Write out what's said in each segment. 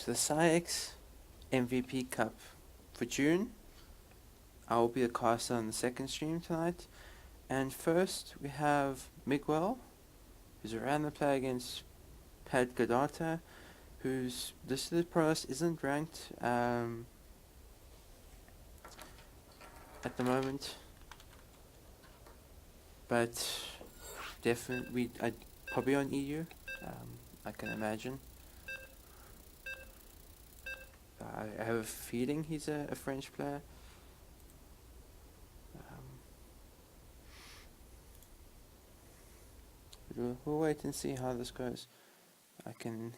So the PsiX MVP Cup for June. I will be the caster on the second stream tonight. And first we have Miguel, who's a random player against Pat Godata, whose listed prowess isn't ranked at the moment, but definitely I probably on EU. I can imagine. I have a feeling he's a French player. But we'll wait and see how this goes. I can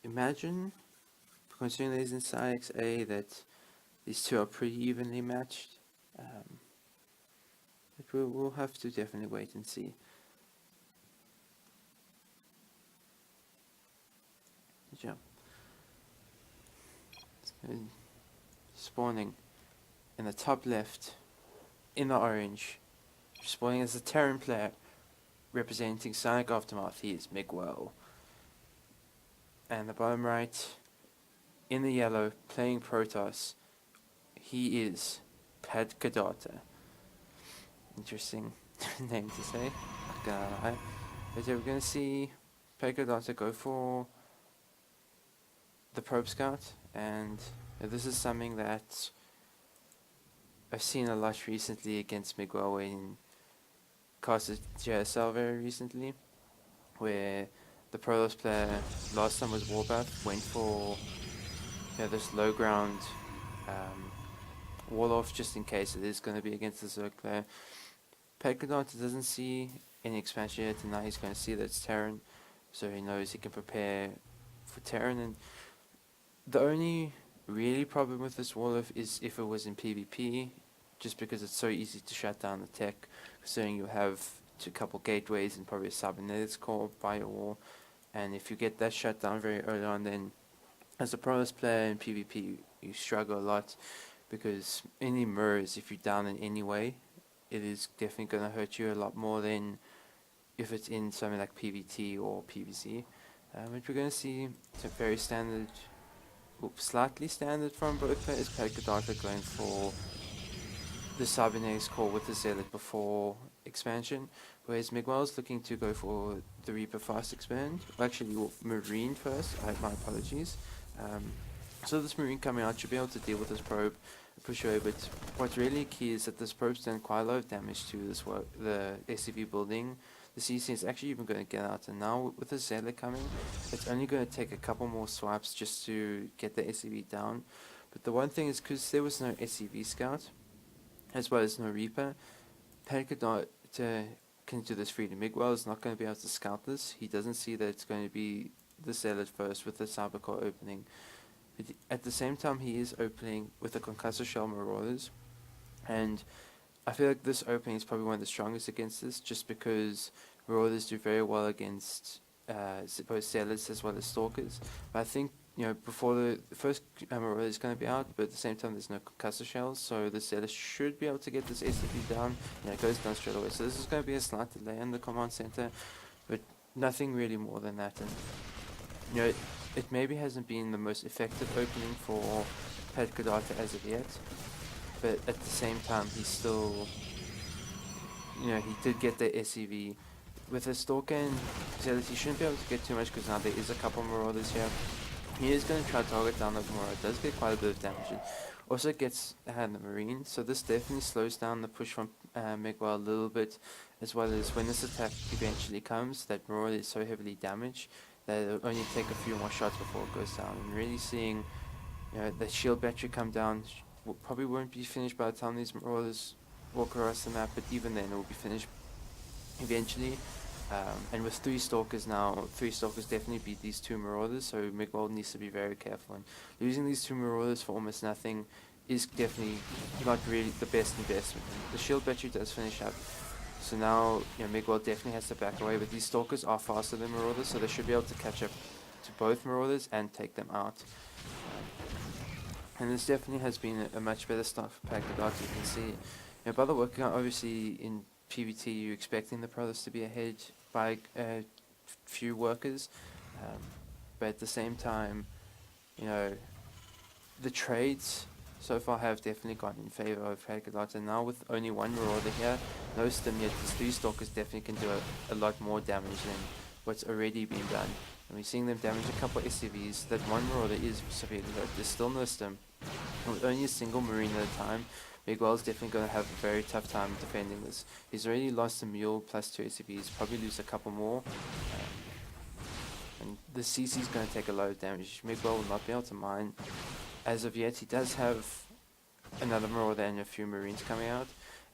imagine, considering that he's in PsiX A, that these two are pretty evenly matched. But we'll have to definitely wait and see. Yeah. Spawning in the top left, in the orange, spawning as a Terran player, representing Sonic Aftermath, he is Miguel. And the bottom right, in the yellow, playing Protoss, he is Pat Kadata. Interesting name to say, not gonna lie. But yeah, we're gonna see Pat Kadata go for the Probe Scout, and this is something that I've seen a lot recently against Miguel in casted JSL very recently, where the Protoss player last time was Warbuff, went for this low ground wall off just in case it is going to be against the Zerg player. Pedgadont doesn't see any expansion yet, and now he's going to see that it's Terran, so he knows he can prepare for Terran. And the only really problem with this wall off is if it was in PvP, just because it's so easy to shut down the tech, considering you have a couple gateways and probably a cybernetics core by your wall, and if you get that shut down very early on, then as a Protoss player in PvP you struggle a lot, because any mirrors, if you're down in any way, it is definitely going to hurt you a lot more than if it's in something like PvT or PvC. But we're going to see a very standard, slightly standard from both players. Padgadata going for the cybernetics core with the Zealot before expansion, whereas Miguel's looking to go for the Reaper fast expand. Actually, Marine first. My apologies. So this Marine coming out should be able to deal with this probe, push away. But what's really key is that this probe's done quite a lot of damage to this the SCV building. The CC is actually even going to get out, and now with the Zealot coming, it's only going to take a couple more swipes just to get the SCV down. But the one thing is, because there was no SCV scout, as well as no Reaper, Padgadata can do this freely. Miguel is not going to be able to scout this. He doesn't see that it's going to be the Zealot first with the Cybercore opening. But at the same time, he is opening with the Concussor Shell Marauders, and I feel like this opening is probably one of the strongest against this, just because Marauders do very well against both Zealots as well as Stalkers. But I think, before the first Marauder is going to be out, but at the same time there's no Concussor Shells, so the Zealots should be able to get this SCP down. It goes down straight away. So this is going to be a slight delay in the command center, but nothing really more than that. And it maybe hasn't been the most effective opening for Padgadata as of yet, but at the same time he's still, he did get the SCV. With a Stalker and Zealot, he shouldn't be able to get too much, because now there is a couple Marauders here. He is going to try to target down the Marauder. It does get quite a bit of damage. It also gets ahead of the Marine, so this definitely slows down the push from Miguel a little bit, as well as when this attack eventually comes, that Marauder is so heavily damaged that it'll only take a few more shots before it goes down. And really seeing the shield battery come down probably won't be finished by the time these Marauders walk across the map, but even then it will be finished eventually. And with 3 Stalkers now, 3 Stalkers definitely beat these 2 Marauders, so Miguel needs to be very careful. And losing these 2 Marauders for almost nothing is definitely not really the best investment. The shield battery does finish up, so now Miguel definitely has to back away, but these Stalkers are faster than Marauders, so they should be able to catch up to both Marauders and take them out. And this definitely has been a much better start for Padgadata. You can see, by the working out, obviously in PvT you're expecting the Protoss to be ahead by a few workers, but at the same time, you know, the trades so far have definitely gone in favor of Polkadot, now with only one Marauder here, no stim yet, these 3 Stalkers definitely can do a lot more damage than what's already been done. And we're seeing them damage a couple SCVs. That one Marauder is severely hurt, there's still no stim. And with only a single Marine at a time, Miguel's definitely going to have a very tough time defending this. He's already lost a Mule plus 2 SCVs, probably lose a couple more. And the CC is going to take a lot of damage. Miguel will not be able to mine. As of yet, he does have another Marauder and a few Marines coming out.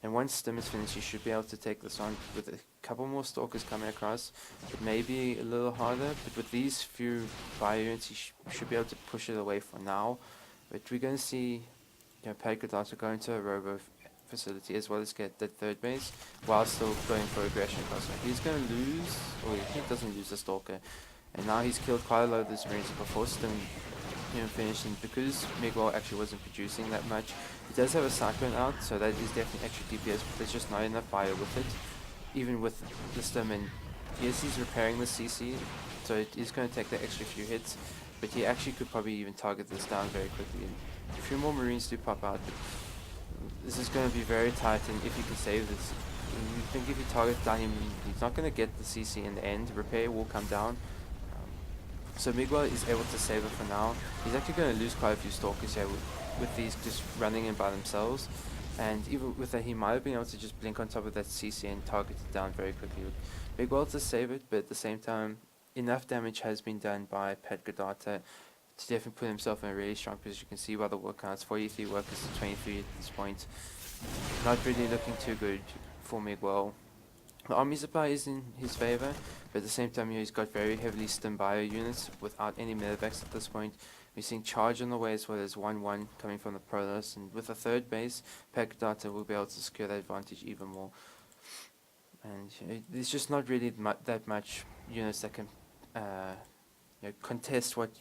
And once Stim is finished, he should be able to take this on with a couple more Stalkers coming across. It may be a little harder, but with these few bio units, he should be able to push it away for now. But we're going to see Polkadot go into a robo facility as well as get that 3rd base while still going for aggression across. He's going to lose, or he doesn't lose the Stalker. And now he's killed quite a lot of these Marines before Stim finished, and because Miguel actually wasn't producing that much, he does have a Cyclone out, so that is definitely extra DPS, but there's just not enough bio with it, even with the Stim. And yes, he's repairing the CC, so it is going to take the extra few hits, but he actually could probably even target this down very quickly. And a few more Marines do pop out, but this is going to be very tight, and if he can save this, you think if he targets down him, he's not going to get the CC in the end. Repair will come down. So Miguel is able to save it for now. He's actually going to lose quite a few Stalkers here with these just running in by themselves. And even with that, he might have been able to just blink on top of that CC and target it down very quickly. Miguel to save it, but at the same time, enough damage has been done by Polkadot to definitely put himself in a really strong position. You can see by the work counts, 43 workers to 23 at this point. Not really looking too good for Miguel. The army supply is in his favor, but at the same time, he's got very heavily stim bio units without any medevacs at this point. We're seeing charge on the way as well as 1-1 coming from the Protoss, and with a 3rd base, Polkadot will be able to secure that advantage even more. And there's just not really that much units that can contest what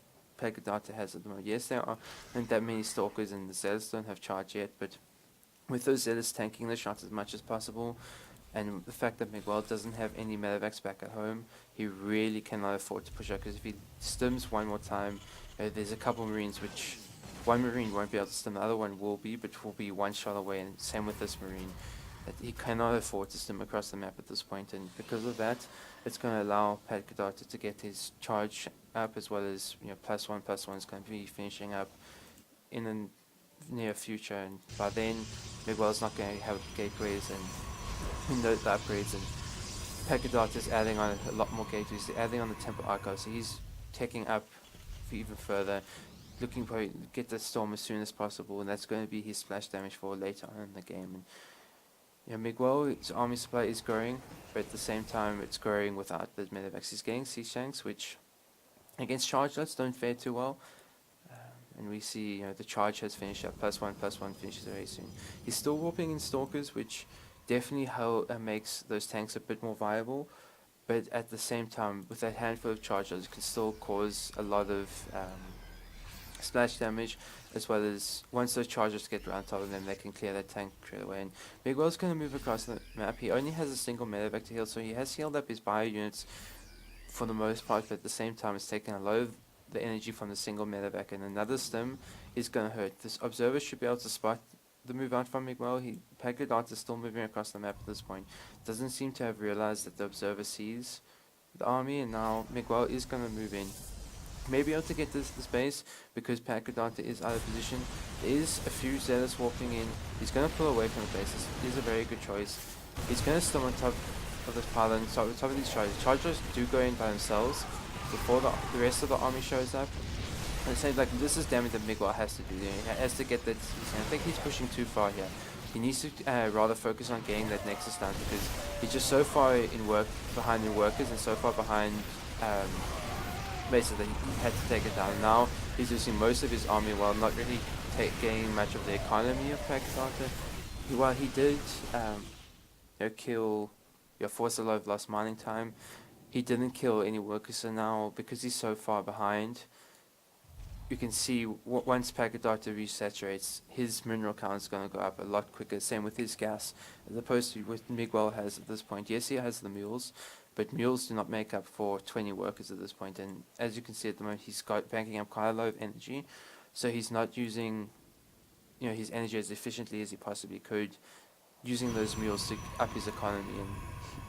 Polkadot has at the moment. Yes, there aren't that many Stalkers, and the Zealots don't have charge yet, but with those Zealots tanking the shots as much as possible, and the fact that Miguel doesn't have any medevacs back at home, he really cannot afford to push out, because if he stims one more time, there's a couple Marines which one Marine won't be able to stim, the other one will be, but will be one shot away, and same with this Marine. That he cannot afford to stim across the map at this point, and because of that, it's going to allow Polkadot to get his charge up, as well as +1/+1 is going to be finishing up in the near future, and by then Miguel's not going to have gateways and the upgrades, and Polkadot is adding on a lot more gateways, adding on the Temple Archive, so he's taking up even further, looking for get the storm as soon as possible, and that's going to be his splash damage for later on in the game. And Miguel's army supply is growing, but at the same time it's growing without the medevacs. He's getting siege tanks, which against charge lots don't fare too well. And we see the charge has finished up, +1/+1 finishes very soon. He's still warping in Stalkers, which definitely makes those tanks a bit more viable, but at the same time, with that handful of charges, it can still cause a lot of splash damage, as well as once those charges get around top of them, they can clear that tank straight away. And Miguel's going to move across the map. He only has a single medevac to heal, so he has healed up his bio units for the most part, but at the same time, it's taking a lot of the energy from the single medevac, and another stim is going to hurt. This observer should be able to spot the move out from Miguel. Polkadot is still moving across the map at this point. Doesn't seem to have realized that the observer sees the army, and now Miguel is going to move in. Maybe able to get this base because Polkadot is out of position. There is a few Zealots warping in. He's going to pull away from the bases. It is a very good choice. He's going to stim on top of this pylon, so on top of these charges. Chargers do go in by themselves before the rest of the army shows up. And it seems like this is damage that Miguel has to do. He has to get that. I think he's pushing too far here. He needs to rather focus on getting that Nexus down, because he's just so far behind in workers and so far behind bases that he had to take it down. Now he's losing most of his army while not really gaining much of the economy of Polkadot. While he did force a lot of lost mining time, he didn't kill any workers, so now because he's so far behind, you can see once Packet Data resaturates, his mineral count is going to go up a lot quicker. Same with his gas, as opposed to what Miguel has at this point. Yes, he has the mules, but mules do not make up for 20 workers at this point. And as you can see at the moment, he's got banking up quite a lot of energy, so he's not using, his energy as efficiently as he possibly could, using those mules to up his economy. And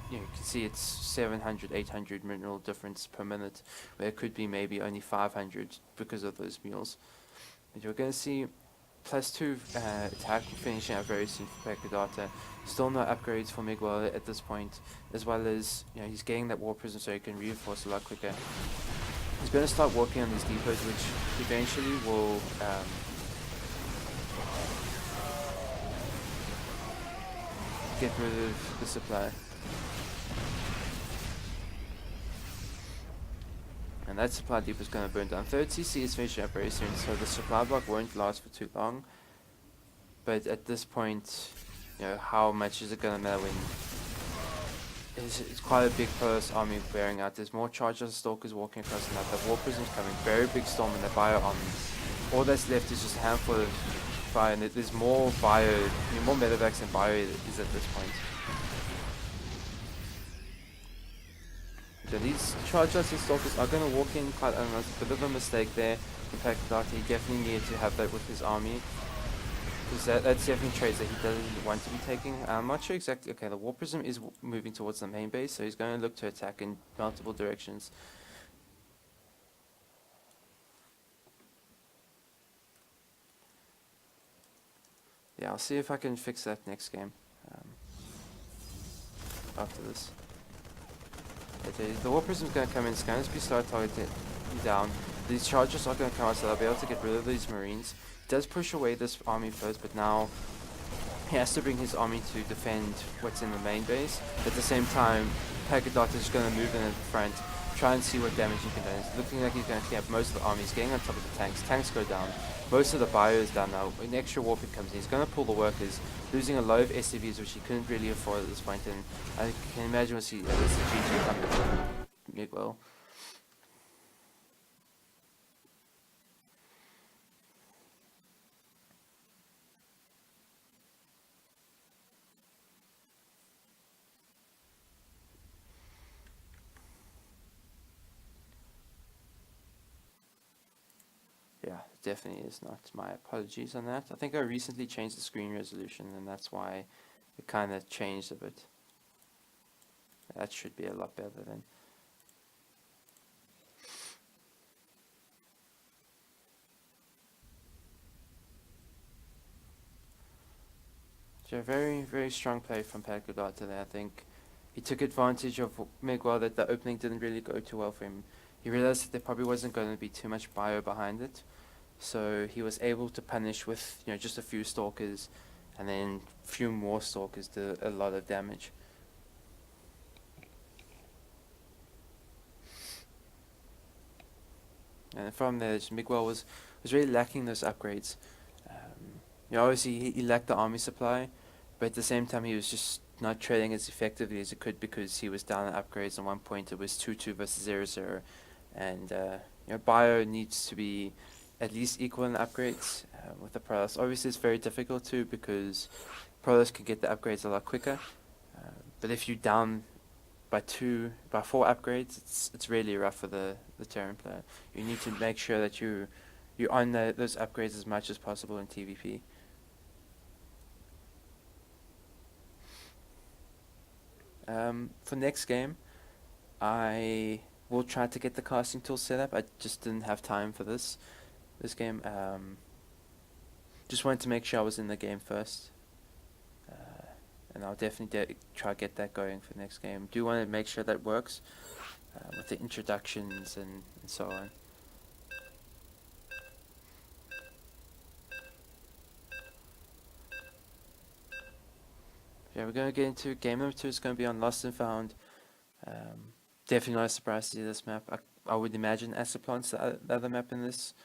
you can see it's 700, 800 mineral difference per minute, where it could be maybe only 500 because of those mules. And you're going to see +2 attack finishing out very soon for Pekadata. Still no upgrades for Miguel at this point, as well as he's getting that war prism so he can reinforce a lot quicker. He's going to start working on these depots, which eventually will get rid of the supply. And that supply depot is going to burn down. 3rd CC is finishing up very soon, so the supply block won't last for too long. But at this point, how much is it going to matter when it's quite a big Perlis army bearing out. There's more Charger Stalkers walking across the map. The War Prism's coming. Very big storm in the bio army. All that's left is just a handful of fire, and there's more bio, more medevacs than bio is at this point. So these Chargers and Stalkers are going to walk in quite a bit of a mistake there. In fact, he definitely needed to have that with his army, because that's definitely trades that he doesn't want to be taking. I'm not sure exactly. Okay, the War Prism is moving towards the main base, so he's going to look to attack in multiple directions. Yeah, I'll see if I can fix that next game. After this. Okay, the War Prism is going to come in, it's going to be start targeting down. These charges are going to come out, so they'll be able to get rid of these marines. He does push away this army first, but now he has to bring his army to defend what's in the main base. At the same time, Pekadata is going to move in at the front, try and see what damage he can do. It's looking like he's going to clear up most of the army. He's getting on top of the tanks. Tanks go down. Most of the bio is down now. An extra warping comes in. He's going to pull the workers, losing a lot of SCVs, which he couldn't really afford at this point. And I can imagine we'll see this GG coming from Miguel. Yeah, definitely is not. My apologies on that. I think I recently changed the screen resolution, and that's why it kind of changed a bit. That should be a lot better then. So very, very strong play from Pekadata there. I think he took advantage of Miguel, that the opening didn't really go too well for him. He realized that there probably wasn't going to be too much bio behind it. So he was able to punish with just a few stalkers, and then a few more stalkers did a lot of damage. And from there, Miguel was really lacking those upgrades. Obviously he lacked the army supply, but at the same time he was just not trading as effectively as he could, because he was down on upgrades. At one point it was 2-2 versus 0-0, and bio needs to be at least equal in upgrades with the Protoss. Obviously it's very difficult too, because Protoss can get the upgrades a lot quicker, but if you're down by 4 upgrades, it's really rough for the Terran player. You need to make sure that you're on those upgrades as much as possible in TVP. For next game, I will try to get the casting tool set up. I just didn't have time for this game. Just wanted to make sure I was in the game first, and I'll definitely try to get that going for next game. Do want to make sure that works with the introductions and so on. Yeah, we're going to get into game number 2. It's going to be on Lost and Found. Definitely not a surprise to see this map. I would imagine Assaplant's the other map in this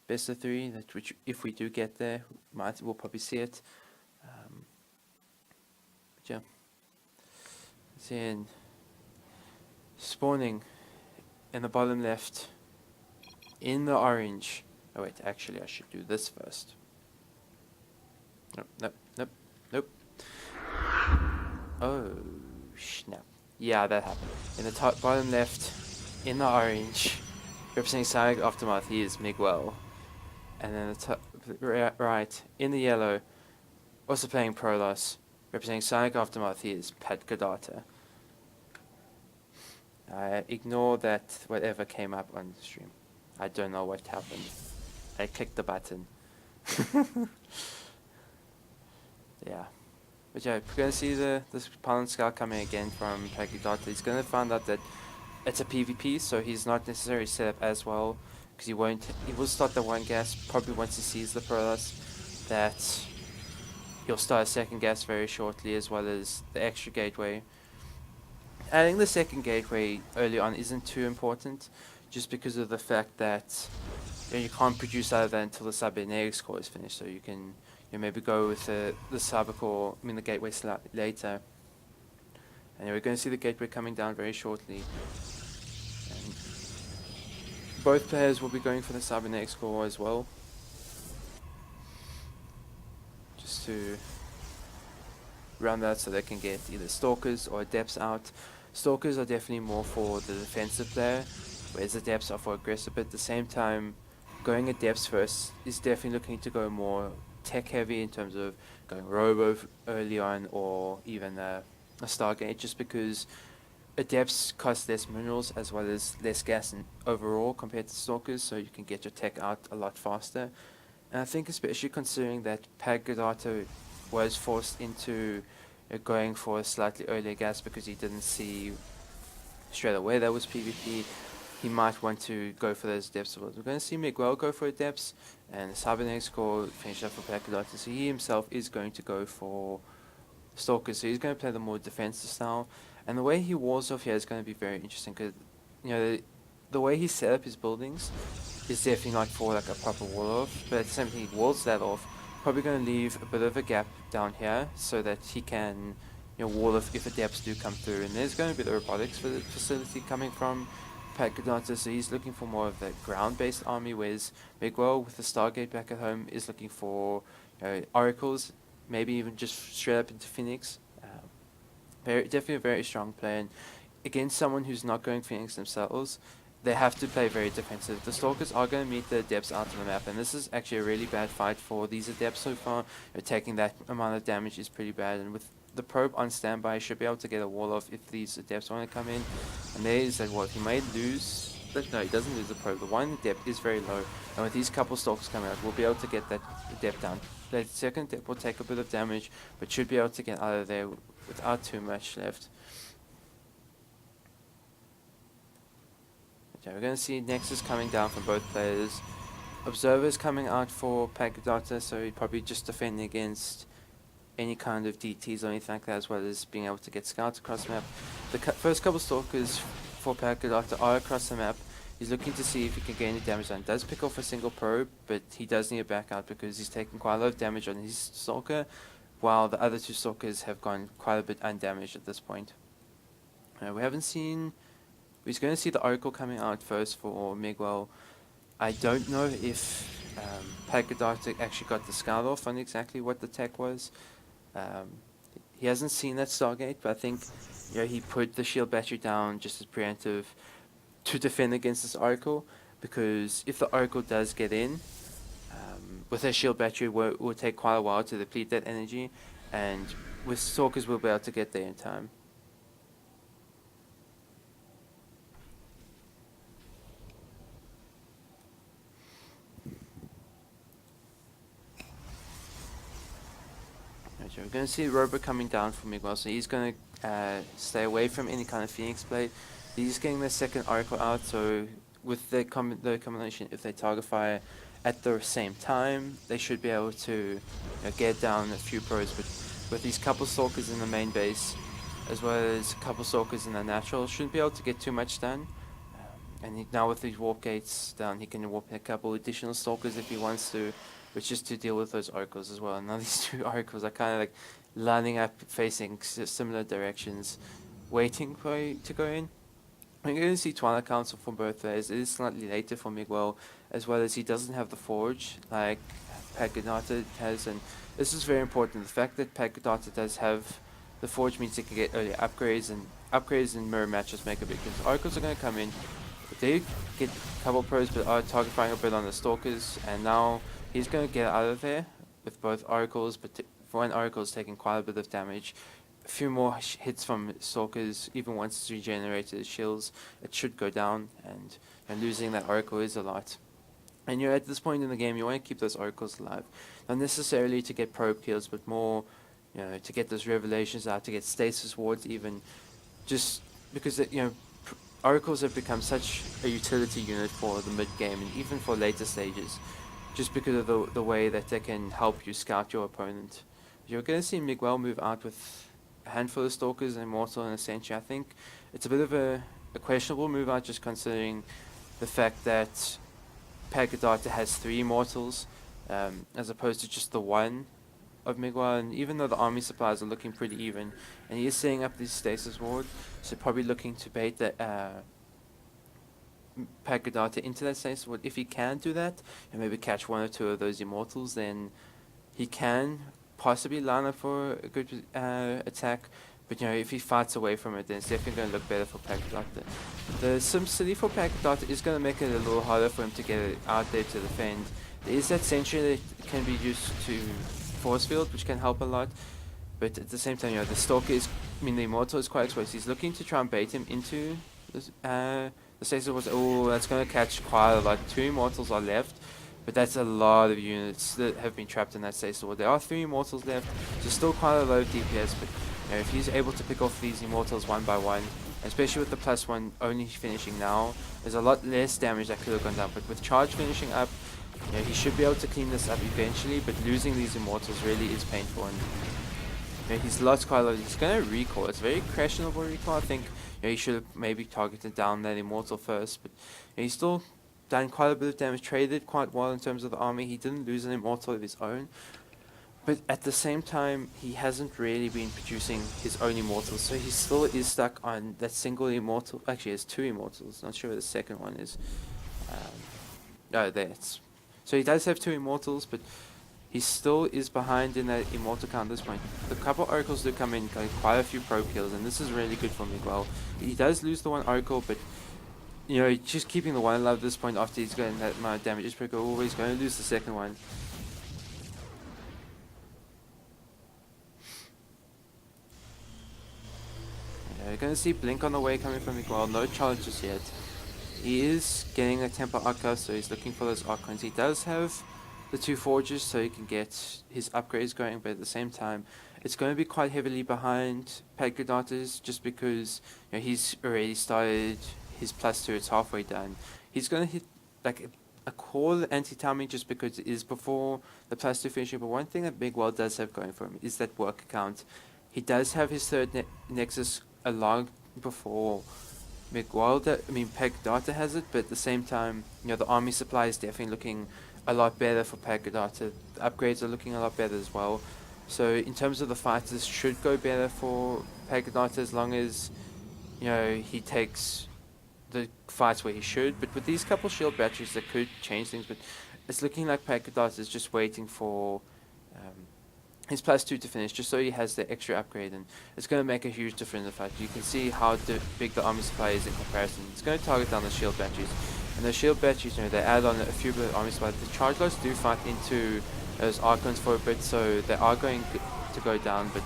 best of 3, which if we do get there, we'll probably see it. But yeah, seeing spawning in the bottom left in the orange. Oh wait, actually I should do this first. Nope, nope, nope, nope. Oh, snap. Yeah, that happened. In the top bottom left, in the orange, representing PsiX Aftermath, he is Miguel. And then the top right, in the yellow, also playing Prolos, representing PsiX Aftermath, he is Pat Godata. Ignore that whatever came up on the stream. I don't know what happened. I clicked the button. Yeah. But yeah, we're going to see this Pollen Scout coming again from Pagidata. He's going to find out that it's a PvP, so he's not necessarily set up as well, because he will start the one gas, probably once he sees the Protoss, that he'll start a second gas very shortly, as well as the extra gateway. Adding the second gateway early on isn't too important, just because of the fact that you can't produce out of that until the cybernetics core is finished, so you can maybe go with the cyber core, the gateway later. And we're going to see the gateway coming down very shortly. And both players will be going for the cybernetics core as well, just to round that so they can get either stalkers or adepts out. Stalkers are definitely more for the defensive player, whereas adepts are for aggressive, but at the same time, going adepts first is definitely looking to go more tech heavy in terms of going robo early on, or even a Stargate, just because adepts cost less minerals as well as less gas overall compared to stalkers, so you can get your tech out a lot faster. And I think especially considering that Pagadato was forced into going for a slightly earlier gas because he didn't see straight away that was PvP, he might want to go for those depths. We're going to see Miguel go for depths, and the cybernetics core finish up for Pagadato, so he himself is going to go for stalkers, so he's going to play the more defensive style. And the way he walls off here is going to be very interesting, because the way he set up his buildings is definitely not for like a proper wall off, but at the same time he walls that off, probably going to leave a bit of a gap down here so that he can wall off if adepts do come through. And there's going to be the robotics for the facility coming from Pagadato, so he's looking for more of the ground-based army, whereas Miguel with the Stargate back at home is looking for oracles, maybe even just straight up into Phoenix. Definitely a very strong player, and against someone who's not going Phoenix themselves, they have to play very defensive. The Stalkers are going to meet the Adepts out on the map, and this is actually a really bad fight for these Adepts so far. Taking that amount of damage is pretty bad, and with the probe on standby, should be able to get a wall off if these Adepts want to come in. And there is that what he may lose, but no, he doesn't lose the probe. The one Adept is very low, and with these couple Stalkers coming out, we'll be able to get that Adept down. The second Adept will take a bit of damage, but should be able to get out of there without too much left. Okay, we're going to see Nexus coming down from both players. Observers coming out for Pagadato, so he'd probably just defending against any kind of DTs or anything like that, as well as being able to get scouts across the map. The first couple Stalkers for Pagadato are across the map. He's looking to see if he can get any damage on. Does pick off a single probe, but he does need a back out because he's taking quite a lot of damage on his Stalker, while the other two Stalkers have gone quite a bit undamaged at this point. We haven't seen... He's going to see the Oracle coming out first for Miguel. I don't know if Pagadato actually got the scout off on exactly what the tech was. He hasn't seen that Stargate, but I think he put the shield battery down just as preemptive to defend against this Oracle, because if the Oracle does get in, with a shield battery it will take quite a while to deplete that energy, and with Stalkers we'll be able to get there in time. We're going to see Robo coming down from Miguel, so he's going to stay away from any kind of Phoenix blade. He's getting the second Oracle out, so with the combination, if they target fire at the same time, they should be able to get down a few pros. But with these couple Stalkers in the main base, as well as a couple Stalkers in the natural, shouldn't be able to get too much done. And now with these warp gates down, he can warp a couple additional Stalkers if he wants to, which is to deal with those oracles as well. And now these two oracles are kind of like lining up, facing similar directions, waiting for it to go in. We're going to see Twilight Council for both players. It is slightly later for Miguel, as well as he doesn't have the Forge like Pagadata has, and this is very important. The fact that Pagadata does have the Forge means he can get early upgrades, and upgrades in mirror matches make a big difference. Oracles are going to come in. They get a couple pros, but are target firing a bit on the Stalkers, and now he's going to get out of there with both Oracles, but one Oracle is taking quite a bit of damage. A few more hits from Stalkers, even once it's regenerated his shields, it should go down, and losing that Oracle is a lot. And you're at this point in the game, you want to keep those Oracles alive. Not necessarily to get probe kills, but more, to get those Revelations out, to get Stasis Wards even, just because, Oracles have become such a utility unit for the mid-game, and even for later stages, just because of the way that they can help you scout your opponent. You're going to see Miguel move out with a handful of Stalkers, an Immortal, and a Sentry. I think it's a bit of a questionable move out, just considering the fact that Pagadata has 3 Immortals, as opposed to just the one of Miguel, and even though the army supplies are looking pretty even, and he is setting up this Stasis Ward, so probably looking to bait that Pagadata into that Stasis Ward. If he can do that, and maybe catch 1 or 2 of those Immortals, then he can possibly line up for a good attack. But if he fights away from it, then it's definitely going to look better for Pagadata. The SimCity for Pagadata is going to make it a little harder for him to get it out there to defend. There is that Sentry that can be used to force field, which can help a lot. But at the same time, the Stalker is, the Immortal is quite exposed. He's looking to try and bait him into this, the Stasis was. Oh, that's going to catch quite a lot. 2 Immortals are left. But that's a lot of units that have been trapped in that Stasis Ward. There are 3 Immortals left, so still quite a low DPS, but if he's able to pick off these Immortals one by one, especially with the +1 only finishing now, there's a lot less damage that could have gone down. But with Charge finishing up, he should be able to clean this up eventually, but losing these Immortals really is painful. And he's lost quite a lot. He's going to recall. It's very questionable recall. I think he should have maybe targeted down that Immortal first, but he's still done quite a bit of damage, traded quite well in terms of the army. He didn't lose an Immortal of his own, but at the same time, he hasn't really been producing his own Immortals, so he still is stuck on that single Immortal. Actually, he has 2 Immortals. Not sure where the second one is. Oh, there. So he does have 2 Immortals, but he still is behind in that Immortal count at this point. The couple Oracles do come in, quite a few probe kills, and this is really good for Miguel. He does lose the 1 Oracle, but just keeping the 1 alive at this point after he's gotten that amount of damage is pretty good. Oh, he's going to lose the second one. You're going to see Blink on the way coming from Miguel. No challenges yet. He is getting a Temper Arca, so he's looking for those Archons. He does have the 2 Forges, so he can get his upgrades going, but at the same time, it's going to be quite heavily behind Pagadata's, just because he's already started his +2, it's halfway done. He's going to hit like a core anti-timing just because it is before the +2 finishing, but one thing that Miguel does have going for him is that work account. He does have his 3rd Nexus a long before Pagadata has it, but at the same time, the army supply is definitely looking a lot better for Pagadata. The upgrades are looking a lot better as well. So in terms of the fighters, should go better for Pagadata as long as he takes the fights where he should. But with these couple shield batteries, that could change things. But it's looking like Pagadata is just waiting for his +2 to finish, just so he has the extra upgrade, and it's going to make a huge difference in the fight. You can see how big the army supply is in comparison. It's going to target down the shield batteries, and the shield batteries, they add on a few bit of army supply. The charge loads do fight into those Archons for a bit, so they are going to go down, but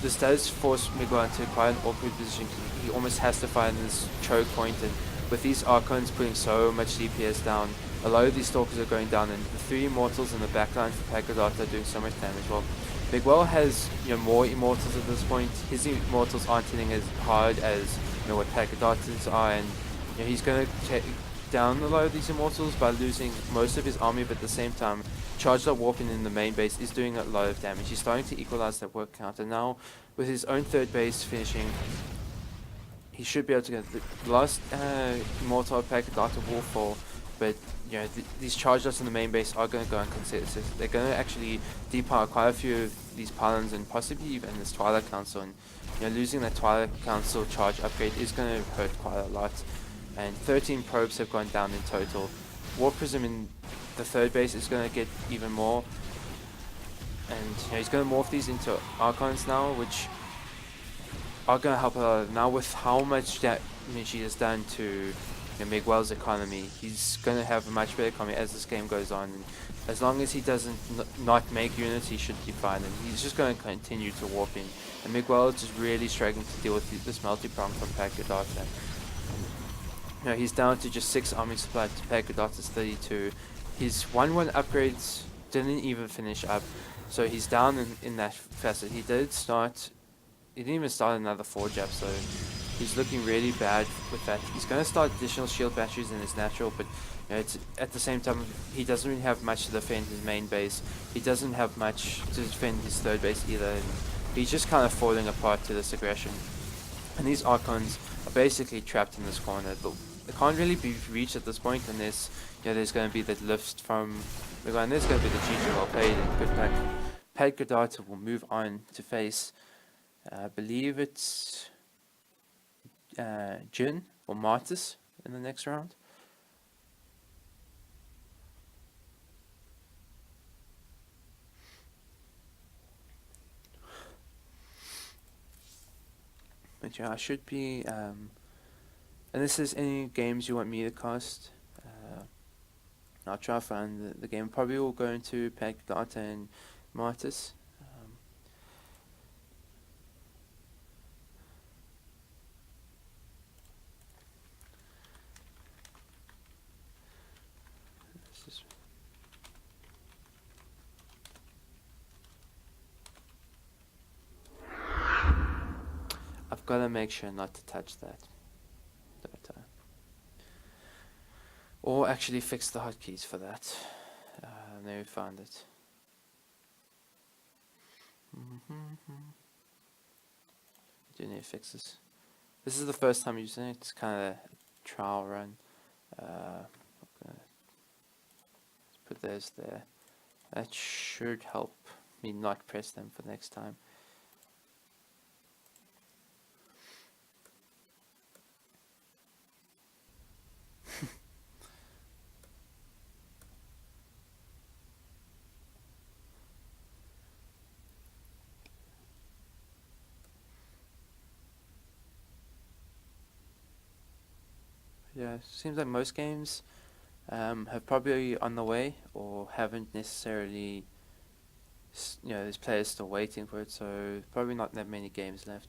this does force Miguel into quite an awkward position. He almost has to find this choke point, and with these Archons putting so much DPS down, a lot of these Stalkers are going down, and the 3 Immortals in the backline for Pagadata are doing so much damage. Well, Miguel has more Immortals at this point. His Immortals aren't hitting as hard as what Pagadata's are, and he's going to take down a lot of these Immortals by losing most of his army, but at the same time, Charged Up Warping in the main base is doing a lot of damage. He's starting to equalize that work count, and now with his own 3rd base finishing, he should be able to get the last Immortal Pagadata will fall. but you know these charge dots in the main base are going to go uncontested. They're going to actually depower quite a few of these pylons and possibly even this Twilight Council. And you know, losing that Twilight Council charge upgrade is going to hurt quite a lot. And 13 probes have gone down in total. War Prism in the third base is going to get even more. And you know, he's going to morph these into Archons now, which are going to help a lot. Now with how much damage he has done to Miguel's economy, he's going to have a much better economy as this game goes on. And as long as he doesn't not make units, he should be fine. And he's just going to continue to warp in. And Miguel is just really struggling to deal with this multi-prong from Pacadata. You know, he's down to just 6 army supply to Pacadata's 32. His 1-1 upgrades didn't even finish up. So he's down in that facet. He didn't even start another forge up, so he's looking really bad with that. He's going to start additional shield batteries in his natural, but you know, it's, at the same time, he doesn't really have much to defend his main base. He doesn't have much to defend his third base either. And he's just kind of falling apart to this aggression. And these Archons are basically trapped in this corner. They can't really be reached at this point unless there's going to be that lift from Miguel, and there's going to be the GG well played, and good luck. Pacadata will move on to face, I believe it's Jin or Martis in the next round. But yeah, I should be, and this is any games you want me to cast, I'll try to find the game. Probably will go into Pacadata and Martis. I've got to make sure not to touch that. Or actually fix the hotkeys for that. There we found it. Do need to fix this. This is the first time using it. It's kind of a trial run. Let's put those there. That should help me not press them for next time. Yeah, seems like most games have probably on the way or haven't necessarily, there's players still waiting for it, so probably not that many games left.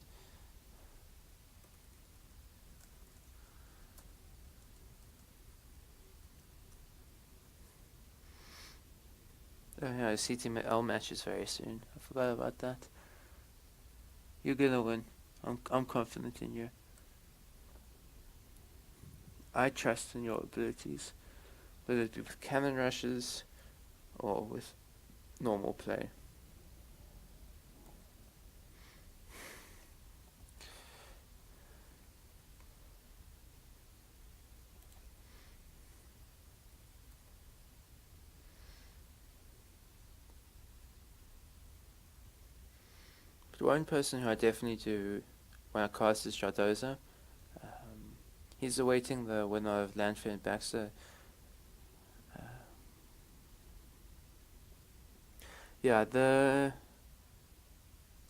Oh yeah, CTL match is very soon. I forgot about that. You're gonna win. I'm confident in you. I trust in your abilities, whether it be with cannon rushes or with normal play. But one person who I definitely do when I cast is Jardoza. He's awaiting the winner of Landfair and Baxter. Yeah, the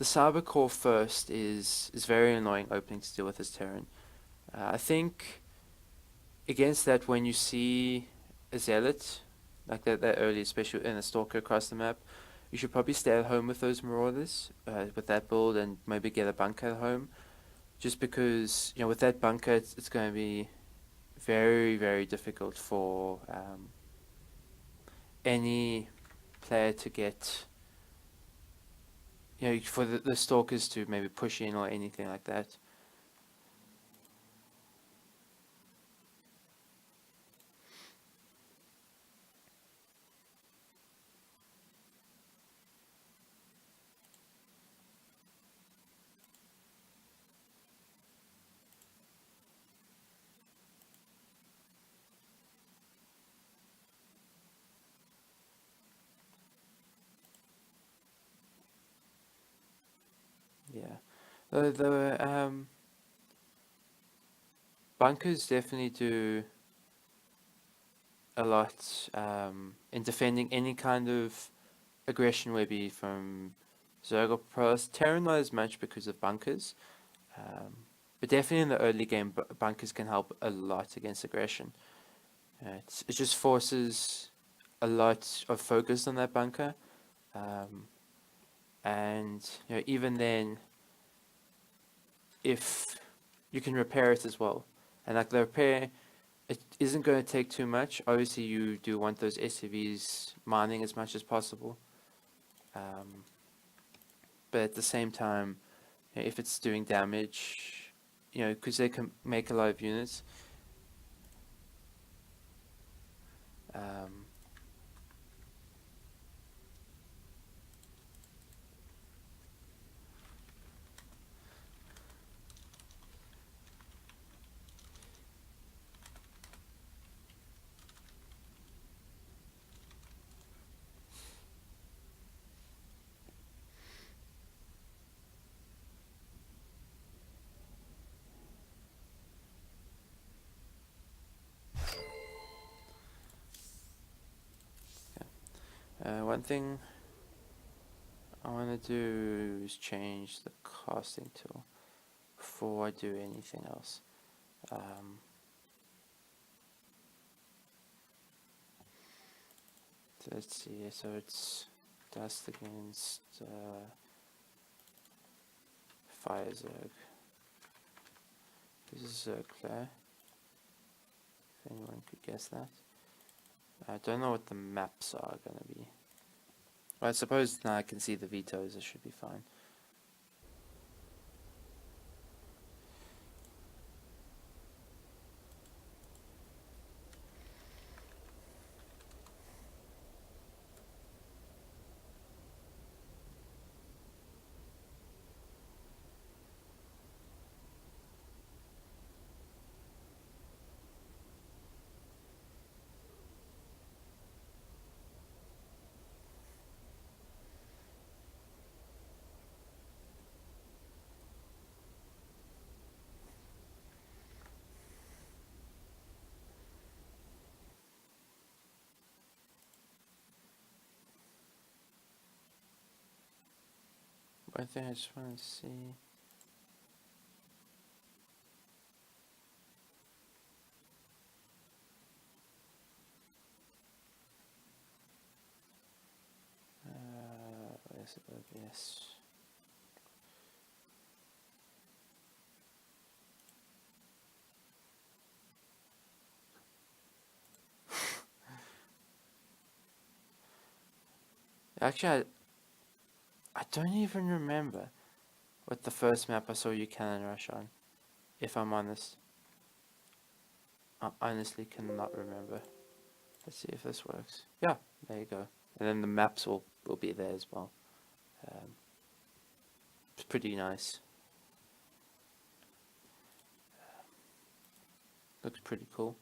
Cyber Core first is very annoying opening to deal with his Terran. I think against that, when you see a Zealot like that early, especially in a Stalker across the map, you should probably stay at home with those Marauders with that build, and maybe get a bunker at home. Just because with that bunker, it's going to be very, very difficult for any player to get, for the Stalkers to maybe push in or anything like that. Yeah. The bunkers definitely do a lot in defending any kind of aggression, maybe from Zerg or Pros. Terran not as much because of bunkers, but definitely in the early game, bunkers can help a lot against aggression. It just forces a lot of focus on that bunker, um, and even then, if you can repair it as well, and like the repair, it isn't going to take too much. Obviously, you do want those SCVs mining as much as possible, um, but at the same time, if it's doing damage, because they can make a lot of units. Um, one thing I want to do is change the casting tool before I do anything else. Um, so let's see. So it's dust against fire zerg. This is Zerg Claire. If anyone could guess that. I don't know what the maps are going to be. Well, I suppose now I can see the vetoes. It should be fine. One thing I just want to see. Where's it? OBS? Actually, I don't even remember what the first map I saw you cannon rush on. If I'm honest, I honestly cannot remember. Let's see if this works. Yeah, there you go. And then the maps will be there as well. It's pretty nice. Looks pretty cool.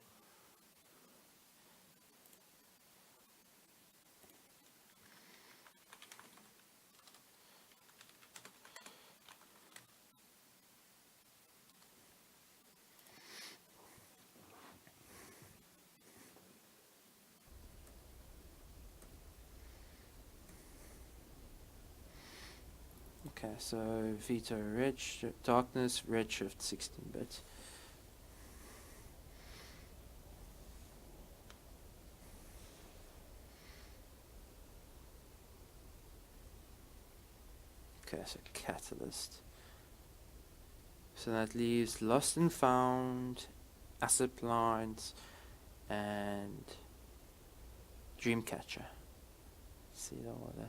Okay, so Veto Rich, Darkness, Redshift 16-bit. Okay, so Catalyst. So that leaves Lost and Found, Acid Plant, and Dreamcatcher. See the order.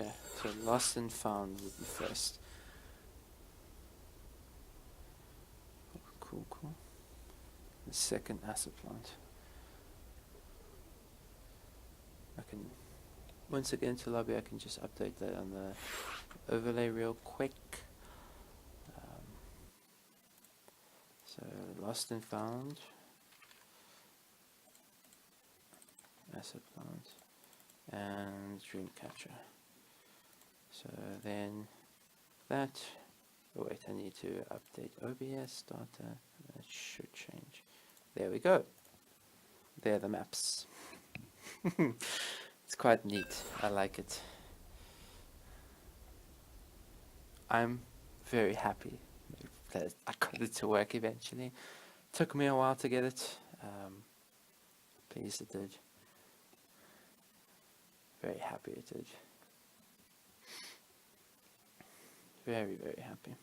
Okay, so Lost and Found would be first. Cool, cool. The second Acid Plant. I can, once I get into lobby, I can just update that on the overlay real quick. So lost and found, asset plant, and dream catcher. So then that, oh wait, I need to update OBS data. That should change. There we go. There are the maps. It's quite neat. I like it. I'm very happy that I got it to work eventually. Took me a while to get it. Pleased it did. Very happy it did. Very, very happy.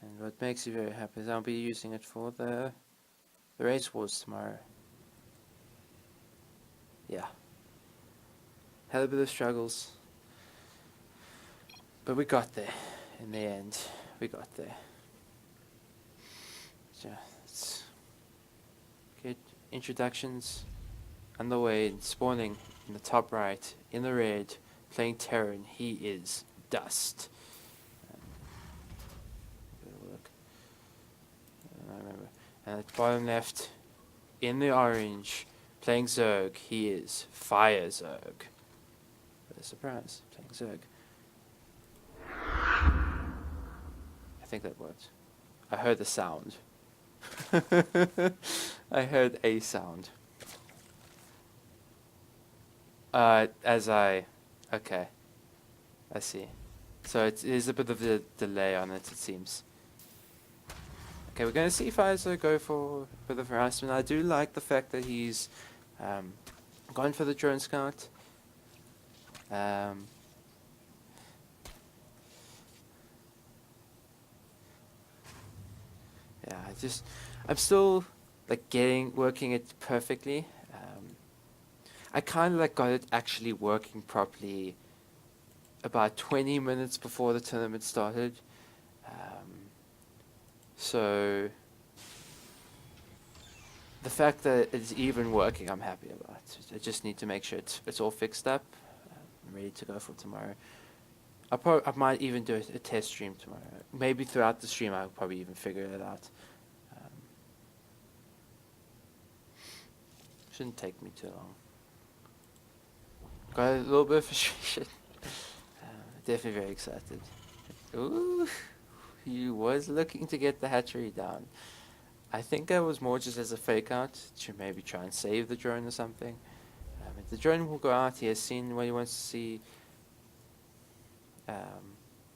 And what makes you very happy is I'll be using it for the race wars tomorrow. Yeah. Had a bit of struggles. But we got there. In the end, we got there. So, let's get introductions underway. Spawning in the top right, in the red, playing Terran. He is Dust. Look. I remember. And at the bottom left, in the orange, playing Zerg. He is Fire Zerg. What a surprise, playing Zerg. I think that worked. I heard the sound. I heard a sound. Okay, I see. So it is a bit of a delay on it, it seems. Okay, we're going to see Pfizer go for a bit of harassment. I do like the fact that he's gone for the drone scout. Yeah, I'm still like working it perfectly. I kind of like got it actually working properly about 20 minutes before the tournament started. So the fact that it's even working, I'm happy about. I just need to make sure it's all fixed up. I'm ready to go for tomorrow. I might even do a test stream tomorrow. Maybe throughout the stream I'll probably even figure it out. Shouldn't take me too long. Got a little bit of frustration. Definitely very excited. Ooh, he was looking to get the hatchery down. I think that was more just as a fake out to maybe try and save the drone or something. If the drone will go out, he has seen what he wants to see.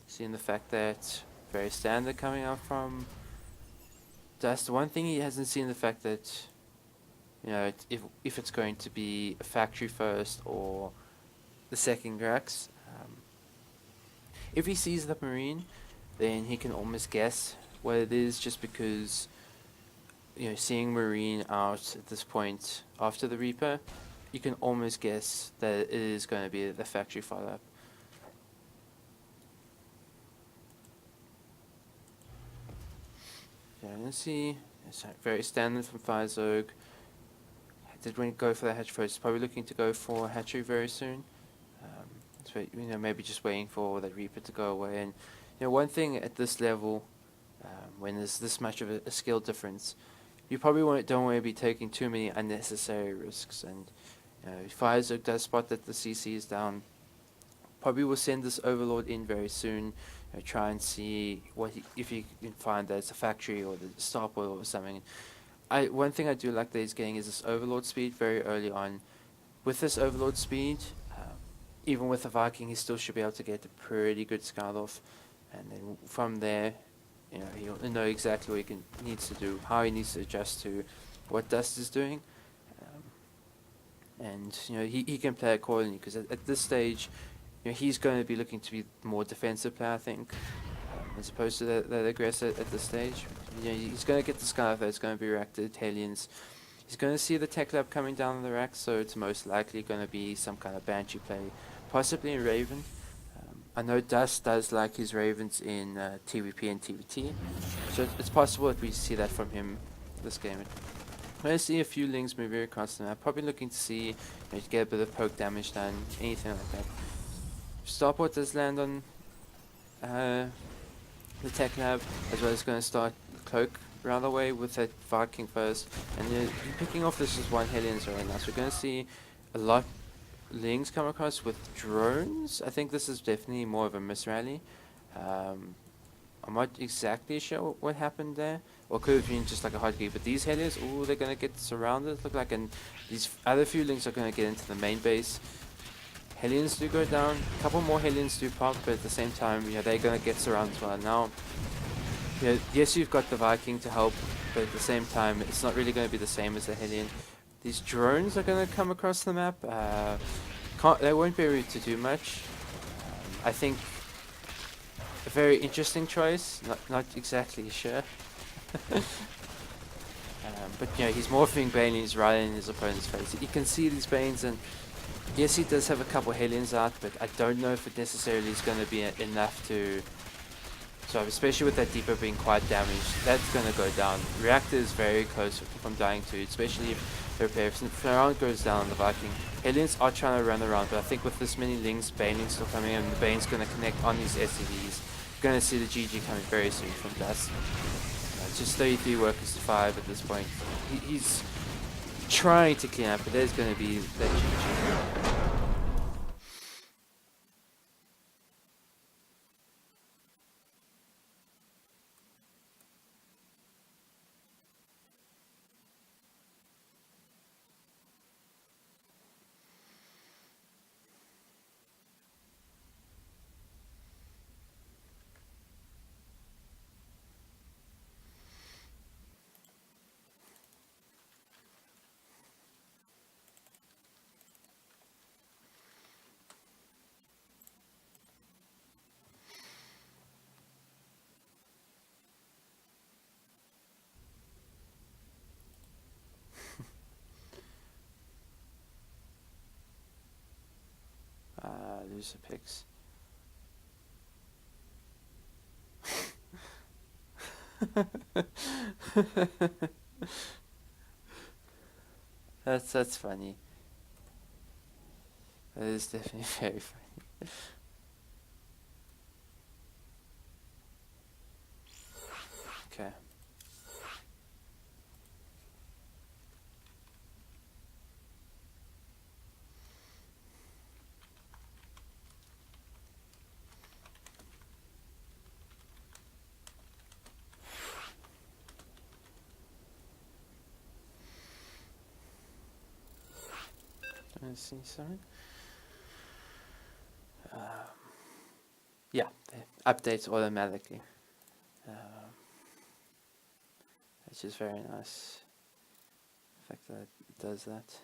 Seeing the fact that very standard coming out from Dust. The one thing he hasn't seen the fact that, you know, if it's going to be a factory first or the second Rex. If he sees the Marine, then he can almost guess what it is, just because, you know, seeing Marine out at this point after the Reaper, you can almost guess that it is going to be the factory follow-up. Yeah, let's see. It's very standard from Firezogue. Did go for the hatch first. Probably looking to go for hatchery very soon. So, you know, maybe just waiting for the Reaper to go away. And, you know, one thing at this level, when there's this much of a skill difference, you probably don't want to be taking too many unnecessary risks. And, you know, if Firezogue does spot that the CC is down, probably will send this Overlord in very soon. You know, try and see if he can find that it's a factory or the starport or something. One thing I do like that he's getting is this Overlord speed very early on. With this Overlord speed, even with the Viking, he still should be able to get a pretty good scout off. And then from there, you know, he'll know exactly what he needs to do, how he needs to adjust to what Dust is doing. And, you know, he can play accordingly, because at this stage, you know, he's going to be looking to be more defensive player, I think, as opposed to that aggressor at this stage. You know, he's going to get the scout that's going to be reacted to Italians. He's going to see the tech lab coming down the rack, so it's most likely going to be some kind of Banshee play, possibly in Raven. I know Dust does like his Ravens in TVP and TVT, so it's possible that we see that from him this game. I'm going to see a few lings move very across the map. Probably looking to see, you know, to get a bit of poke damage done, anything like that. Starport does land on the tech lab, as well as going to start cloak round the way with that Viking first. And you're picking off this just one Hellions right now. So we're going to see a lot lings come across with drones. I think this is definitely more of a miss rally. I'm not exactly sure what happened there, or could have been just like a hotkey. But these Hellions, oh, they're gonna get surrounded. Look like, and these other few links are gonna get into the main base. Hellions do go down. A couple more Hellions do pop, but at the same time, yeah, they're gonna get surrounded as well. Now, yeah, yes, you've got the Viking to help, but at the same time, it's not really gonna be the same as the Hellion. These drones are gonna come across the map. They won't be able to do much. I think a very interesting choice. Not exactly sure. But you know, he's morphing Bane and he's right in his opponent's face. You can see these Banes, and yes, he does have a couple Hellions out, but I don't know if it necessarily is going to be enough to. So especially with that Depot being quite damaged, that's going to go down. Reactor is very close from dying to, especially if the repair. If the round goes down on the Viking, Hellions are trying to run around, but I think with this many Lings, Bane is still coming in, and the Bane's going to connect on these SCVs. You're going to see the GG coming very soon from Dust. It's just 33 workers to 5 at this point. He's trying to clean up, but there's going to be that GG. Lose the picks. That's funny. That is definitely very funny. Okay. Let's see something. Yeah, it updates automatically. Which is very nice. The fact that it does that.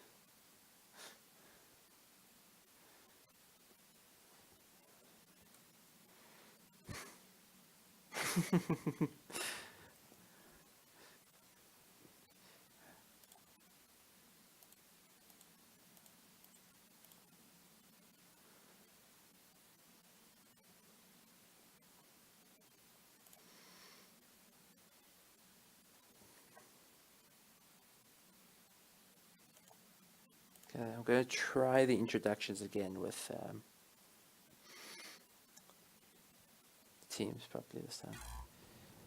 Okay, I'm going to try the introductions again with teams properly this time.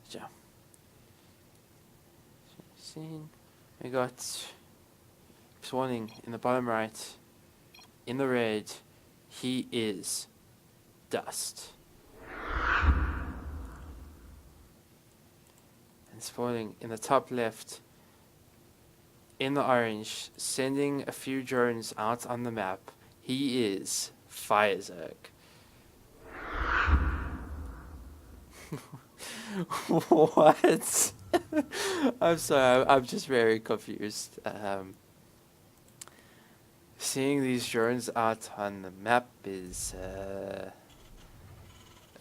So, scene. We got spawning in the bottom right. In the red, he is Dust. And spawning in the top left, in the orange, sending a few drones out on the map, he is PsiX. What? I'm sorry, I'm just very confused. Seeing these drones out on the map is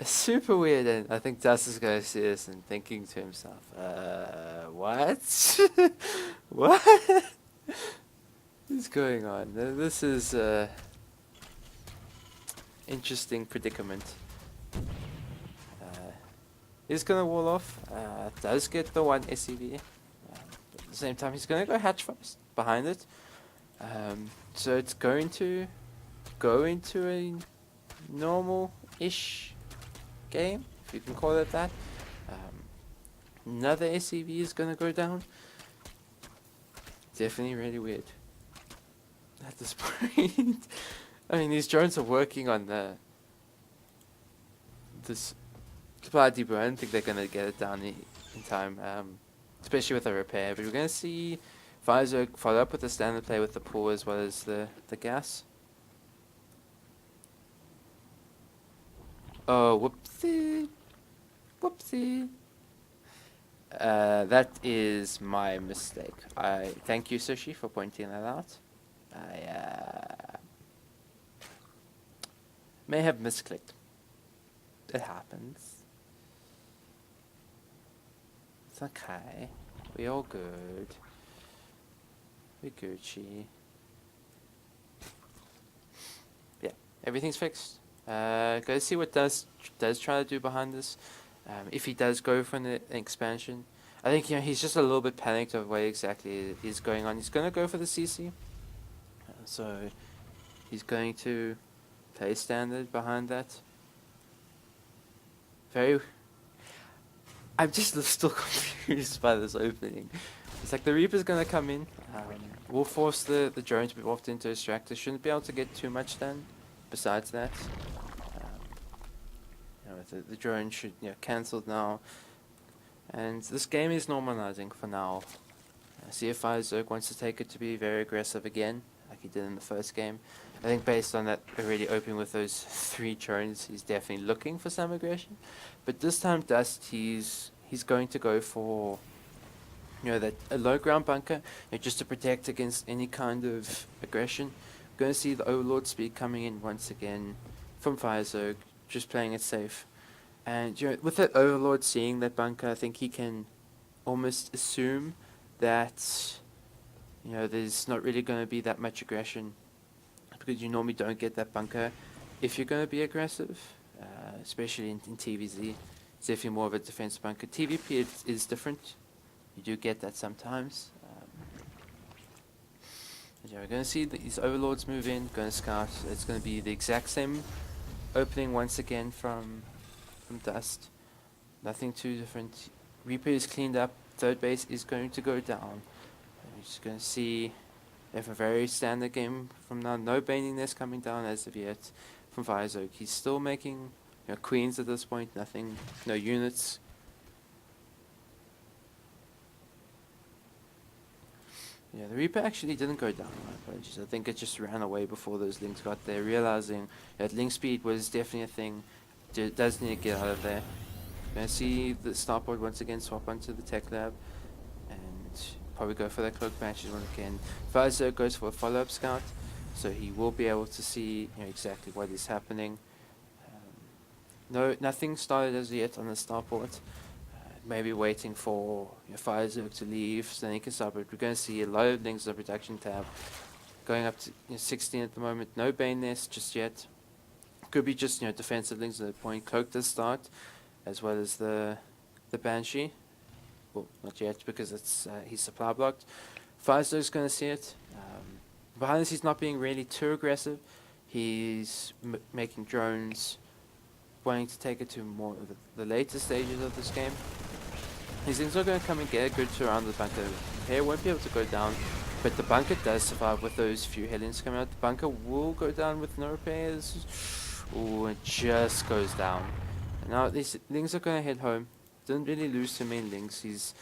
super weird, and I think Dust is going to see this and thinking to himself, what? What is going on? This is interesting predicament. He's gonna wall off. Does get the one SCV. At the same time, he's going to go hatch first behind it. So it's going to go into a normal-ish game, if you can call it that. Another SCV is going to go down. Definitely really weird at this point. I mean, these drones are working on this supply depot. I don't think they're going to get it down in time, especially with the repair. But we're going to see Pfizer follow up with the standard play with the pull as well as the gas. Oh, whoopsie. Whoopsie. That is my mistake. I thank you, Sushi, for pointing that out. I may have misclicked. It happens. It's okay. We all good. We Gucci. Yeah, everything's fixed. Go see what does try to do behind this. If he does go for an expansion, I think he's just a little bit panicked of what exactly is going on. He's gonna go for the CC, so he's going to play standard behind that. I'm just still confused by this opening. It's like the Reaper's gonna come in. We'll force the drone to be morphed into extractor. Shouldn't be able to get too much done. Besides that, the drone should cancelled now. And this game is normalizing for now. CFI Zerg wants to take it to be very aggressive again, like he did in the first game. I think based on that already opening with those 3 drones, he's definitely looking for some aggression. But this time Dust, he's going to go for that a low ground bunker, just to protect against any kind of aggression. We're going to see the Overlord speed coming in once again from Firezerg, just playing it safe. And with that Overlord seeing that bunker, I think he can almost assume that there's not really going to be that much aggression, because you normally don't get that bunker if you're going to be aggressive, especially in TVZ. It's definitely more of a defensive bunker. TVP is different. You do get that sometimes. We're going to see these Overlords move in, going to scout. It's going to be the exact same opening once again from Dust. Nothing too different. Reaper is cleaned up. Third base is going to go down. We're just going to see if a very standard game from now. No Baning Nest coming down as of yet from Firezerg. He's still making queens at this point. Nothing, no units. Yeah, the Reaper actually didn't go down, my apologies. I think it just ran away before those links got there, realizing that link speed was definitely a thing. Does need to get out of there. Gonna see the starboard once again swap onto the tech lab, and probably go for that cloak matches once again. Pfizer goes for a follow-up scout, so he will be able to see exactly what is happening. Nothing started as yet on the starport. Maybe waiting for Pfizer to leave so then he can start, but we're going to see a lot of links on the production tab going up to 16 at the moment. No Bane Nest just yet. Could be just defensive links at the point. Cloak does start, as well as the Banshee. Well, not yet because it's he's supply blocked. Pfizer's going to see it. Behind this, he's not being really too aggressive. He's making drones, wanting to take it to more of the later stages of this game. These things are going to come and get a good tour around the bunker. The repair won't be able to go down, but the bunker does survive with those few Hellions coming out. The bunker will go down with no repairs. Ooh, it just goes down. And now these links are going to head home. Didn't really lose too many links. He's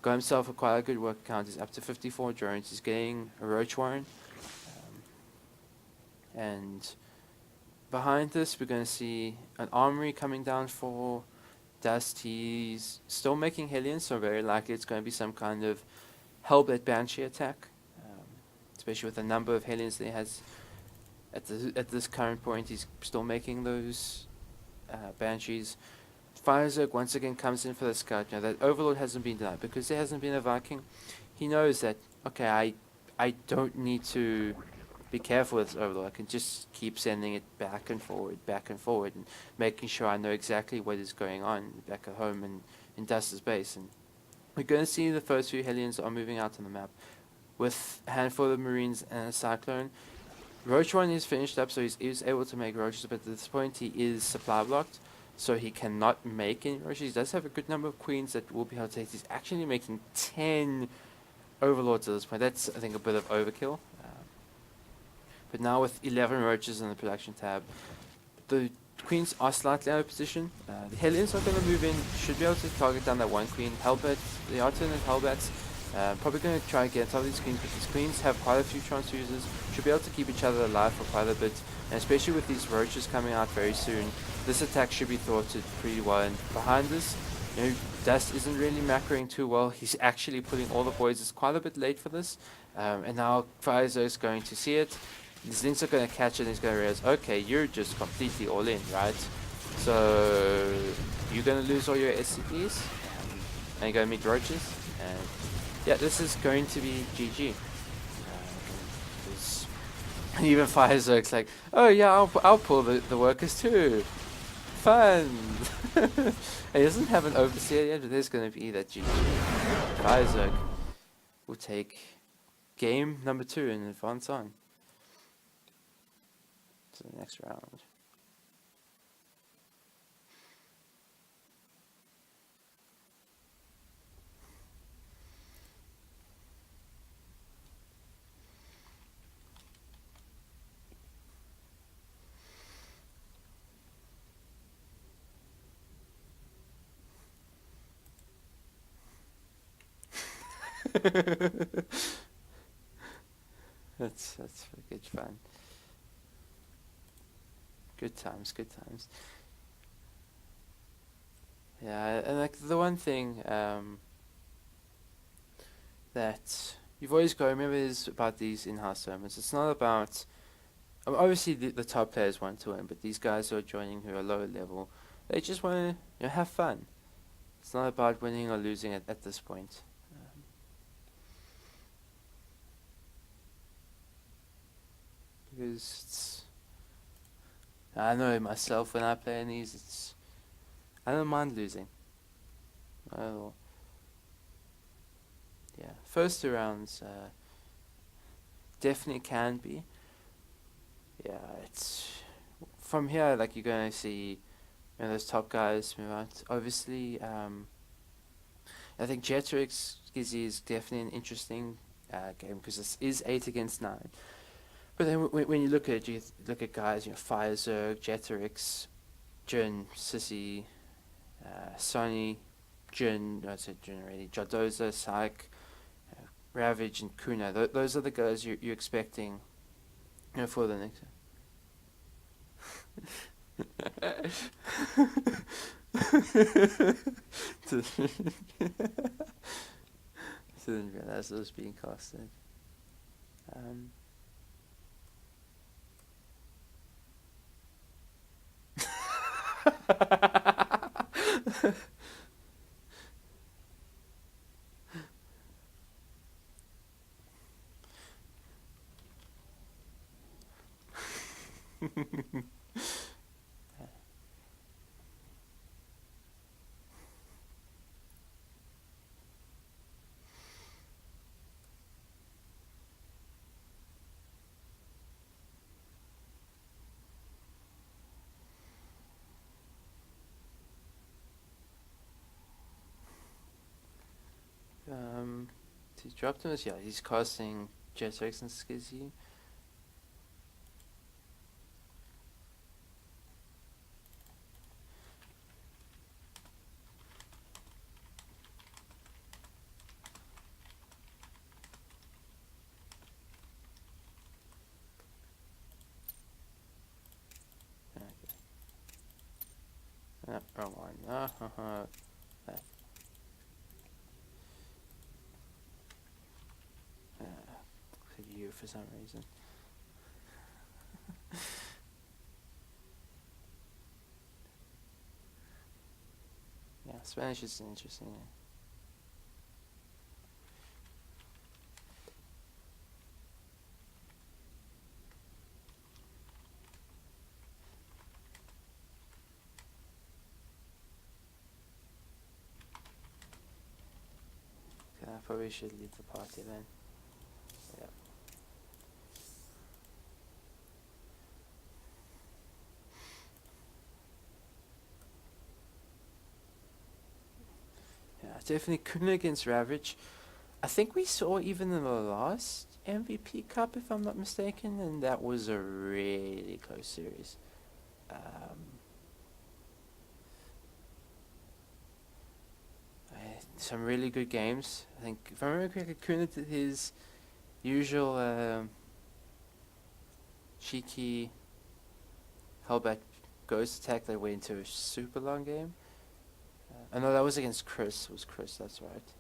got himself quite a good work count. He's up to 54 drones. He's getting a Roach Warren. And behind this, we're going to see an armory coming down for Dust. He's still making Hellions, so very likely it's going to be some kind of Hellblade Banshee attack, especially with the number of Hellions that he has at this current point. He's still making those Banshees. Firezerg once again comes in for the scout. That Overlord hasn't been done because there hasn't been a Viking. He knows that, okay, I don't need to be careful with this Overlord. I can just keep sending it back and forward, and making sure I know exactly what is going on back at home and in Dust's base. And we're going to see the first few Hellions are moving out on the map with a handful of Marines and a Cyclone. Roach 1 is finished up, so he's able to make Roaches, but at this point he is supply blocked, so he cannot make any Roaches. He does have a good number of Queens that will be able to take. He's actually making 10 Overlords at this point. That's, I think, a bit of overkill. But now with 11 Roaches in the production tab, the Queens are slightly out of position. The Hellions are going to move in, should be able to target down that one Queen. Hellbat, the alternate Hellbats, probably going to try and get some of these Queens, but these Queens have quite a few transfuses, should be able to keep each other alive for quite a bit, and especially with these Roaches coming out very soon, this attack should be thwarted pretty well. And behind this, you know, Dust isn't really macroing too well. He's actually putting all the boys. It's quite a bit late for this, and now Pfizer is going to see it. These links are going to catch it, and he's going to realize, okay, you're just completely all in, right? So you're going to lose all your SCPs, and you're going to meet Roaches, and yeah, this is going to be GG. And even Firezerk's like, oh yeah, I'll pull the workers too. Fun! And he doesn't have an overseer yet, but there's going to be that GG. Firezerk will take game number 2 and advance on to the next round. That's good fun. Good times, good times. Yeah, and like the one thing that you've always got to remember is about these in-house tournaments. It's not about, obviously the top players want to win, but these guys who are joining who are lower level, they just want to have fun. It's not about winning or losing at this point. Because it's, I know myself when I play in these, I don't mind losing. Not at all. Yeah, first 2 rounds definitely can be. Yeah, it's from here, like you're gonna see, those top guys move out. Obviously, I think Jetrix is definitely an interesting game because this is 8 against 9. But then when you look at it, you look at guys, Firezerk, Jetrix, Jin, Sissy, Sonny, Jin, no, I said Jin already, Jardoza, Psych, Ravage, and Kuna. Those are the guys you're expecting for the next. Didn't realize it was being casted. He's dropped him. Yeah, he's casting Jetrix and Skizzy. Wrong one. You for some reason. Yeah, Spanish is interesting. probably should leave the party then. Yeah. Yeah, definitely Kuna against Ravage. I think we saw even in the last MVP Cup, if I'm not mistaken, and that was a really close series. Some really good games. I think, if I remember correctly, Kuna did his usual cheeky Hellbat ghost attack that went into a super long game. I know that was against Chris. It was Chris, that's right.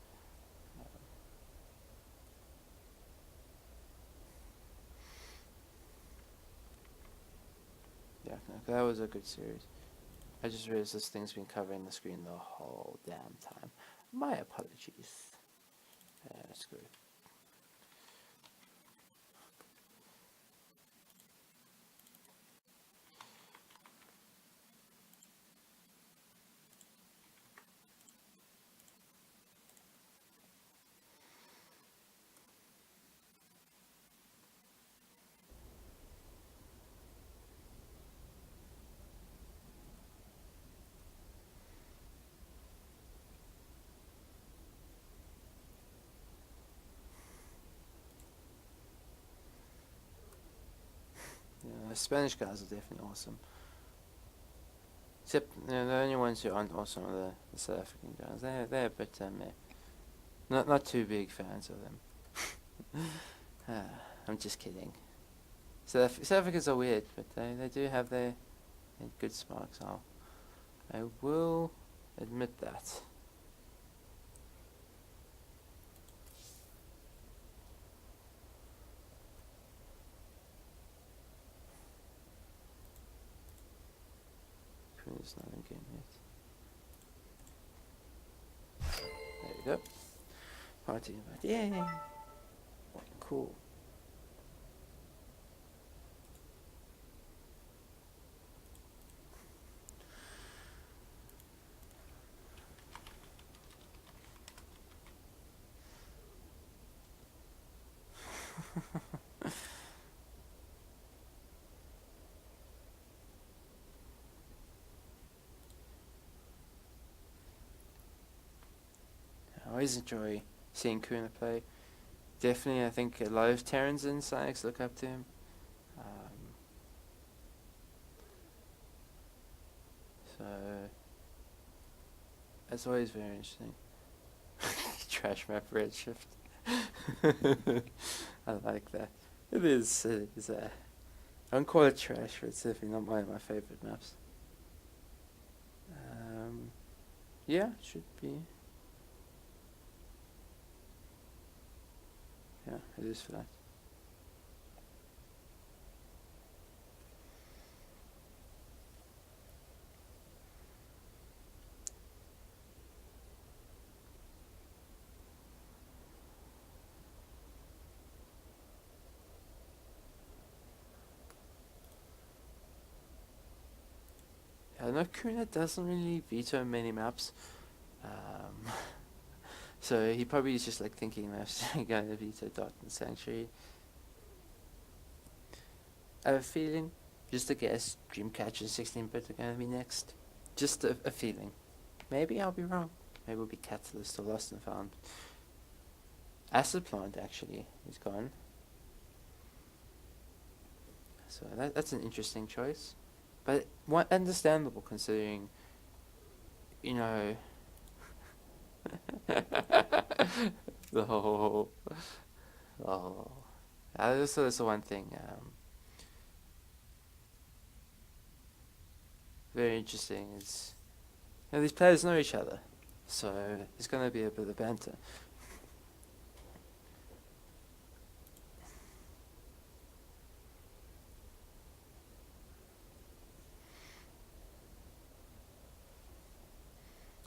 Yeah, no, that was a good series. I just realized this thing's been covering the screen the whole damn time. My apologies. That's good. Yeah, the Spanish guys are definitely awesome. Except, the only ones who aren't awesome are the South African guys. They're a bit not too big fans of them. I'm just kidding. South Africans are weird, but they do have their good sparks. I will admit that. It's not in game yet. There we go. Party invite. Yay! Cool. I always enjoy seeing Kuna play. Definitely, I think a lot of Terrans and PsiX look up to him. So that's always very interesting. Trash map redshift. I like that. It is. I don't call it trash, but it's definitely not one of my favorite maps. Yeah, it should be. Yeah, it is for that. I know Kuna doesn't really veto many maps. So he probably is just like thinking maps going to veto Dot and Sanctuary. I have a feeling, just a guess, Dreamcatcher and 16-bit are going to be next. Just a feeling. Maybe I'll be wrong. Maybe it'll be Catalyst or Lost and Found. Acid Plant actually is gone. So that's an interesting choice. But understandable considering, you know, the whole. Oh. That's the one thing. Very interesting is, these players know each other, so there's going to be a bit of banter.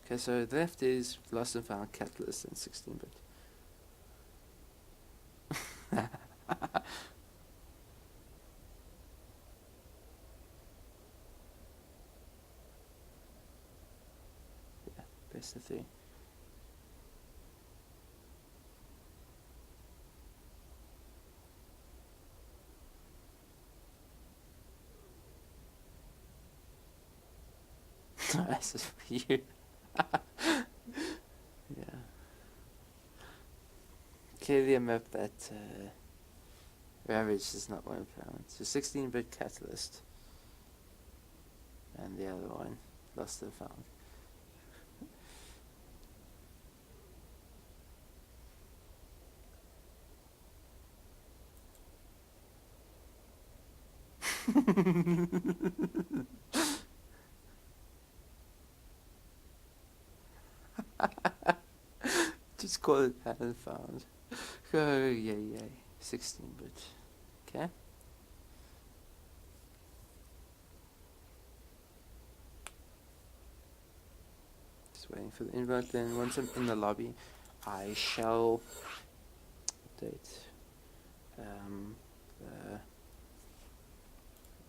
Okay, so the left is Lost and Found, Catalyst, and 16-bit. Yeah, best of three. Nice for you. Yeah. Clearly a map that Ravage is not one found. So 16-bit Catalyst. And the other one, Lost and Found. Just call it Had and Found. Oh, yay. 16-bit. Okay. Just waiting for the invite. Then once I'm in the lobby, I shall update the.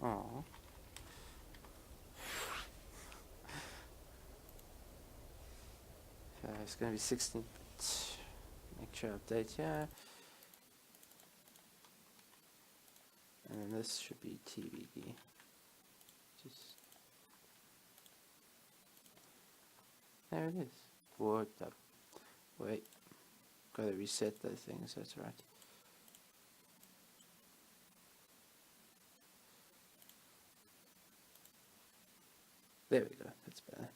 Oh. It's gonna be 16-bit. Make sure I update here. And then this should be TBD. Just there it is. What up? Wait. Gotta reset those things, that's right. There we go, that's better.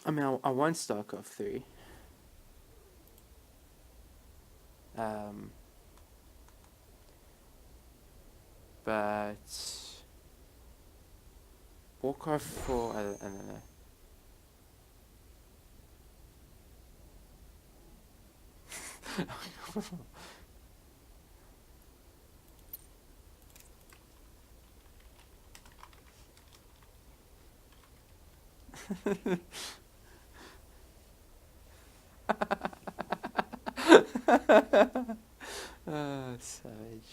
I mean, I want StarCraft 3. But Warcraft 4, I don't know. Savage.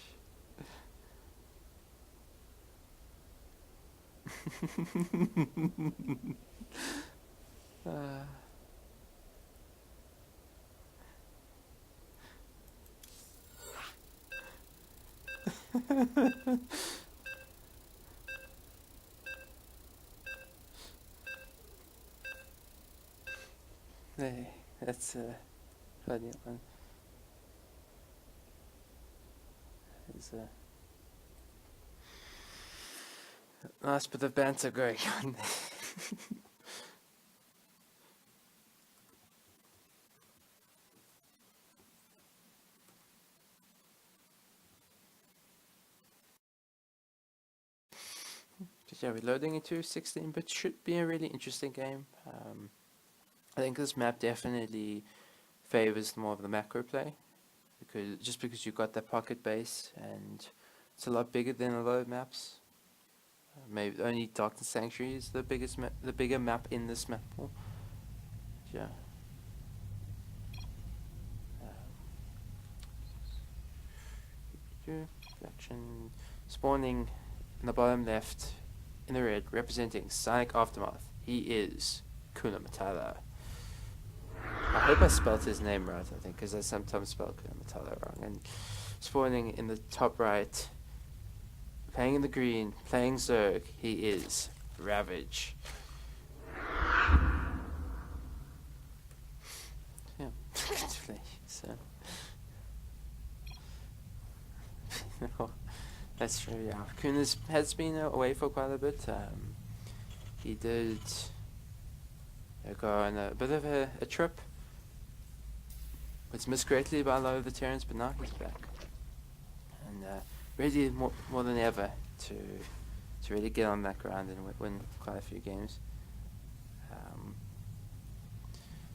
Hey, that's a funny one. There's a nice bit of banter going on there. Yeah, reloading into 16-bit should be a really interesting game. I think this map definitely favors more of the macro play, because you've got that pocket base and it's a lot bigger than a lot of maps. Maybe only Darkness Sanctuary is the bigger map in this map pool. Yeah. Action spawning in the bottom left in the red, representing Sonic Aftermath. He is Kuna Matata. I hope I spelled his name right, I think, because I sometimes spell Kuna Matata wrong. And spawning in the top right, playing in the green, playing Zerg, he is Ravage. Yeah, congratulations. That's true, yeah. Kun has been away for quite a bit. He did go on a bit of a trip. Was missed greatly by a lot of the Terrans, but now he's back. And ready more than ever to really get on that ground and win quite a few games.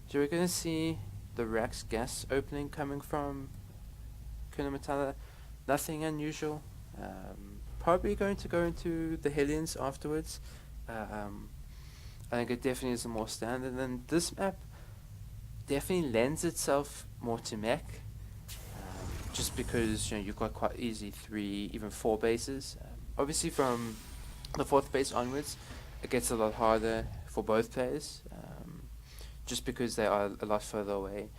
So we're going to see the Rax gas opening coming from Kuna Matata. Nothing unusual. Probably going to go into the Hellions afterwards. I think it definitely is a more standard, and this map definitely lends itself more to mech, just because you've got quite easy 3, even 4 bases. Obviously from the 4th base onwards, it gets a lot harder for both players, just because they are a lot further away.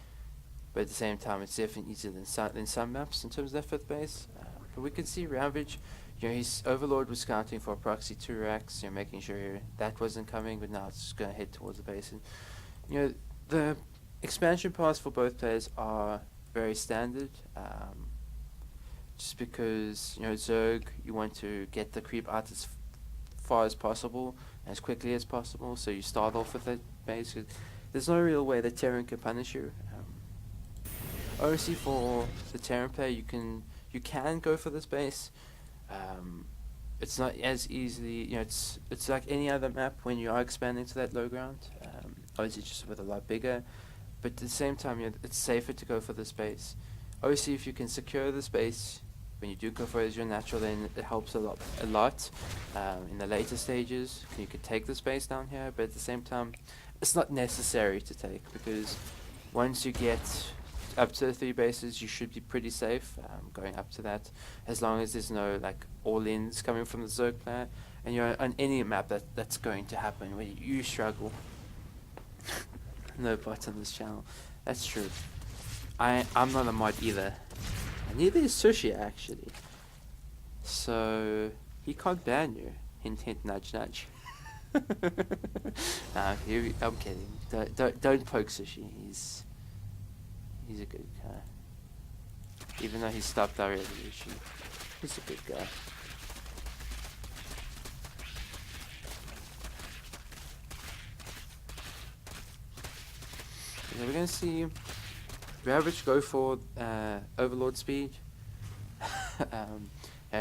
But at the same time, it's definitely easier than some maps in terms of that 5th base. But we can see Ravage his Overlord was scouting for proxy 2 racks, making sure that wasn't coming, but now it's just going to head towards the base. And, the expansion paths for both players are very standard, just because, Zerg, you want to get the creep out as far as possible, as quickly as possible, so you start off with that base. There's no real way that Terran can punish you. Obviously, for the Terran player, you can go for this base. It's not as easily, it's like any other map when you are expanding to that low ground. Obviously, just with a lot bigger, but at the same time, it's safer to go for the space. Obviously, if you can secure the space when you do go for it as your natural, then it helps a lot. In the later stages, you could take the space down here, but at the same time, it's not necessary to take, because once you get up to the 3 bases, you should be pretty safe going up to that, as long as there's no like all-ins coming from the Zerg player. And on any map that's going to happen when you struggle. No bots on this channel. That's true. I'm not a mod either. And neither is Sushi, actually. So he can't ban you. Hint hint, nudge nudge. I'm kidding. Don't poke Sushi. He's a good guy. Even though he stopped our revolution, he's a good guy. So we're gonna see Ravage go for Overlord speed.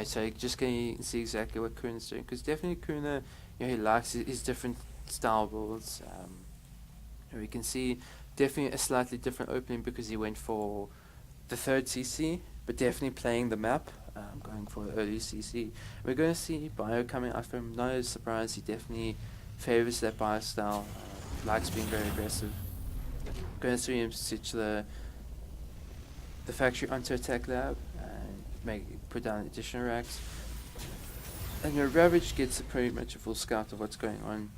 So just gonna see exactly what Kuna's doing, because definitely Kuna, he likes his different style builds. We can see definitely a slightly different opening because he went for the 3rd CC, but definitely playing the map, going for the early CC. We're going to see Bio coming out from him. No surprise, he definitely favors that Bio style, likes being very aggressive. Going to see him switch the factory onto attack lab and put down additional racks. And your Ravage gets pretty much a full scout of what's going on.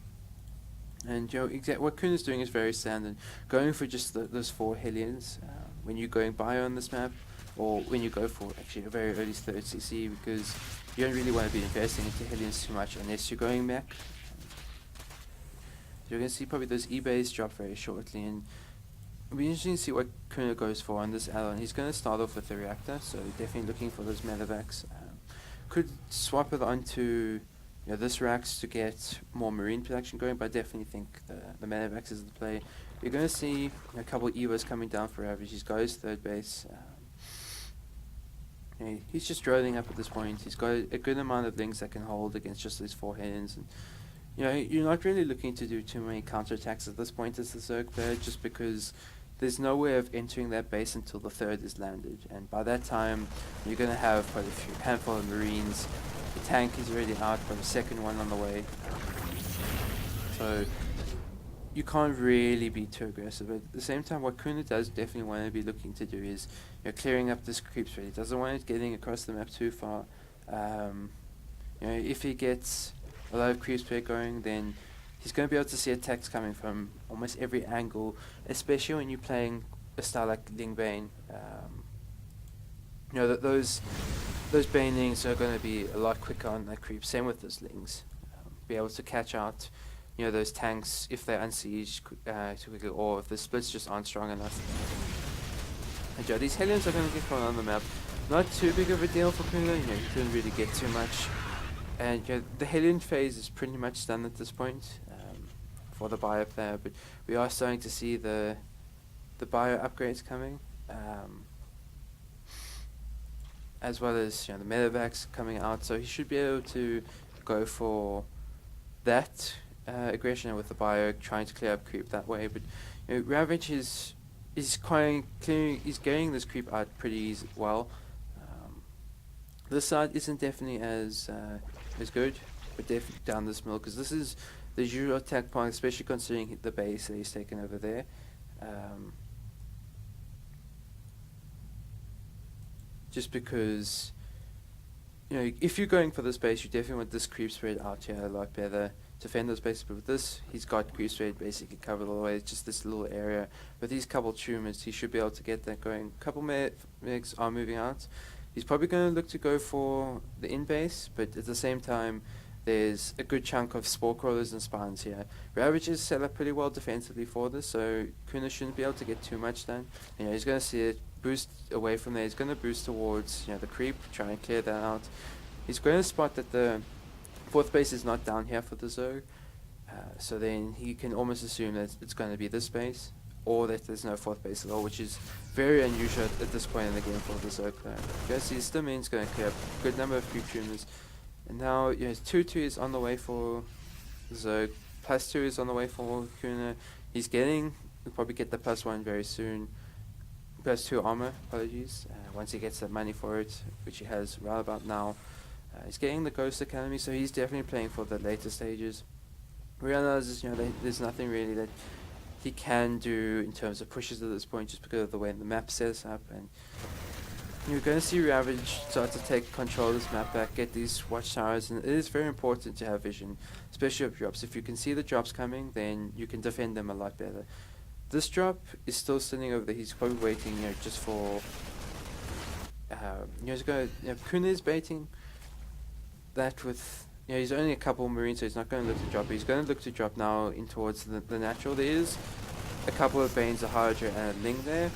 And what Kuna's doing is very standard, going for just those 4 Hellions when you're going Bio on this map, or when you go for actually a very early 3rd CC, because you don't really want to be investing into Hellions too much unless you're going mech. You're going to see probably those eBays drop very shortly, and it'll be interesting to see what Kuna goes for on this add-on. He's going to start off with the reactor, so definitely looking for those medevacs. Could swap it onto this racks to get more marine production going, but I definitely think the medevacs is the play. You're going to see a couple of EVAs coming down for Ravage. He's got his 3rd base. He's just rolling up at this point. He's got a good amount of things that can hold against just these 4 hands. And you're not really looking to do too many counterattacks at this point as the Zerg player, just because there's no way of entering that base until the 3rd is landed. And by that time, you're going to have quite a handful of Marines. The tank is already out, but the 2nd one on the way. So you can't really be too aggressive. But at the same time, what Kuna does definitely want to be looking to do is clearing up this creep spread. He doesn't want it getting across the map too far. If he gets a lot of creep spread going, then he's going to be able to see attacks coming from almost every angle, especially when you're playing a style like Ling Bane. Those Banelings are going to be a lot quicker on that creep. Same with those Lings. Be able to catch out, those tanks if they're unsieged too quickly, or if the splits just aren't strong enough. And these Hellions are going to get thrown on the map. Not too big of a deal for Kuna. You couldn't really get too much. And the Hellion phase is pretty much done at this point for the Bio player, but we are starting to see the Bio upgrades coming. As well as the medevacs coming out, so he should be able to go for that aggression with the Bio, trying to clear up creep that way. But Ravage is quite clearing, he's getting this creep out pretty well. This side isn't definitely as good, but definitely down this middle, because this is the usual attack point, especially considering the base that he's taken over there. Just because, if you're going for this base, you definitely want this creep spread out here a lot better to defend those bases. But with this, he's got creep spread basically covered all the way. It's just this little area. With these couple tumors, he should be able to get that going. A couple megs are moving out. He's probably going to look to go for the in-base, but at the same time, there's a good chunk of spore crawlers and spawns here. Ravage is set up pretty well defensively for this, so Kuna shouldn't be able to get too much done. He's going to see it boost away from there. He's going to boost towards the creep, try and clear that out. He's going to spot that the fourth base is not down here for the Zerg, so then he can almost assume that it's going to be this base, or that there's no fourth base at all, which is very unusual at this point in the game for the Zerg player. You guys see Stimmin's going to clear up a good number of creep tumors. And now, 2-2 is on the way for Zerg, +2 is on the way for Kuna. He'll probably get the +1 very soon. +2 armor, apologies, once he gets that money for it, which he has right about now. He's getting the Ghost Academy, so he's definitely playing for the later stages. Realizes, there's nothing really that he can do in terms of pushes at this point, just because of the way the map sets up, and you're going to see Ravage start to take control of this map back, get these watchtowers, and it is very important to have vision, especially of drops. If you can see the drops coming, then you can defend them a lot better. This drop is still sitting over there. He's probably waiting, just for. He's going to. Kuna is baiting that with. He's only a couple Marines, so he's not going to look to drop. But he's going to look to drop now in towards the natural. There is a couple of Banes, a Hydra, and a Ling there.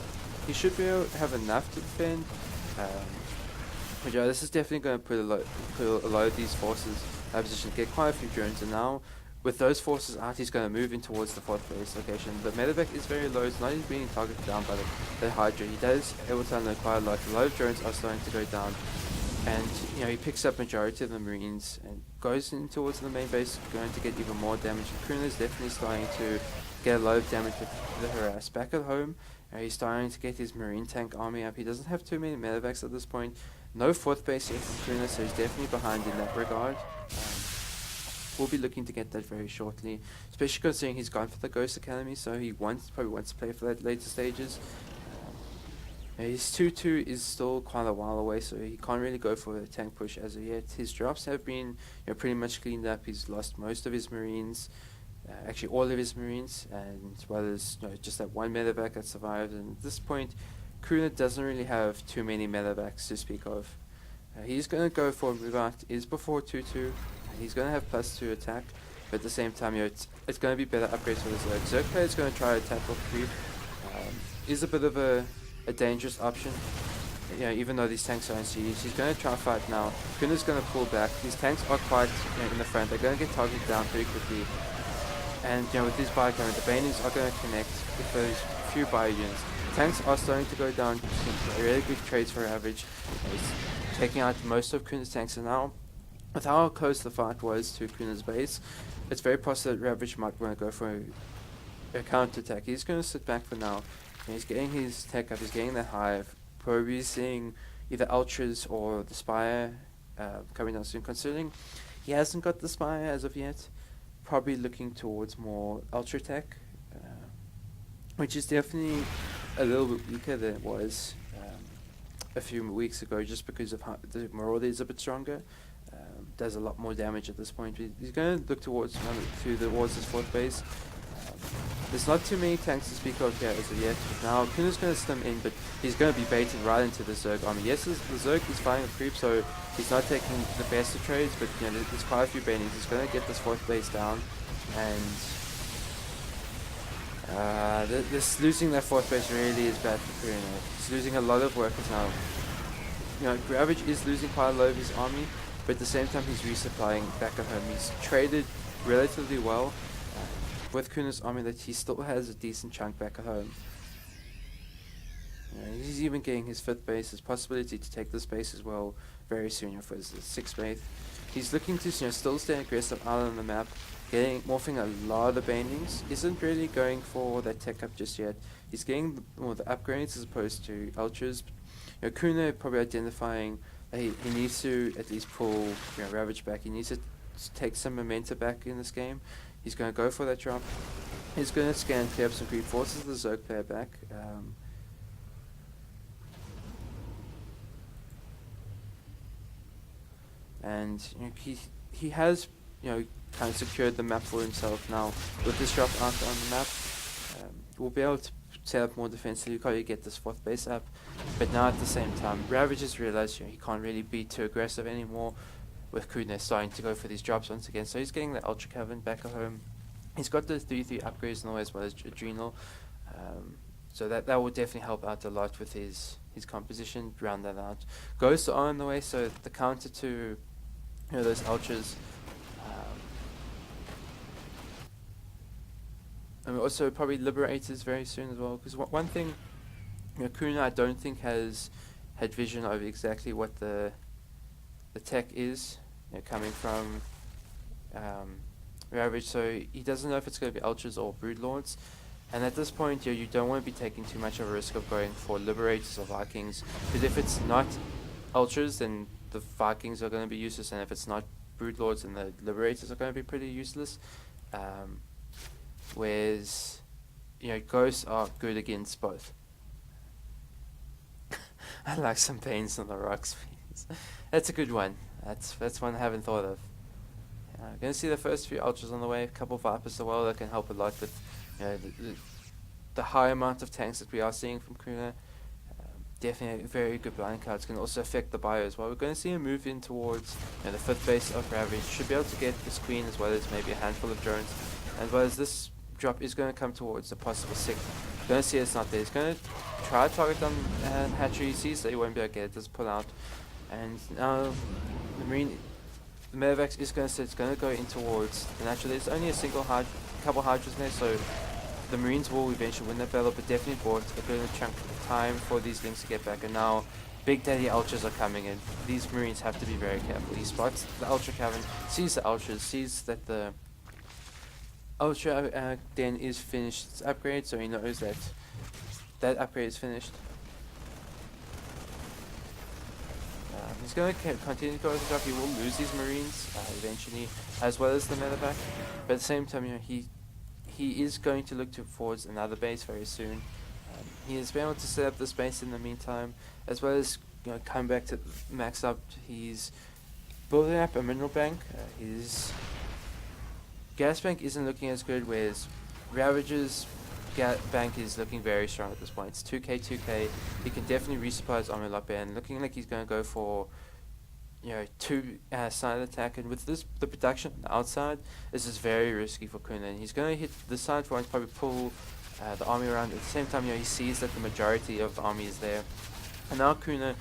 He should be able to have enough to defend. But this is definitely going to put a lot of these forces in a position to get quite a few drones. And now, with those forces out, he's going to move in towards the fourth base location. The medevac is very low. It's not even being targeted down by the Hydra. He does able to unload quite a lot. A lot of drones are starting to go down. And, he picks up majority of the Marines and goes in towards the main base, going to get even more damage. Kuna is definitely starting to get a lot of damage with the harass. Back at home, he's starting to get his Marine tank army up. He doesn't have too many medevacs at this point. No fourth base yet for Kuna, so he's definitely behind in that regard. We'll be looking to get that very shortly, especially considering he's gone for the Ghost Academy, so he probably wants to play for that later stages. His 2-2 is still quite a while away, so he can't really go for a tank push as of yet. His drops have been pretty much cleaned up. He's lost most of his Marines, actually all of his Marines, and as well as just that one medevac that survived. And at this point, Kuna doesn't really have too many medevacs to speak of. He's going to go for a move out, is before 2-2. He's going to have +2 attack, but at the same time, it's going to be better upgrades for the Zerg. Zerg player is going to try to attack off creep. Is a bit of a dangerous option. Even though these tanks are in siege, he's going to try to fight now. Kuna's going to pull back. These tanks are quite in the front. They're going to get targeted down pretty quickly. And with these biocurrent, the Banings are going to connect with those few bio units. Tanks are starting to go down. Really good trades for average. He's taking out most of Kuna's tanks, and now, with how close the fight was to Kuna's base, it's very possible that Ravage might want to go for a counter-attack. He's going to sit back for now. He's getting his tech up, he's getting that hive, probably seeing either Ultras or the Spire coming down soon, considering he hasn't got the Spire as of yet. Probably looking towards more Ultra tech, which is definitely a little bit weaker than it was a few weeks ago, just because of how the Marauder is a bit stronger. Does a lot more damage at this point. He's going to look towards his fourth base. There's not too many tanks to speak of here as of yet. Now, Kuna's going to stem in, but he's going to be baited right into the Zerg army. Yes, the Zerg is fighting a creep, so he's not taking the best of trades, but there's quite a few baitings. He's going to get this fourth base down, and this losing that fourth base really is bad for Kuna. He's losing a lot of workers now. Ravage is losing quite a lot of his army, but at the same time he's resupplying back at home. He's traded relatively well with Kuna's army, that he still has a decent chunk back at home. He's even getting his fifth base, his possibility to take this base as well very soon for his sixth base. He's looking to still stay aggressive out on the map, morphing a lot of Banelings. Isn't really going for that tech up just yet. He's getting more the upgrades as opposed to Ultras. Kuna probably identifying that he needs to at least pull Ravage back. He needs to take some momentum back in this game. He's going to go for that drop. He's going to scan, clear up some creep, forces the Zerg player back. And he has kind of secured the map for himself now. With this drop out on the map, we'll be able to set up more defensively, probably get this 4th base up. But now at the same time, Ravage has realized he can't really be too aggressive anymore, with Kuna starting to go for these drops once again. So he's getting the Ultra Cavern back at home. He's got the 3/3 upgrades now as well as Adrenal. So that will definitely help out a lot with his composition, round that out. Ghosts are on the way, so the counter to those Ultras. And also probably Liberators very soon as well, because one thing, Kuna I don't think has had vision over exactly what the tech is, coming from Ravage, so he doesn't know if it's going to be Ultras or Broodlords. And at this point, you don't want to be taking too much of a risk of going for Liberators or Vikings, because if it's not Ultras, then the Vikings are going to be useless, and if it's not Broodlords, then the Liberators are going to be pretty useless. Whereas, Ghosts are good against both. I like some pains on the rocks. That's a good one. That's one I haven't thought of. Going to see the first few Ultras on the way, a couple of Vipers as well that can help a lot with the high amount of tanks that we are seeing from Kuna. Definitely a very good blind cards. Can also affect the bio as well. We're going to see him move in towards the 5th base of Ravage. Should be able to get this Queen as well as maybe a handful of drones. As well as this drop is going to come towards the possible 6th. Going to see it's not there. He's going to try to target on Hatchery. He sees that he won't be able to get it. Just pull out. And now the Medevac is going to say it's going to go in towards the natural. There's only a couple Hydras there, so the Marines will eventually win that battle, but definitely bought a good chunk of time for these links to get back. And now Big Daddy Ultras are coming in. These Marines have to be very careful. He spots the Ultra Cavern, sees the Ultras, sees that the Ultra Den is finished its upgrade, so he knows that that upgrade is finished. He's going to continue to go with the drop. He will lose these Marines eventually, as well as the Medevac. But at the same time, he is going to look towards another base very soon. He has been able to set up this base in the meantime, as well as come back to max up. He's building up a mineral bank. His gas bank isn't looking as good, whereas Ravage's bank is looking very strong at this point. It's 2k. He can definitely resupply his army a lot better, and looking like he's going to go for 2 side attack. And with this, the production on the outside, this is very risky for Kuna. And he's going to hit the side for once, probably pull the army around. At the same time, he sees that the majority of the army is there. And now Kuna,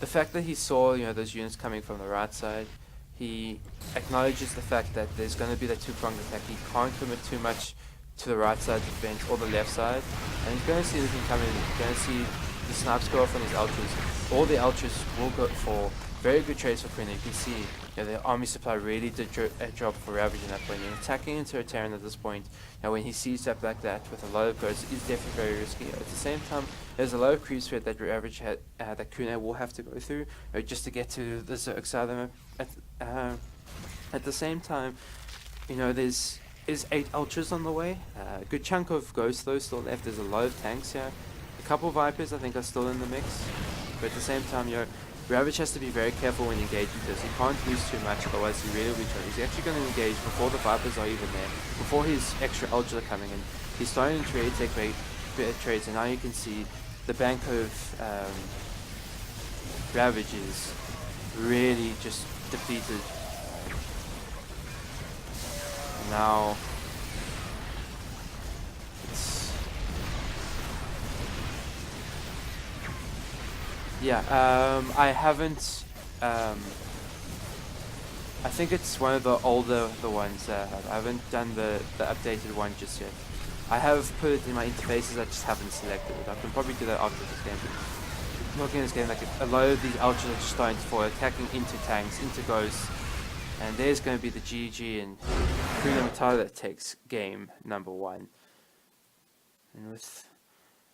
the fact that he saw those units coming from the right side, he acknowledges the fact that there's going to be that 2-pronged attack. He can't commit too much to the right side defense or the left side, and he's going to see everything coming. He's going to see the snipes go off on his Ultras. All the Ultras will go for very good trades for Kuna. You can see the army supply really did drop for Ravage in that point. Attacking into a Terran at this point, when he sees that like that with a lot of ghosts, is definitely very risky. At the same time, there's a lot of creep threat that Ravage that Kuna will have to go through just to get to the Zerg side of him. At the same time, there's 8 Ultras on the way. A good chunk of Ghosts though still left. There's a lot of tanks here. A couple Vipers I think are still in the mix. But at the same time, Ravage has to be very careful when engaging this. He can't lose too much, otherwise he really will be trying. He's actually going to engage before the Vipers are even there, before his extra Ultras are coming in. He's starting to really take better trades, and now you can see the bank of Ravage is really just depleted. Now it's I haven't I think it's one of the older ones. I haven't done the updated one just yet. I have put it in my interfaces, I just haven't selected it. I can probably do that after this game. Looking at this game, like a lot of these Ultras are just starting to attacking into tanks, into Ghosts. And there's going to be the GG, and Kuna Matata takes game number 1. And with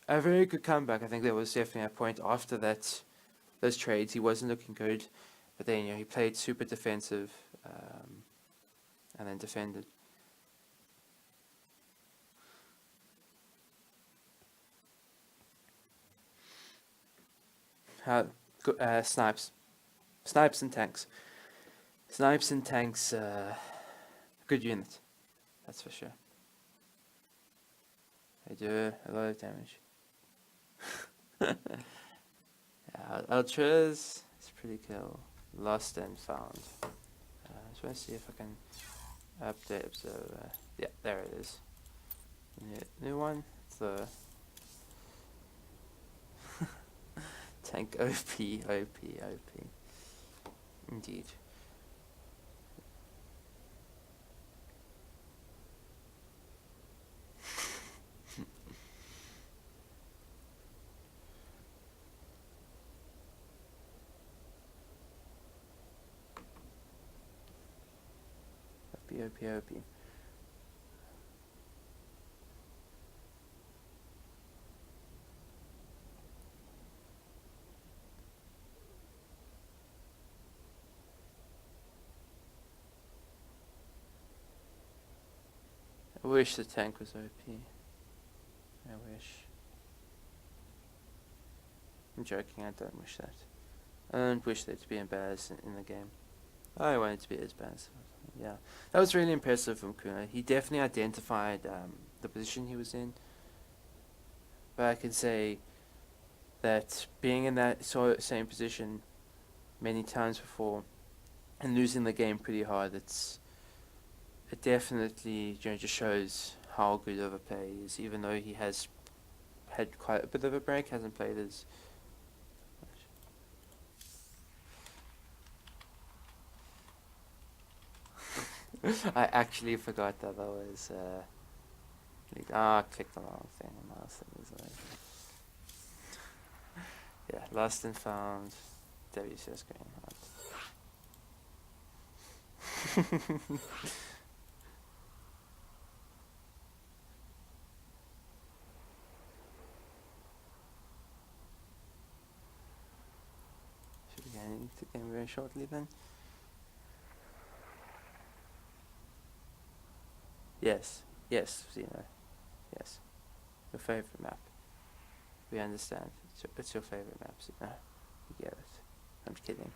a very good comeback, I think there was definitely a point after those trades. He wasn't looking good, but then he played super defensive, and then defended. Snipes and tanks. Snipes and tanks, good unit, that's for sure. They do a lot of damage. Yeah, Ultras is pretty cool. Lost and found. Just want to see if I can update observer. Yeah, there it is. New one. It's the tank OP, OP, OP. Indeed. OP, OP, OP. I wish the tank was OP. I wish. I'm joking, I don't wish that. I don't wish there to be embarrassed in the game. I want it to be as bad as yeah. That was really impressive from Kuna. He definitely identified the position he was in. But I can say that being in that same position many times before and losing the game pretty hard, it definitely just shows how good of a player he is, even though he has had quite a bit of a break, hasn't played as much. I actually forgot that was I clicked the wrong thing. Yeah, lost and found. WCS going hard. Should be getting to game very shortly then. Yes, yes, Zeno. Yes. Your favorite map. We understand. It's your favorite map, Zeno. You get it. I'm kidding.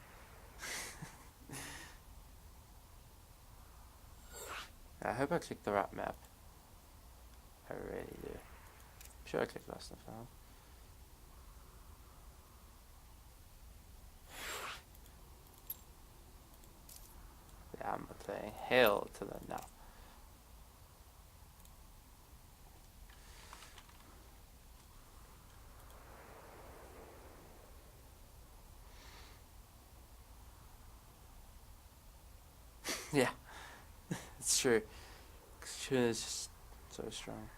I hope I clicked the right map. I really do. I'm sure I clicked lost and found. Yeah, I'm playing hell to them now. Yeah, it's true. Shun is just so strong.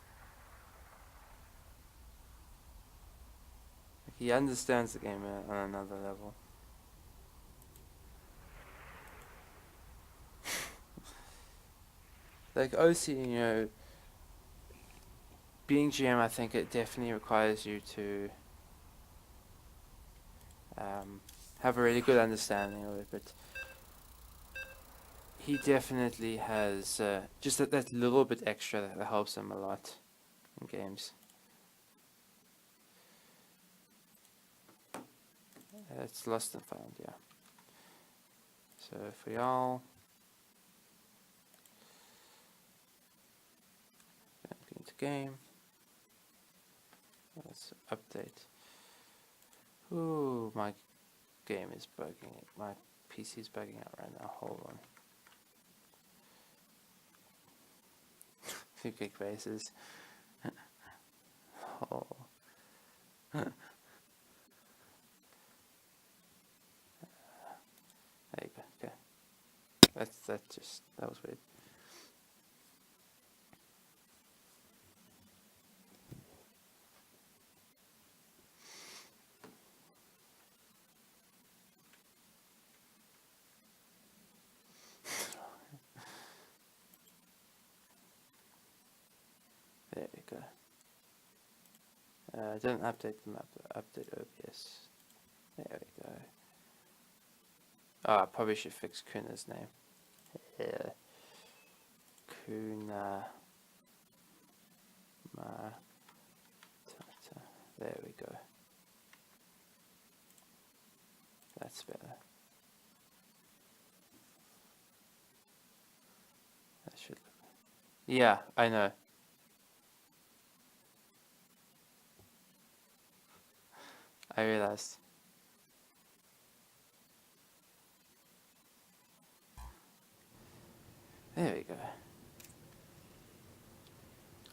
Like, he understands the game on another level. Like OC, being GM, I think it definitely requires you to have a really good understanding of it, but he definitely has just that little bit extra that helps him a lot in games. It's lost and found, yeah. So for y'all, into game. Let's update. Ooh, my game is bugging. My PC is bugging out right now. Hold on. Few quick bases. Oh. There you go. Okay. That was weird. There we go. Didn't update the map. Update OBS. There we go. Oh, I probably should fix Kuna's name. Yeah. Kuna. Matata. There we go. That's better. That should. Yeah, I know. I realized. There we go.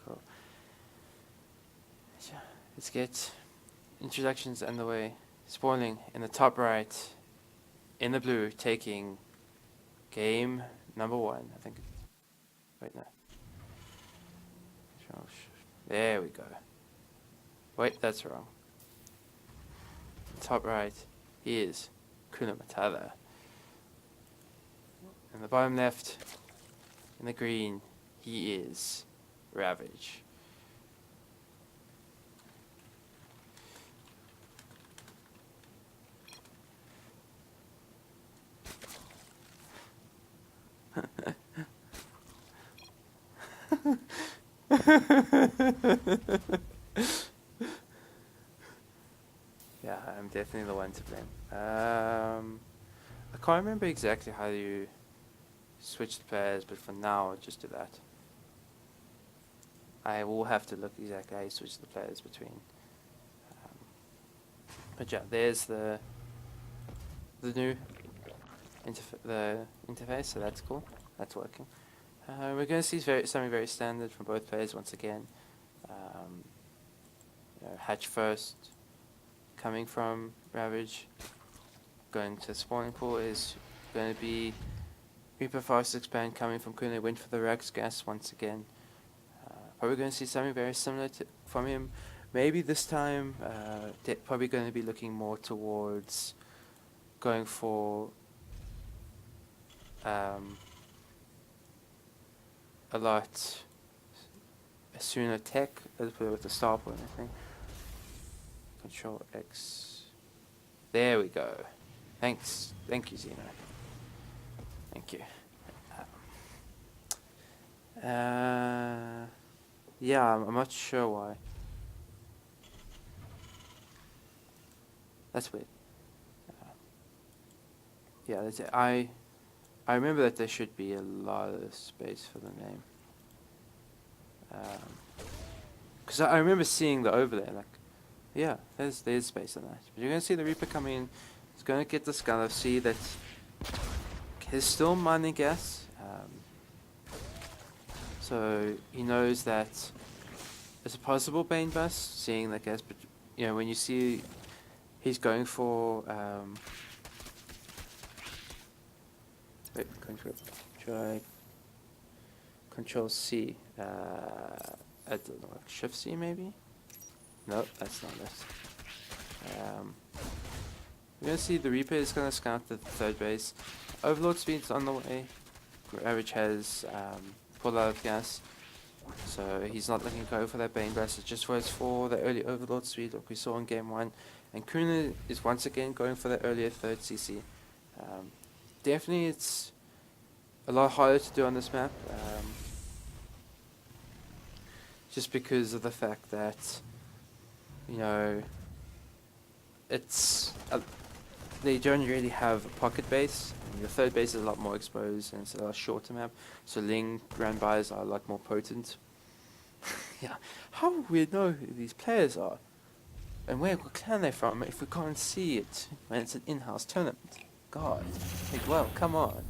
Cool. So, let's get introductions underway. Spawning in the top right, in the blue, taking game number 1. I think. Wait, no. There we go. Wait, that's wrong. Top right, he is Kuna Matata. In the bottom left, in the green, he is Ravage. Yeah, I'm definitely the one to blame. I can't remember exactly how you switch the players, but for now, I'll just do that. I will have to look exactly how you switch the players between. But yeah, there's the new interface, so that's cool. That's working. We're going to see something very standard from both players once again. Hatch first, coming from Ravage, going to spawning pool is going to be Reaper Fast Expand coming from Kuna. Went for the Rex Gas once again. Probably going to see something very similar from him. Maybe this time, probably going to be looking more towards going for a lot sooner tech with the star point, I think. Control X. There we go. Thanks. Thank you, Zeno. Thank you. Yeah, I'm not sure why. That's weird. Yeah, that's it. I remember that there should be a lot of space for the name. Because I remember seeing the overlay, like, yeah, there's space on that. But you're going to see the Reaper come in. He's going to get the Sculler, see that he's still mining gas. So he knows that it's a possible Bane bust, seeing that gas. But when you see he's going for try Control C. I don't know, Shift C maybe. No, that's not it. We're gonna see the Reaper is gonna scout the third base. Overlord speed's on the way. Ravage has pulled out of gas, so he's not looking to go for that Bane Blast. It just waits for the early Overlord speed like we saw in game 1. And Kuna is once again going for the earlier third CC. Definitely it's a lot harder to do on this map. Just because of the fact that, it's they don't really have a pocket base. And the third base is a lot more exposed and it's a lot shorter map. So Ling Grandbys are a lot more potent. Yeah, how will we know who these players are? And what clan they're from if we can't see it when it's an in-house tournament? God, well, come on.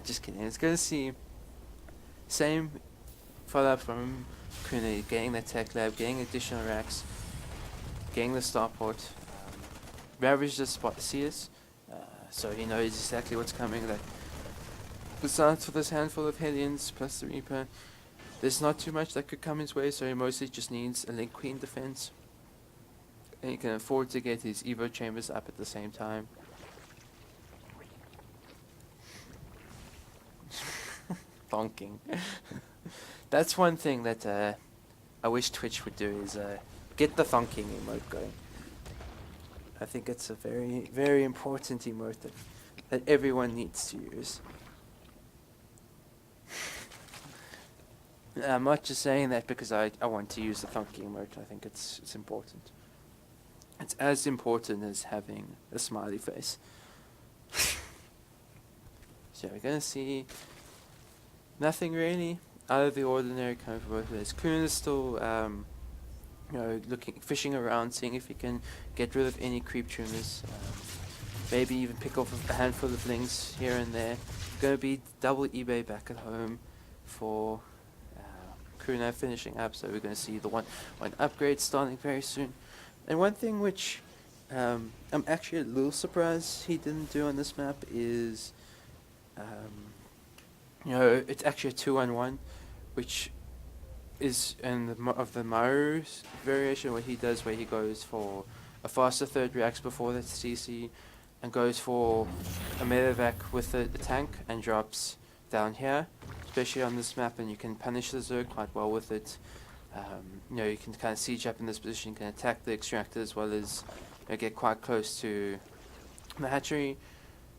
Just kidding. It's going to see same follow-up from Kuna, getting the tech lab, getting additional racks, getting the starport. Ravage the spot sees, so he knows exactly what's coming. That besides for this handful of Hellions plus the Reaper, there's not too much that could come his way, so he mostly just needs a Link Queen defense. And he can afford to get his Evo chambers up at the same time. Bonking. That's one thing that I wish Twitch would do is get the thonking emote going. I think it's a very, very important emote that everyone needs to use. I'm not just saying that because I want to use the thonking emote. I think it's important. It's as important as having a smiley face. So we're going to see nothing really out of the ordinary coming from both players. Kun is still fishing around, seeing if he can get rid of any creep trimmers. Maybe even pick off a handful of links here and there. Going to be double eBay back at home for Kuna finishing up, so we're going to see the one upgrade starting very soon. And one thing which I'm actually a little surprised he didn't do on this map is, it's actually a 2-on-1, which is in the Maru's variation where he goes for a faster third reacts before the CC, and goes for a medevac with the tank and drops down here, especially on this map, and you can punish the Zerg quite well with it. You can kind of siege up in this position, you can attack the extractor as well as get quite close to the hatchery,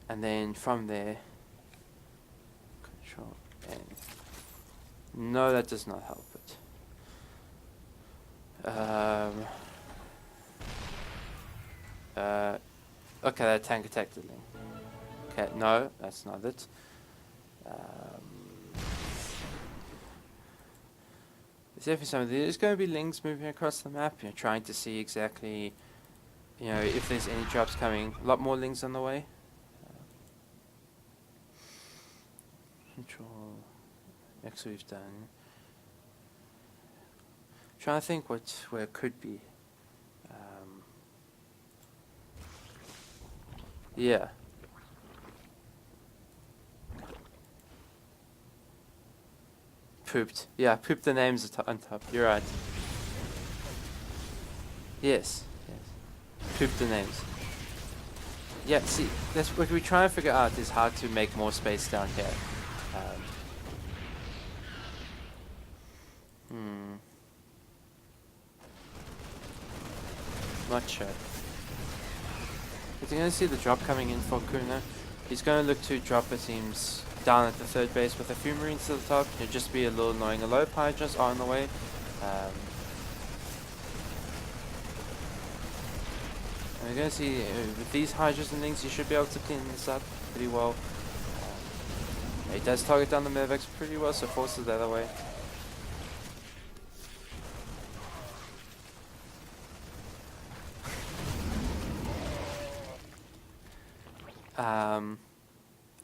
and then from there, control N. No, that does not help it. Okay, that tank attacked the link. Okay, no, that's not it. There's definitely something. There's going to be links moving across the map, trying to see exactly, if there's any drops coming. A lot more links on the way. Control X we've done. Trying to think where it could be. Yeah. Pooped. Yeah, pooped the names on top. You're right. Yes. Pooped the names. Yeah, see, that's what we try and figure out is how to make more space down here. Not sure. But you're going to see the drop coming in for Kuna. He's going to look to drop, it seems, down at the third base with a few Marines to the top. It'll just be a little annoying. A lot of Hydras are on the way. And we're going to see, with these Hydras and things, you should be able to clean this up pretty well. He does target down the Medevacs pretty well, so forces the other way.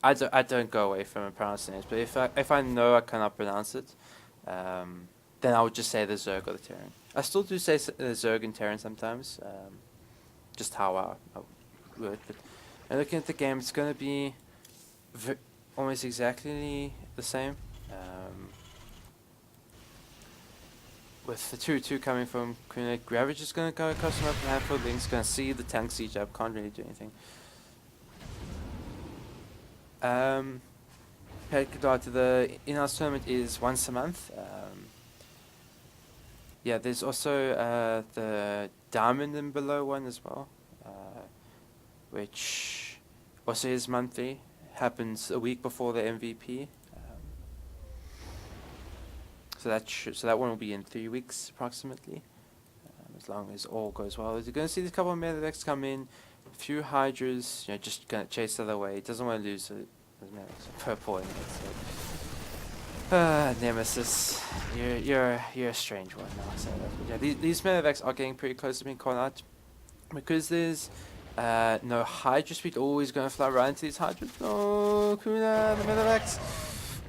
I don't go away from pronouncing names, but if I know I cannot pronounce it, then I would just say the Zerg or the Terran. I still do say Zerg and Terran sometimes, just how I would. But and looking at the game, it's going to be almost exactly the same. With the 2-2 coming from Kuna, Ravage is going to go across him up a handful of links, going to see the tank siege up, can't really do anything. The in-house tournament is once a month. Yeah, there's also the Diamond and Below one as well, which also is monthly. Happens a week before the MVP. So that one will be in 3 weeks approximately, as long as all goes well. You're going to see this couple of Medevacs come in, a few Hydras, just going to chase the other way. He doesn't want to lose it. Purple in it. So. Nemesis, you're a strange one now. So yeah, these Medevacs are getting pretty close to being called out because there's no Hydra speed. Always going to fly right into these Hydras. No, Kuna, the Medevacs.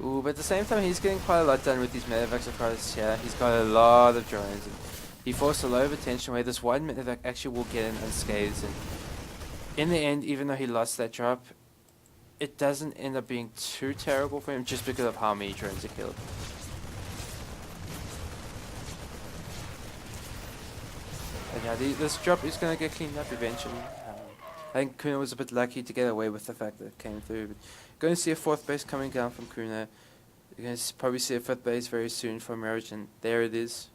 Ooh, but at the same time, he's getting quite a lot done with these Medevacs across here. He's got a lot of drones. And he forced a lot of attention where this one Medevac actually will get in unscathed. And in the end, even though he lost that drop, it doesn't end up being too terrible for him just because of how many drones are killed. And yeah, this drop is going to get cleaned up eventually. I think Kuna was a bit lucky to get away with the fact that it came through. But going to see a 4th base coming down from Kuna. You're going to probably see a 5th base very soon from Mirage, and there it is.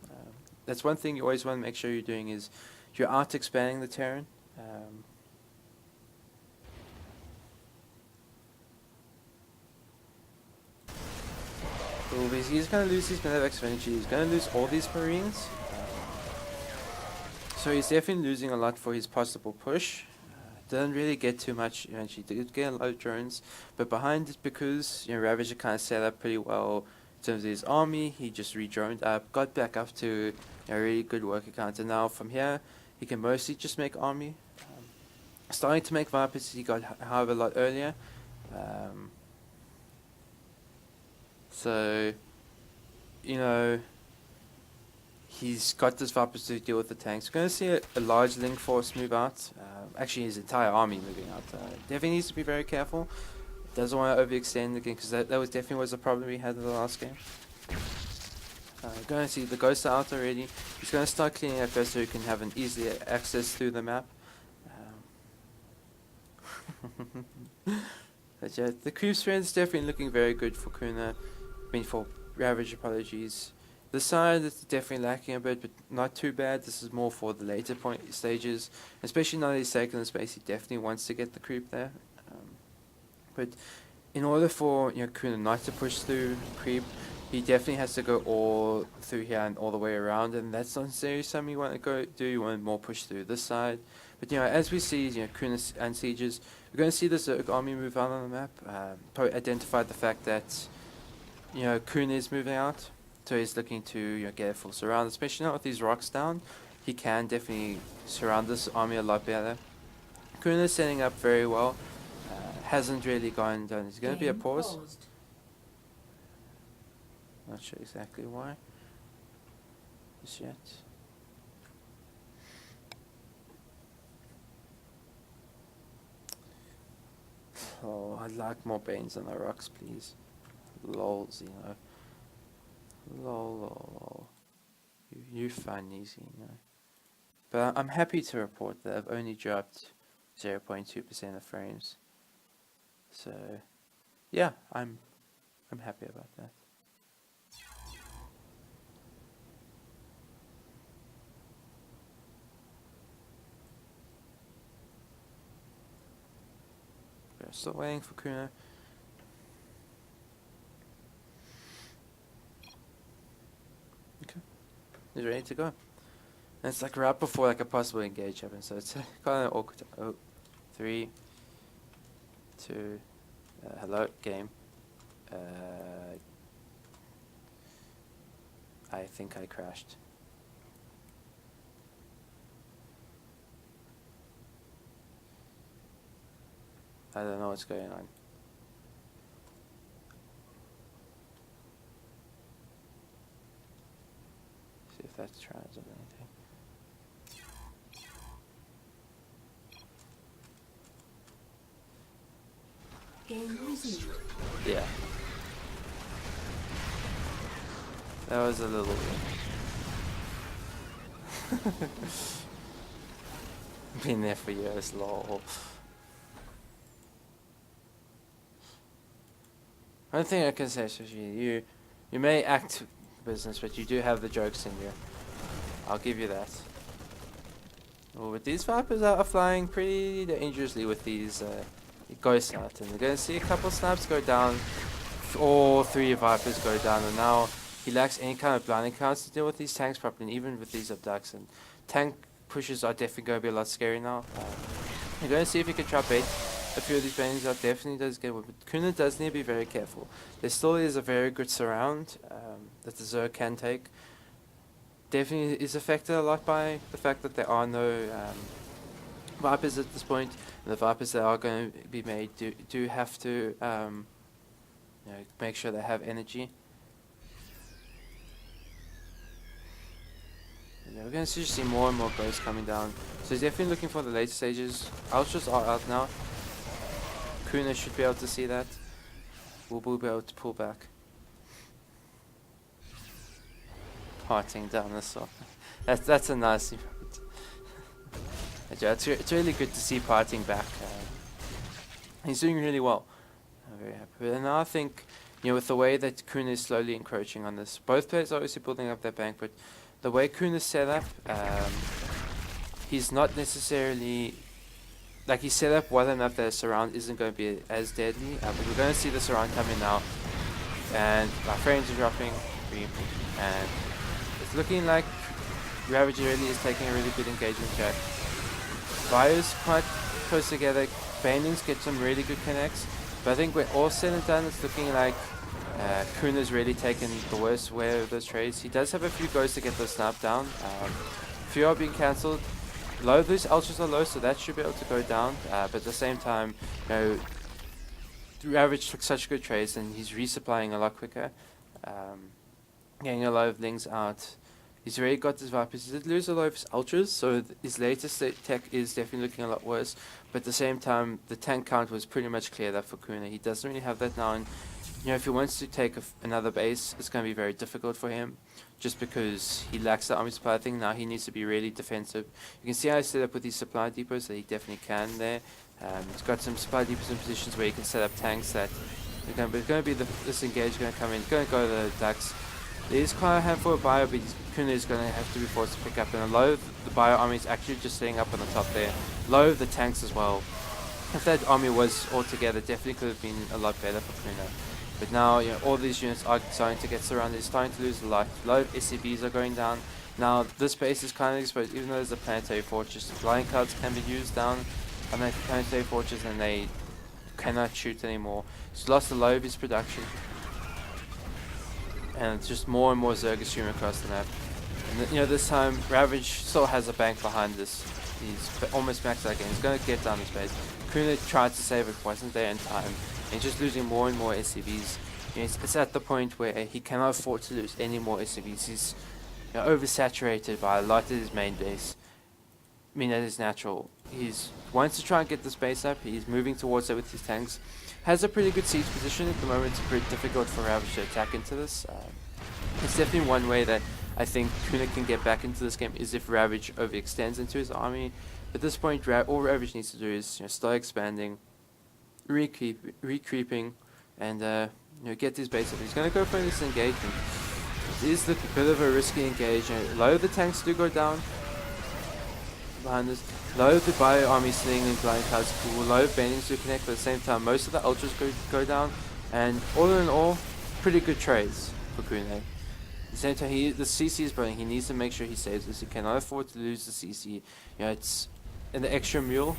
That's one thing you always want to make sure you're doing is you're out expanding the Terran. He's going to lose these Medevacs eventually. He's going to lose all these Marines. So he's definitely losing a lot for his possible push. Didn't really get too much eventually. Did get a lot of drones. But behind it, because Ravager kind of set up pretty well terms of his army, he just re-droned up, got back up to a really good worker count, and now from here he can mostly just make army. Starting to make Vipers he got however a lot earlier. So, you know, he's got this Vipers to deal with the tanks. We're going to see a large link force move out. Actually, his entire army moving out. Definitely needs to be very careful. Doesn't want to overextend again, because that was definitely was a problem we had in the last game. Going to see the ghosts are out already. He's going to start cleaning up first so he can have an easy access through the map. But yeah, the creep spread is definitely looking very good for Kuna. I mean, for Ravage, apologies. The side is definitely lacking a bit, but not too bad. This is more for the later stages. Especially now that he's taken the space, he definitely wants to get the creep there. But in order for Kuna not to push through creep, he definitely has to go all through here and all the way around, and that's not necessarily something you want to go do. You want more push through this side. But as we see Kuna and sieges, we're going to see the Zerg army move out on the map. Identified the fact that Kuna is moving out, so he's looking to get a full surround. Especially now with these rocks down, he can definitely surround this army a lot better. Kuna is setting up very well. Hasn't really gone done. There's going to be a pause. Not sure exactly why. Just yet. Oh, I'd like more Banes on the rocks, please. Lols, Lol. You funnies, But I'm happy to report that I've only dropped 0.2% of frames. So, yeah, I'm happy about that. We're still waiting for Kuna. Okay, he's ready to go. And it's like right before a possible engage happens, so it's kind of awkward. Oh, 3, 2, hello, game. I think I crashed. I don't know what's going on. See if that tries or anything. Game resumed. Yeah. That was a little bit. Been there for years, lol. One thing I can say, especially you may act business, but you do have the jokes in you. I'll give you that. Well, but these Vipers are flying pretty dangerously with these ghosts out, and we're going to see a couple snaps go down. All 3 Vipers go down, and now he lacks any kind of blinding counts to deal with these tanks properly, and even with these abducts. And tank pushes are definitely going to be a lot scary now. We're going to see if he can trap bait a few of these Banes out. Definitely does get one, but Kuna does need to be very careful. There still is a very good surround that the Zerg can take. Definitely is affected a lot by the fact that there are no Vipers at this point, and the Vipers that are going to be made do have to make sure they have energy. We're going to see more and more ghosts coming down. So he's definitely looking for the later stages. Ultras are out now. Kuna should be able to see that. We'll be able to pull back. Parting down this one. That's a nice emote. It's really good to see parting back. He's doing really well. I'm very happy. And now I think, with the way that Kuna is slowly encroaching on this, both players are obviously building up their bank, but the way Kuna's set up, he's not necessarily, he's set up well enough that a surround isn't going to be as deadly, but we're going to see the surround coming now, and our frames are dropping, and it's looking like Ravage really is taking a really good engagement track. Bio's quite close together, Banelings get some really good connects, but I think when all said and done, it's looking like Kuna's really taken the worst way of those trades. He does have a few goes to get the snap down. Few are being cancelled. Low, these ultras are low, so that should be able to go down. But at the same time, you know, Ravage took such good trades, and he's resupplying a lot quicker. Getting a lot of things out. He's already got his Vipers. He did lose a lot of his ultras, so his latest tech is definitely looking a lot worse. But at the same time, the tank count was pretty much cleared up for Kuna. He doesn't really have that now, and you know, if he wants to take another base, it's going to be very difficult for him, just because he lacks the army supply thing. Now he needs to be really defensive. You can see how I set up with these supply depots that he definitely can there. He's got some supply depots in positions where he can set up tanks that are going to be this engage going to come in. It's going to go to the ducks. There's quite a handful of bio, but Kuna is going to have to be forced to pick up. And a lot of the bio army is actually just sitting up on the top there. A lot of the tanks as well. If that army was all together, definitely could have been a lot better for Kuna. But now, you know, all these units are starting to get surrounded. It's starting to lose a lot. A lot of SCVs are going down. Now, this base is kind of exposed, even though there's a planetary fortress. The flying cards can be used down on that planetary fortress, and they cannot shoot anymore. He's lost a lot of his production. And it's just more and more Zerg stream across the map. And you know, this time Ravage still has a bank behind this. He's almost maxed out again. He's going to get down this base. Kuna tried to save it, wasn't there in time. And he's just losing more and more SCVs. You know, it's at the point where he cannot afford to lose any more SCVs. He's, you know, oversaturated by a lot of his main base. I mean, that is natural. He's wants to try and get this base up. He's moving towards it with his tanks. Has a pretty good siege position at the moment. It's pretty difficult for Ravage to attack into this. It's definitely one way that I think Kuna can get back into this game is if Ravage overextends into his army. At this point, all Ravage needs to do is, you know, start expanding, recreeping, and you know, get his base up. He's going to go for this engagement. It is a bit of a risky engagement. A lot of the tanks do go down behind this. A lot of the bio army sitting in blind cards, a lot of bendings to connect, but at the same time most of the ultras go down, and all in all, pretty good trades for Kuna. At the same time, the CC is burning. He needs to make sure he saves this. He cannot afford to lose the CC. You know, it's in the extra mule,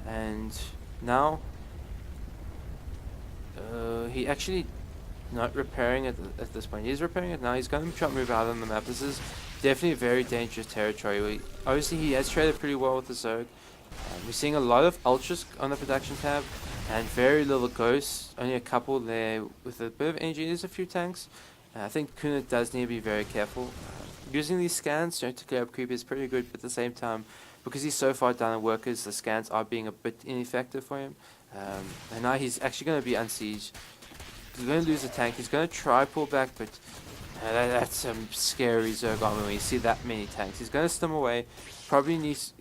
and now he actually not repairing it at this point. He's repairing it now. He's going to try to move out on the map. This is definitely very dangerous territory. Obviously, he has traded pretty well with the Zerg. We're seeing a lot of ultras on the production tab and very little ghosts. Only a couple there with a bit of energy. There's a few tanks. I think Kuna does need to be very careful. Using these scans, you know, to clear up creep is pretty good, but at the same time, because he's so far down in workers, the scans are being a bit ineffective for him. And now he's actually going to be unsieged. He's going to lose a tank. He's going to try pull back, but that's some scary Zerg army when you see that many tanks. He's going to stem away. Probably needs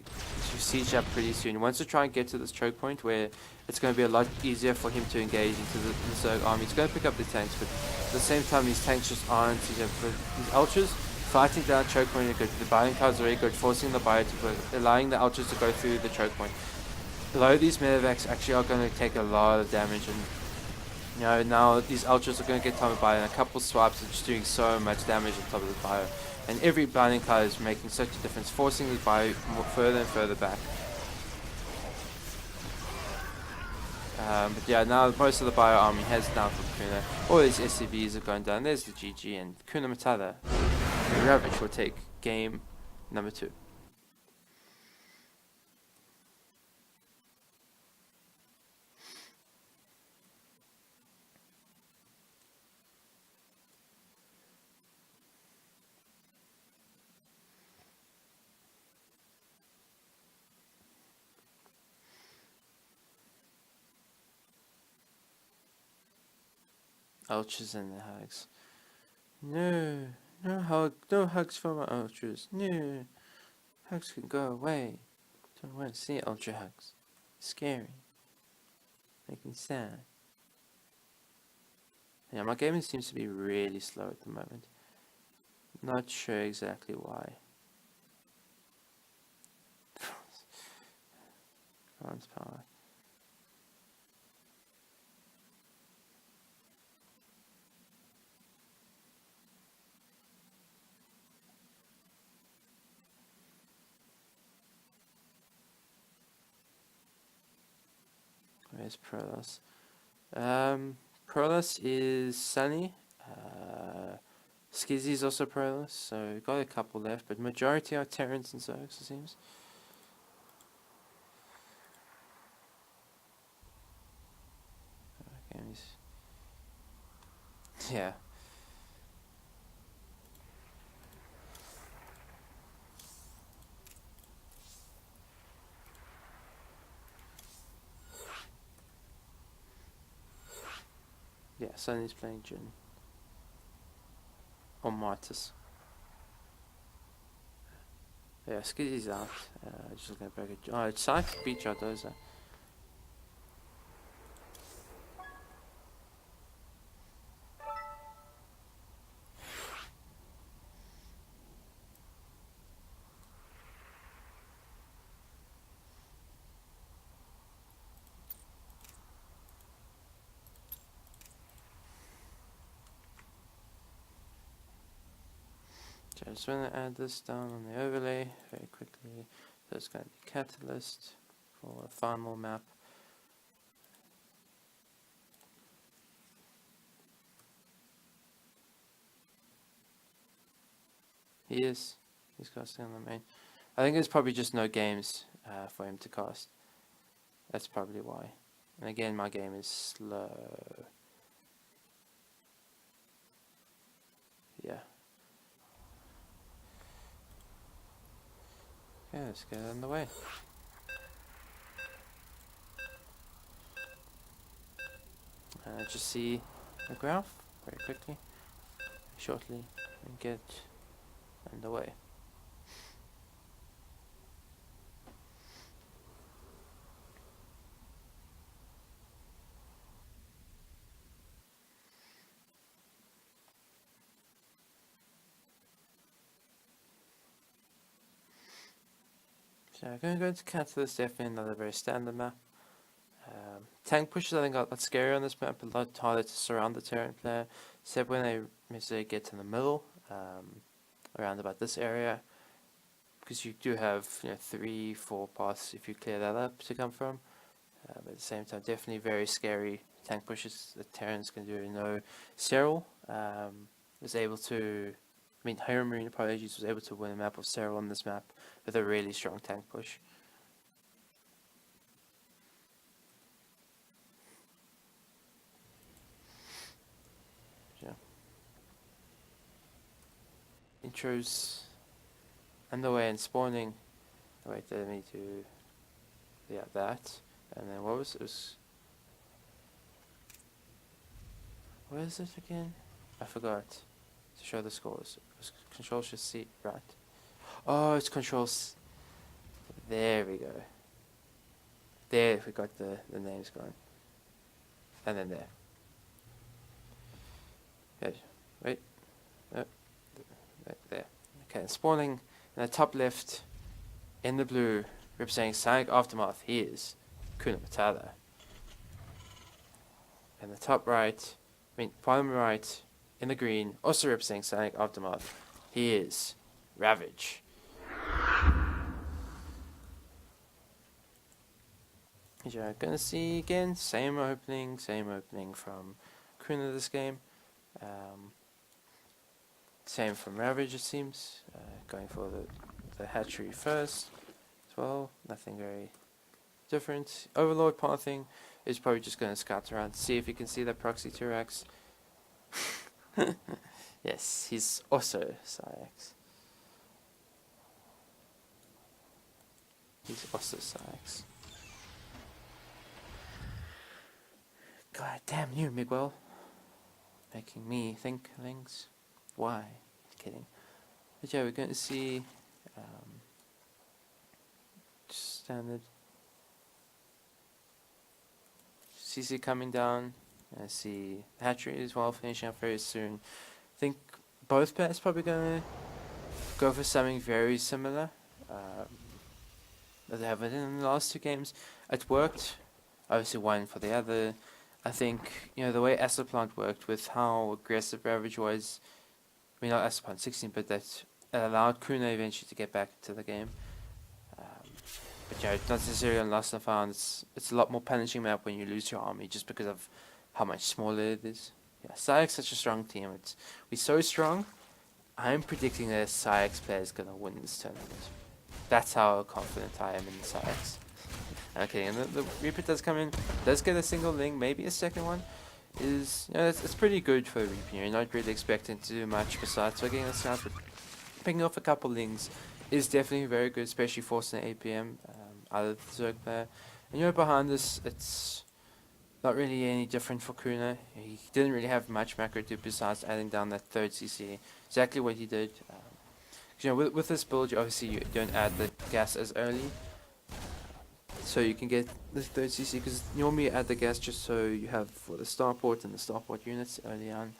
to siege up pretty soon. He wants to try and get to this choke point where it's going to be a lot easier for him to engage into the Zerg army. He's going to pick up the tanks, but at the same time, these tanks just aren't sieged up. These ultras fighting down choke point are good. The buying cards are very good, forcing the buyer to put, allowing the ultras to go through the choke point. A lot of these medevacs actually are going to take a lot of damage, and you know, now these ultras are going to get time by, and a couple swipes are just doing so much damage on top of the bio. And every blinding card is making such a difference, forcing the bio further and further back. But yeah, now most of the bio army heads down from Kuna. All these SCVs are going down. There's the GG, and Kuna Matata. Ravage will take game number 2. Ultras and the hugs. No, no hugs for my ultras. No, hugs can go away. Don't want to see ultra hugs. Scary. Make me sad. Yeah, my gaming seems to be really slow at the moment. Not sure exactly why. France power. Where's Prolos? Prolus is Sunny. Skizzy is also Prolus, so we've got a couple left, but majority are Terrans and Zergs, it seems. Okay, yeah. Yeah, Sunny's playing Jin. Or Martis. Yeah, Skizzy's out. Just looking at bracket. Oh, it's PsiX beat Jardoza. So I just want to add this down on the overlay very quickly. So it's going to be Catalyst for a final map. He is. He's casting on the main. I think there's probably just no games for him to cast. That's probably why. And again, my game is slow. Yeah. Okay, let's get it in the way. Just see the graph very quickly, shortly, and get underway. So I'm going to go to Catalyst, definitely another very standard map. Tank pushes I think got scary on this map, a lot harder to surround the Terran player, except when they necessarily get to the middle, around about this area, because you do have 3-4 paths if you clear that up to come from. But at the same time, definitely very scary tank pushes that Terrans can do. Cyril was able to, Hero Marine Apologies was able to win a map of Cyril on this map with a really strong tank push. Intros underway and spawning. Wait, let me do that. And then what was it? What is it again? I forgot to show the scores. It was Control Shift C, right? Oh, it's Controls. There we go. There we got the names going. And then there. Okay, wait. Oh, there. Okay, spawning in the top left, in the blue, representing PsiX Aftermath, he is Kuna Matata. In the top right, bottom right, in the green, also representing PsiX Aftermath, he is Ravage. You're gonna see again, same opening from Kuna this game. Same from Ravage, it seems. Going for the hatchery first as well. Nothing very different. Overlord pathing is probably just going to scout around, see if you can see that proxy T-Rex. Yes, he's also PsiX. He's also PsiX. God damn you, Miguel. Making me think things. Why? Kidding. But yeah, we're going to see standard CC coming down. I see hatchery as well finishing up very soon. I think both players probably going to go for something very similar. As they have it in the last two games. It worked. Obviously one for the other. I think, the way Plant worked with how aggressive Ravage was, not Plant 16, but that it allowed Kuna eventually to get back into the game. But not necessarily on Lost and Found. It's a lot more punishing map when you lose your army just because of how much smaller it is. Yeah, PsiX such a strong team. We're so strong. I'm predicting that a PsiX player is gonna win this tournament. That's how confident I am in the PsiX. Okay, and the Reaper does come in, does get a single link, maybe a second one. Is, you know, it's pretty good for a Reaper. You're not really expecting to do much besides getting a scout, but picking off a couple links is definitely very good, especially forcing an APM out of the Zerg player. And you know, behind this, it's not really any different for Kuna. He didn't really have much macro to besides adding down that third CC. Exactly what he did. You know, with this build, you don't add the gas as early, so you can get the third CC, because normally you add the gas just so you have for the starport and the starport units early on.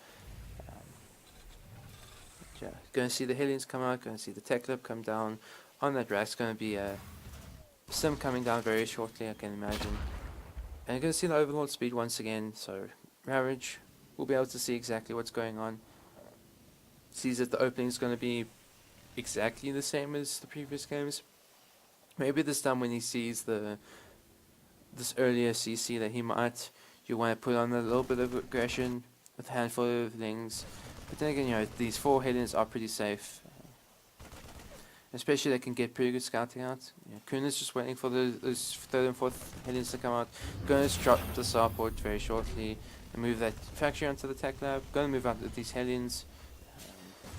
Yeah, going to see the Hellions come out, going to see the tech lab come down. On that rack's going to be a sim coming down very shortly, I can imagine. And you're going to see the overlord speed once again, so Ravage will be able to see exactly what's going on. Sees that the opening is going to be exactly the same as the previous games. Maybe this time when he sees this earlier CC that he might, you want to put on a little bit of aggression with a handful of things. But then again, you know, these 4 Hellions are pretty safe. Especially they can get pretty good scouting out. You know, Kuna's just waiting for those 3rd and 4th Hellions to come out. Going to drop the starport very shortly and move that factory onto the tech lab. Going to move out with these Hellions.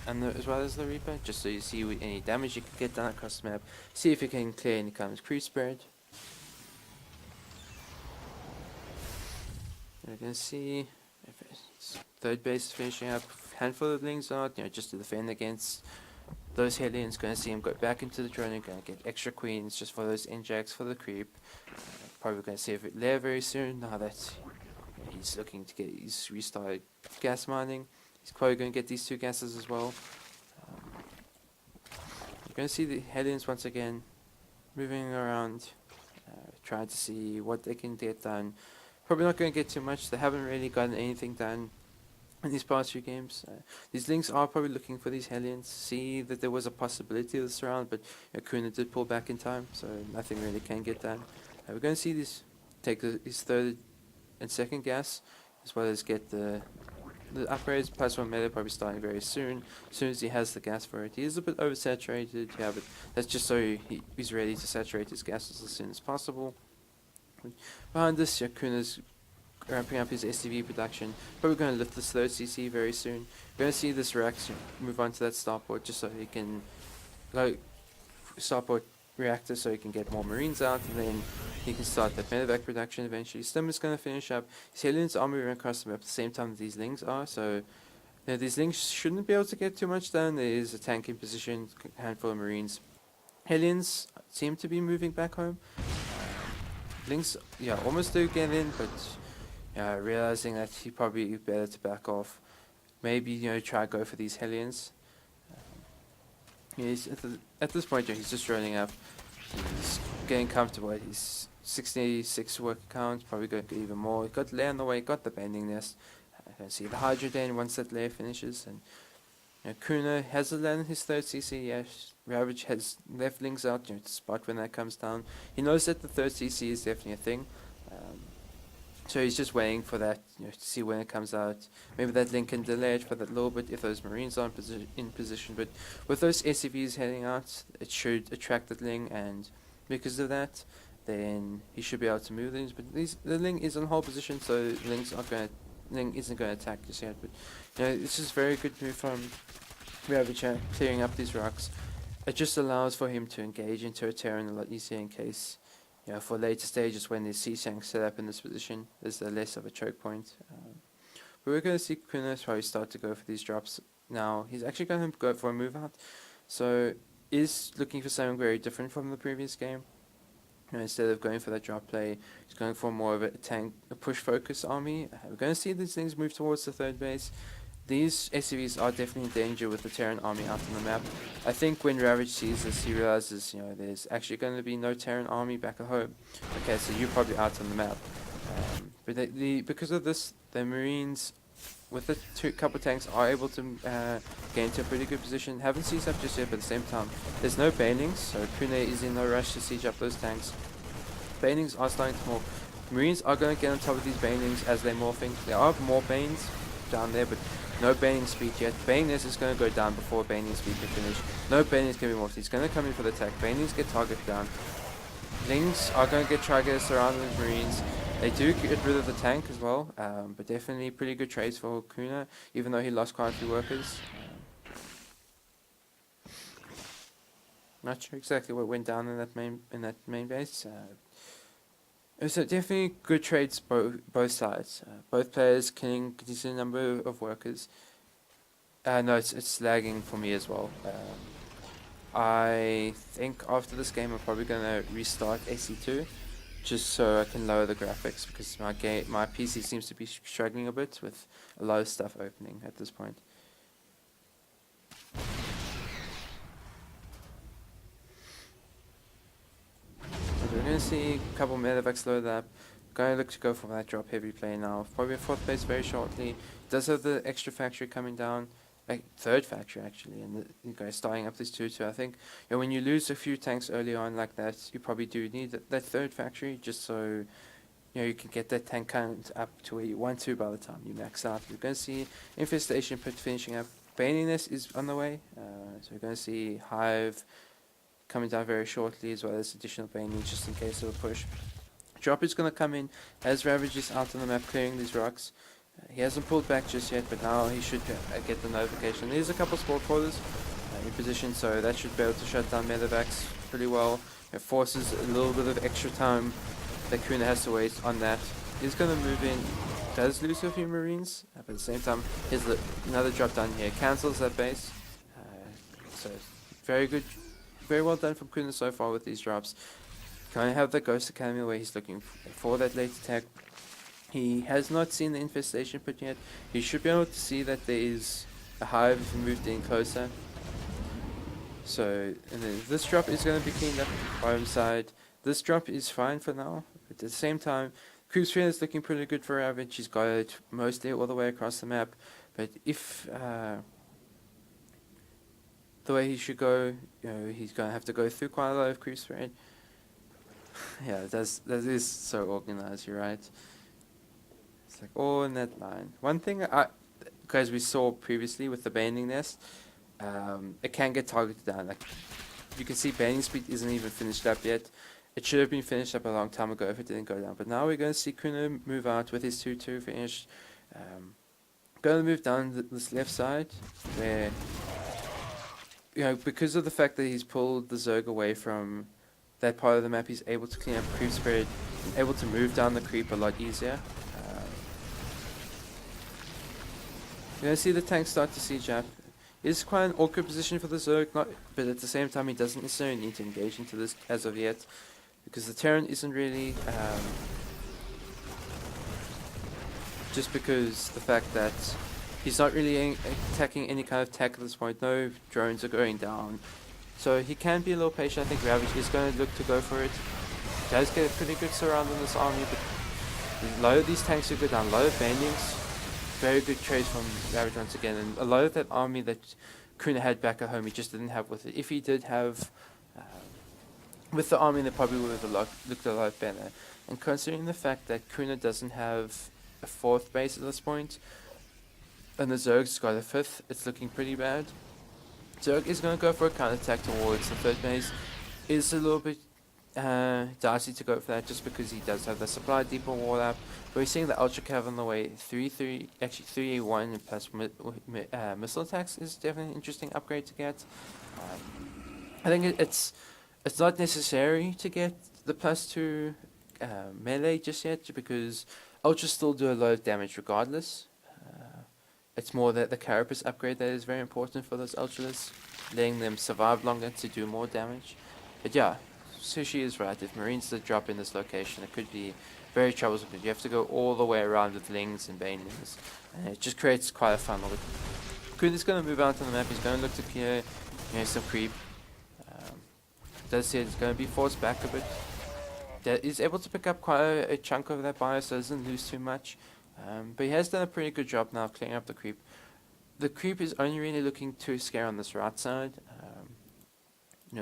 And as well as the Reaper, just so you see any damage you can get done across the map. See if you can clear any kind of creep spread. You're gonna see if it's 3rd base finishing up, handful of links out, you know, just to defend against those Hellions. Gonna see him go back into the drone, gonna get extra queens just for those injects for the creep. Probably gonna save it there very soon now that he's looking to get his restarted gas mining. He's probably going to get these 2 gases as well. You're going to see the Hellions once again moving around, trying to see what they can get done. Probably not going to get too much. They haven't really gotten anything done in these past few games. These links are probably looking for these Hellions, see that there was a possibility of this round, but Kuna did pull back in time, so nothing really can get done. We're going to see this take his 3rd and 2nd gas, as well as get the upgrades. +1 meta probably starting very soon. As soon as he has the gas for it. He is a bit oversaturated, yeah, but that's just so he's ready to saturate his gases as soon as possible. Behind this, Kuna's ramping up his SCV production. Probably going to lift this 3rd CC very soon. We're going to see this Rex move on to that starport just so he can starport reactor so he can get more Marines out, and then he can start that medevac production eventually. Stim is going to finish up. His Hellions are moving across the map at the same time that these links are, so these links shouldn't be able to get too much done. There is a tank in position, a handful of Marines. Hellions seem to be moving back home. Links, yeah, almost do get in, but realizing that he probably better to back off. Maybe, you know, try to go for these Hellions. He's at this point, he's just rolling up. He's getting comfortable. He's 66 work count, probably going to get even more. He got lair on the way, got the bending nest. I can see the Hydra Den once that lair finishes. And Kuna has landed his 3rd CC. Yes, Ravage has left links out, to spot when that comes down. He knows that the 3rd CC is definitely a thing. So he's just waiting for that, to see when it comes out. Maybe that link can delay it for that little bit if those Marines aren't in position. But with those SCVs heading out, it should attract that link, and because of that, then he should be able to move things. But the link is on hold position, so Link isn't going to attack just yet. But it's just a very good move from Ravage, clearing up these rocks. It just allows for him to engage into a Terran a lot easier in case. For later stages when there's PsiX set up in this position, there's less of a choke point. But we're going to see Kuna probably start to go for these drops now. He's actually going to go for a move out, so is looking for something very different from the previous game. Instead of going for that drop play, he's going for more of a push focus army. We're going to see these things move towards the 3rd base. These SCVs are definitely in danger with the Terran army out on the map. I think when Ravage sees this, he realizes, there's actually going to be no Terran army back at home. Okay, so you're probably out on the map. But because of this, the Marines, with the couple tanks, are able to get into a pretty good position. Haven't sieged up just yet, but at the same time, there's no banelings, so Kuna is in no rush to siege up those tanks. Banelings are starting to Marines are going to get on top of these banelings as they're morphing. There are more banes down there, but no baning speed yet. Baneless is going to go down before baning speed can finish. No banelings can be morphed. He's going to come in for the attack. Banelings get targeted down. Lings are going to get Trigger surrounded with Marines. They do get rid of the tank as well, but definitely pretty good trades for Kuna, even though he lost quite a few workers. Not sure exactly what went down in that main base. So definitely good trades both sides. Both players killing a decent number of workers. No, it's lagging for me as well. I think after this game I'm probably gonna restart AC2 just so I can lower the graphics because my PC seems to be struggling a bit with a lot of stuff opening at this point. We're going to see a couple medevacs load up. Going to look to go for that drop heavy play now. Probably a 4th base very shortly. Does have the extra factory coming down. Like 3rd factory actually, and the guys starting up this 2-2. I think when you lose a few tanks early on like that, you probably do need that 3rd factory just so you can get that tank count up to where you want to by the time you max out. You're going to see Infestation Pit finishing up. Baniness is on the way, so we're going to see Hive coming down very shortly, as well as additional Baning just in case of a push. Drop is going to come in as Ravage is out on the map clearing these rocks. He hasn't pulled back just yet, but now he should get the notification. There's a couple sport crawlers in position, so that should be able to shut down medevacs pretty well. It forces a little bit of extra time that Kuna has to waste on that. He's going to move in, does lose a few Marines, but at the same time, here's another drop down here, cancels that base. So very good, very well done from Kuna so far with these drops. Kind of have the Ghost Academy where he's looking for that late attack. He has not seen the infestation pit yet. He should be able to see that there is a hive if he moved in closer. So, and then this drop is going to be cleaned up by his side. This drop is fine for now. But at the same time, Cruise Train is looking pretty good for Ravage. He's got it mostly all the way across the map. But if the way he should go, he's going to have to go through quite a lot of Cruise Train. Yeah, that is so organized, you're right. It's like all in that line. One thing guys, we saw previously with the banding nest, it can get targeted down. Like you can see, banding speed isn't even finished up yet. It should have been finished up a long time ago if it didn't go down. But now we're going to see Kuna move out with his 2-2 finished. Going to move down this left side where, because of the fact that he's pulled the Zerg away from that part of the map, he's able to clean up creep spread, able to move down the creep a lot easier. You're going to see the tank start to siege up. It's quite an awkward position for the Zerg, but at the same time he doesn't necessarily need to engage into this as of yet, because the Terran isn't really, just because the fact that he's not really attacking any kind of tech at this point. No drones are going down, so he can be a little patient. I think Ravage is going to look to go for it. He does get a pretty good surround on this army, but a lot of these tanks are good down, a lot of bandings. Very good trades from Ravage once again, and a lot of that army that Kuna had back at home he just didn't have with it. If he did have with the army, that probably would have looked a lot better. And considering the fact that Kuna doesn't have a 4th base at this point, and the Zerg's got a 5th, it's looking pretty bad. Zerg is going to go for a counter-attack towards the 3rd base. Is a little bit dicey to go for that just because he does have the supply depot wall up. But we're seeing the Ultra Cav on the way. 3A1 plus missile attacks is definitely an interesting upgrade to get. I think it's not necessary to get the +2 melee just yet, because Ultras still do a lot of damage regardless. It's more that the Carapace upgrade that is very important for those Ultras, letting them survive longer to do more damage. But yeah, Sushi is right. If Marines did drop in this location, it could be very troublesome. You have to go all the way around with Lings and Banelings, and it just creates quite a funnel. Kuna's going to move out on the map. He's going to look to clear some creep. Does see it's going to be forced back a bit. That is able to pick up quite a chunk of that bio, so doesn't lose too much. But he has done a pretty good job now of clearing up the creep. The creep is only really looking to scare on this right side,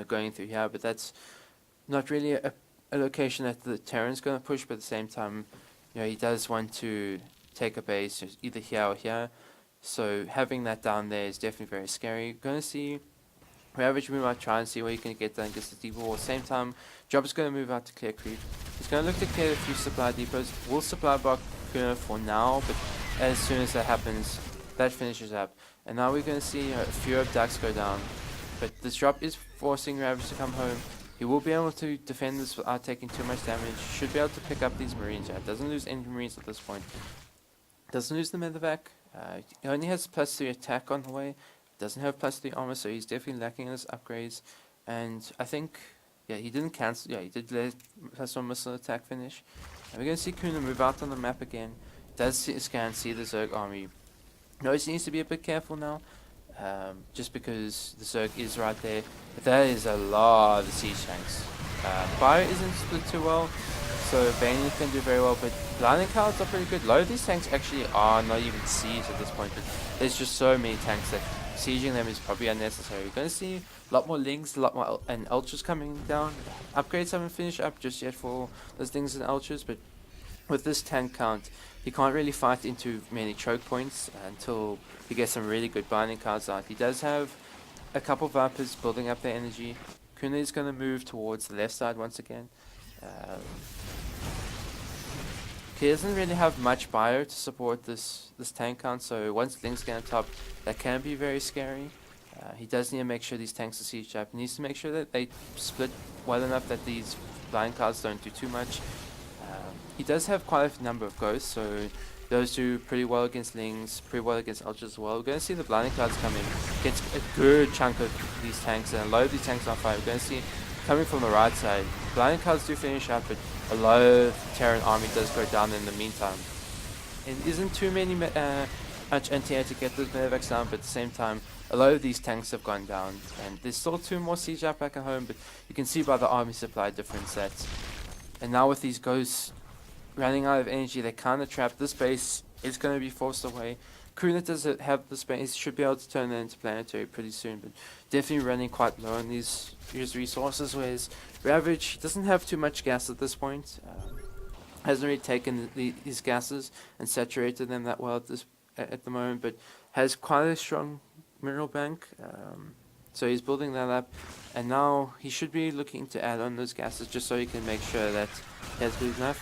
going through here, but that's not really a location that the Terran's going to push, but at the same time, he does want to take a base either here or here. So having that down there is definitely very scary. You're going to see Ravage move out, try and see where he can get done against the deep wall. Same time, Job's going to move out to clear creep. He's going to look to clear a few supply depots. Will supply block Kuna for now, but as soon as that happens, that finishes up. And now we're going to see a few abducts go down. But this drop is forcing Ravage to come home. He will be able to defend this without taking too much damage. Should be able to pick up these Marines. Doesn't lose any Marines at this point. Doesn't lose the medevac. He only has +3 attack on the way. Doesn't have +3 armor, so he's definitely lacking in his upgrades. And I think, he didn't cancel. Yeah, he did let +1 missile attack finish. And we're going to see Kuna move out on the map again. Does see the Zerg army. Knows he needs to be a bit careful now. Just because the Zerg is right there. But that is a lot of siege tanks. Fire isn't split too well, so Bane can do very well, but blinding clouds are pretty good. A lot of these tanks actually are not even sieged at this point, but there's just so many tanks that sieging them is probably unnecessary. We're going to see a lot more Lings, a lot more and Ultras coming down. Upgrades haven't finished up just yet for those Lings and Ultras, but with this tank count, he can't really fight into many choke points until he gets some really good binding cards out. He does have a couple Vipers building up their energy. Kuna is going to move towards the left side once again. He doesn't really have much bio to support this tank count, so once Lings get on top, that can be very scary. He does need to make sure these tanks are sieged up. He needs to make sure that they split well enough that these blind cards don't do too much. He does have quite a number of ghosts, so those do pretty well against Lings, pretty well against Ultras as well. We're going to see the blinding clouds come in, gets a good chunk of these tanks, and a lot of these tanks on fire. We're going to see coming from the right side. Blinding clouds do finish up, but a lot of Terran army does go down in the meantime. It isn't too many much NTA to get those medevacs down, but at the same time, a lot of these tanks have gone down, and there's still 2 more siege up back at home, but you can see by the army supply difference that, and now with these ghosts running out of energy, they're kind of trapped. This base is going to be forced away. Kuna does have the space, should be able to turn that into planetary pretty soon, but definitely running quite low on these resources, whereas Ravage doesn't have too much gas at this point. Hasn't really taken his gases and saturated them that well at the moment, but has quite a strong mineral bank. So he's building that up, and now he should be looking to add on those gases just so he can make sure that he has good enough.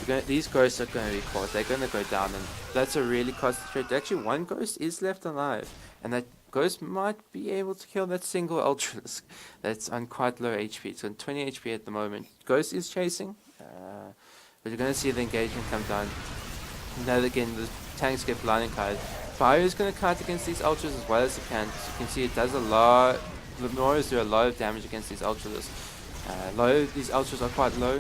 But these ghosts are going to be caught. They're going to go down, and that's a really costly trade. Actually, one ghost is left alive, and that ghost might be able to kill that single Ultralisk that's on quite low HP. It's on 20 HP at the moment. Ghost is chasing, but you're going to see the engagement come down. Now again, the tanks get blinding card. Fire is going to kite against these Ultras as well as it can. So you can see it does a lot. The Noras do a lot of damage against these Ultras. A lot of these Ultras are quite low.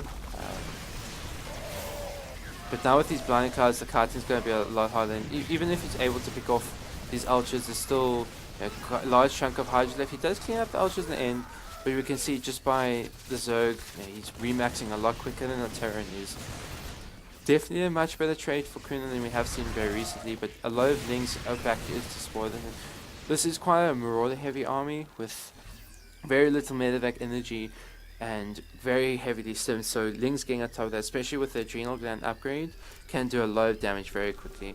But now with these blinding cards, the kiting is going to be a lot harder. And even if he's able to pick off these Ultras, there's still a large chunk of Hydra left. He does clean up the Ultras in the end, but we can see just by the Zerg, he's remaxing a lot quicker than the Terran is. Definitely a much better trade for Kuna than we have seen very recently, but a lot of Lings are back to spoil them. This is quite a Marauder heavy army with very little medevac energy and very heavily stimmed, so Lings getting on top of that, especially with the Adrenal Gland upgrade, can do a lot of damage very quickly.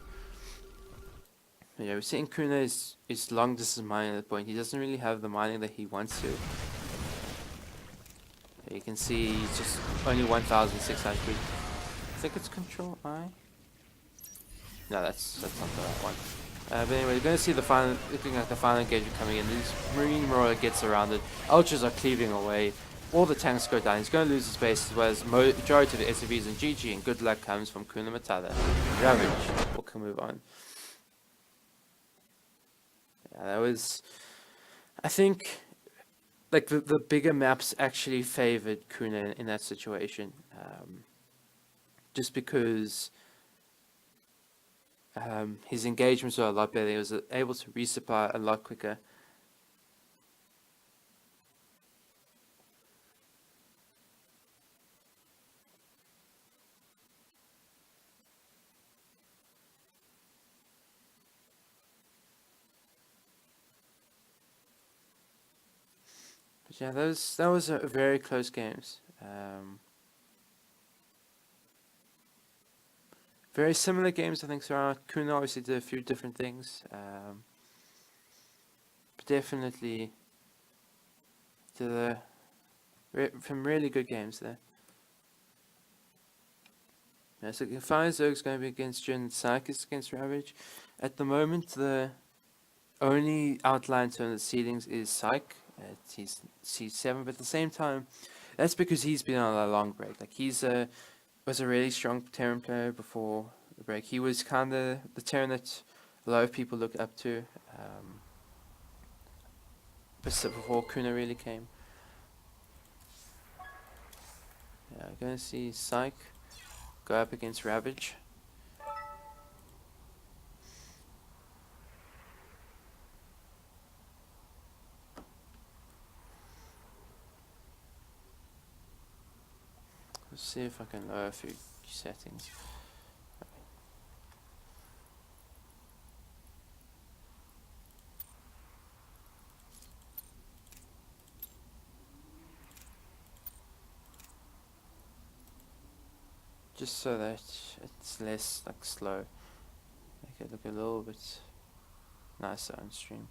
But yeah, we're seeing Kuna is long distance mining at the point. He doesn't really have the mining that he wants to. You can see he's just only 1,600. I think it's Control I. No, that's not the right one. But anyway, you're going to see the final, looking at the final engagement coming in. This Marine Marauder gets surrounded. Ultras are cleaving away. All the tanks go down. He's going to lose his base as well as majority of the SUVs, and GG and good luck comes from Kuna Matata. Ravage. We can move on. Yeah, that was, I think, like the bigger maps actually favored Kuna in that situation. Just because his engagements were a lot better. He was able to resupply a lot quicker. But yeah, that was a very close games. Very similar games, I think. So Kuna obviously did a few different things, but definitely did some really good games there. Yeah, so Fire Zerg's going to be against Jin, PsiX against Ravage. At the moment, the only outline to the seedings is Psych. He's C7, but at the same time, that's because he's been on a long break. Like was a really strong Terran player before the break. He was kind of the Terran that a lot of people look up to. Before Kuna really came. Yeah, I'm gonna see Psych go up against Ravage. Let's see if I can lower a few settings. Just so that it's less like slow. Make it look a little bit nicer on stream.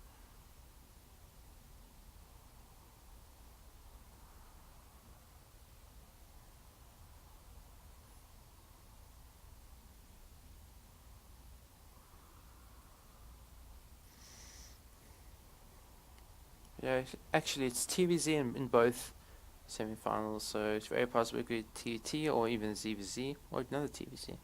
Yeah, actually it's TVZ in both semi-finals, so it's very possible it could be TT or even ZVZ or another TVZ.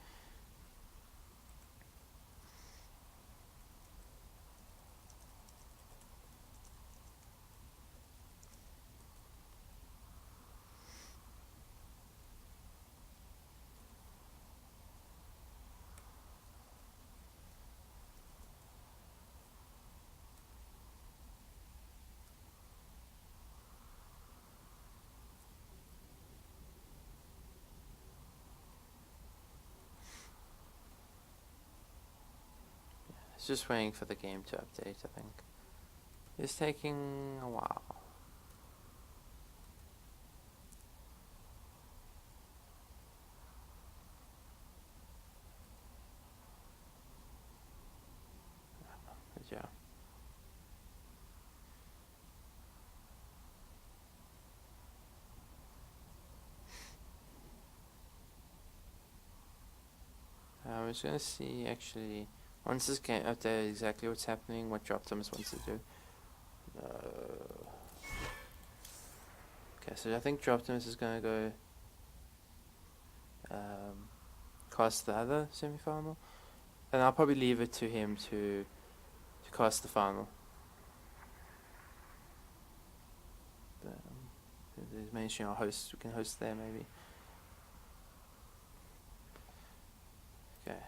It's just waiting for the game to update, I think. It's taking a while. But yeah. I was gonna see actually once this game updated exactly what's happening, what Drop Thomas wants to do. Okay, so I think Drop Thomas is gonna go cast the other semi-final, and I'll probably leave it to him to cast the final. There's mentioning our host, we can host there maybe. Okay,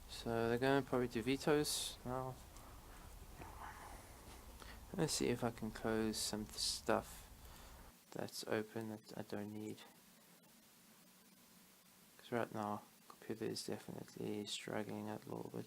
so they're gonna probably do vetoes now. Let's see if I can close some stuff that's open that I don't need. Because right now, computer is definitely struggling a little bit.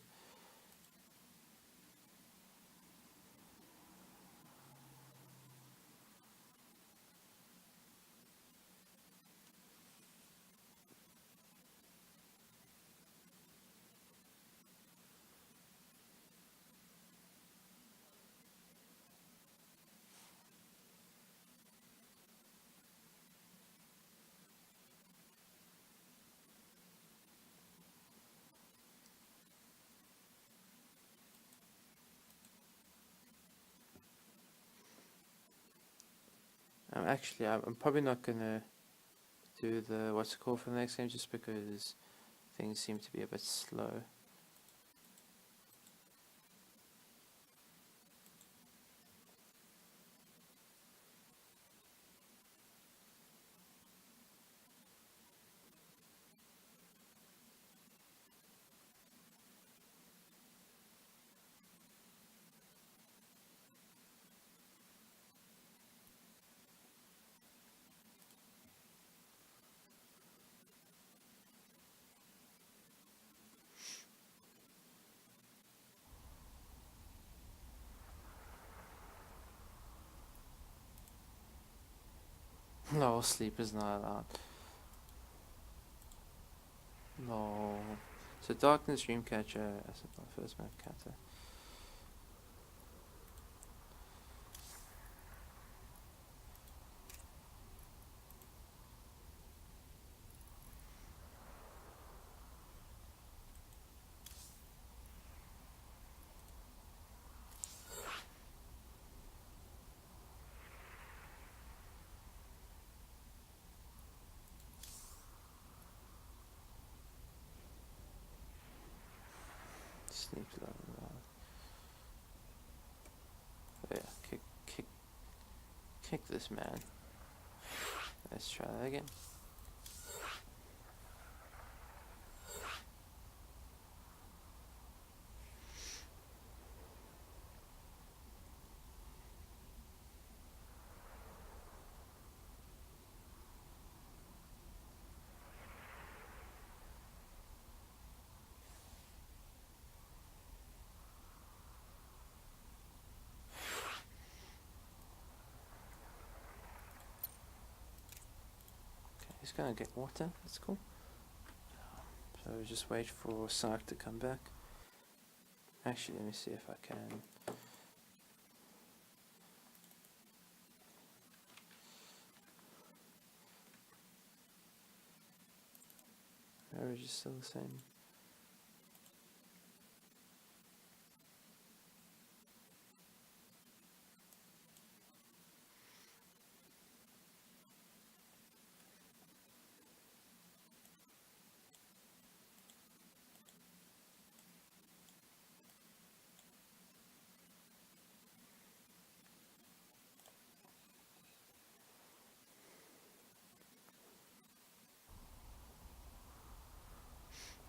Actually, I'm probably not gonna do the what's it called for the next game just because things seem to be a bit slow. No, sleep is not allowed. No. So Darkness, Dreamcatcher, first map counter. Sneak low. Yeah, kick this man. Let's try that again. Okay, he's gonna get water. That's cool. So just wait for PsiX to come back. Actually, let me see if I can. Average is still the same.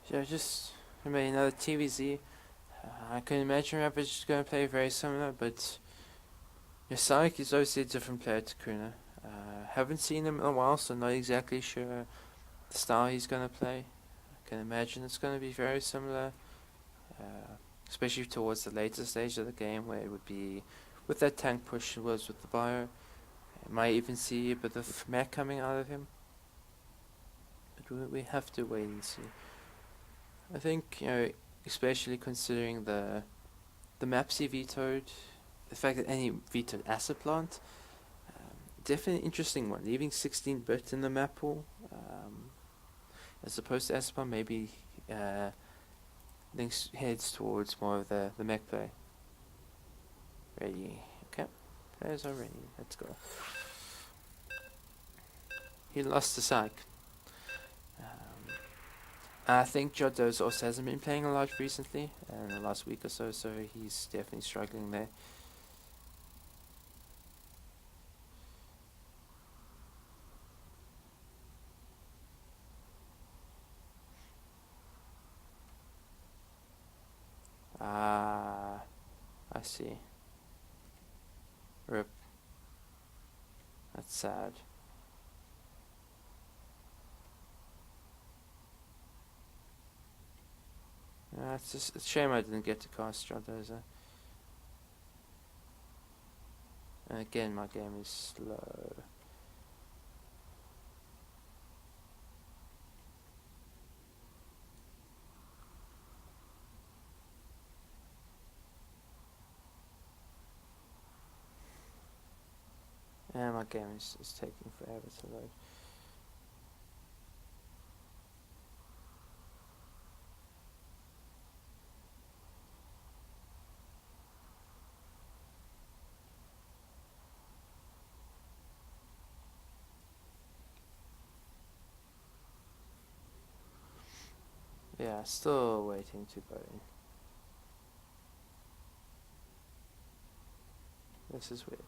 So I made another TVZ. I can imagine Rapid is going to play very similar, but PsiX is obviously a different player to Kuna. Haven't seen him in a while, so not exactly sure the style he's going to play. I can imagine it's going to be very similar, especially towards the later stage of the game where it would be with that tank push it was with the bio. I might even see a bit of mech coming out of him, but we have to wait and see. I think, especially considering the maps he vetoed, the fact that any vetoed Acid Plant, definitely an interesting one. Leaving 16-bit in the map pool, as opposed to Acid Plant, maybe heads towards more of the mech play. Ready? Okay, players are ready. Let's go. He lost to PsiX. I think Jodos also hasn't been playing a lot recently, in the last week or so, so he's definitely struggling there. Ah, I see. Rip. That's sad. It's just a shame I didn't get to cast Jodoza. And again, my game is slow. And my game is taking forever to load. Yeah, still waiting to go in. This is weird.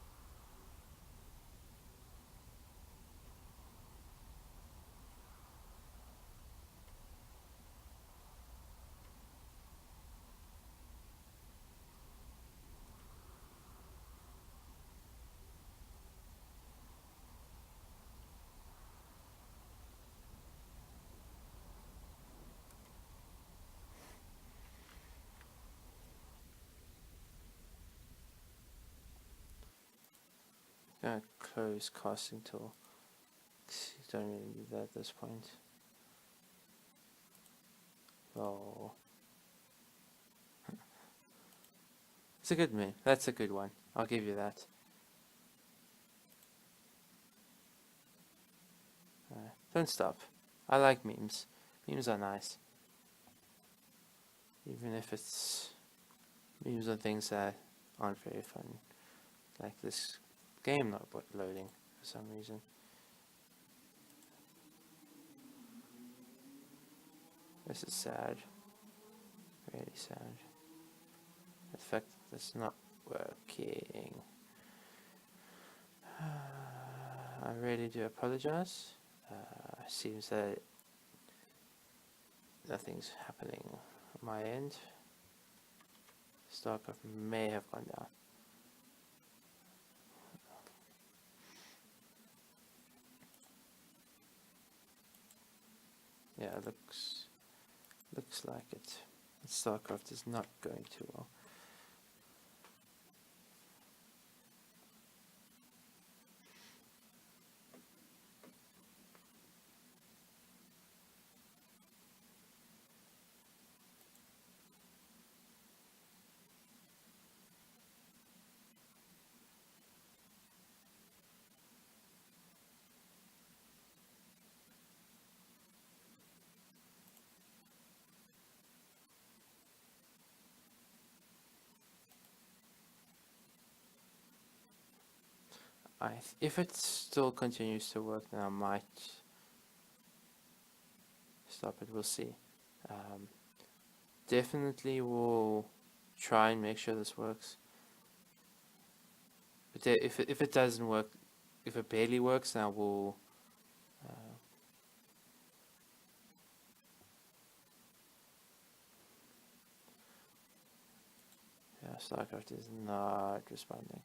Gonna close casting tool. You don't really need that at this point. Oh. It's a good meme. That's a good one. I'll give you that. Don't stop. I like memes. Memes are nice. Even if it's memes on things that aren't very fun. Like this game not loading for some reason. This is sad. Really sad. The fact that it's not working. I really do apologize. Seems that nothing's happening on my end. StarCraft may have gone down. Yeah, it looks like it. StarCraft is not going too well. If it still continues to work, then I might stop it. We'll see. Definitely will try and make sure this works. But if it doesn't work, if it barely works, then I will. Yeah, StarCraft is not responding.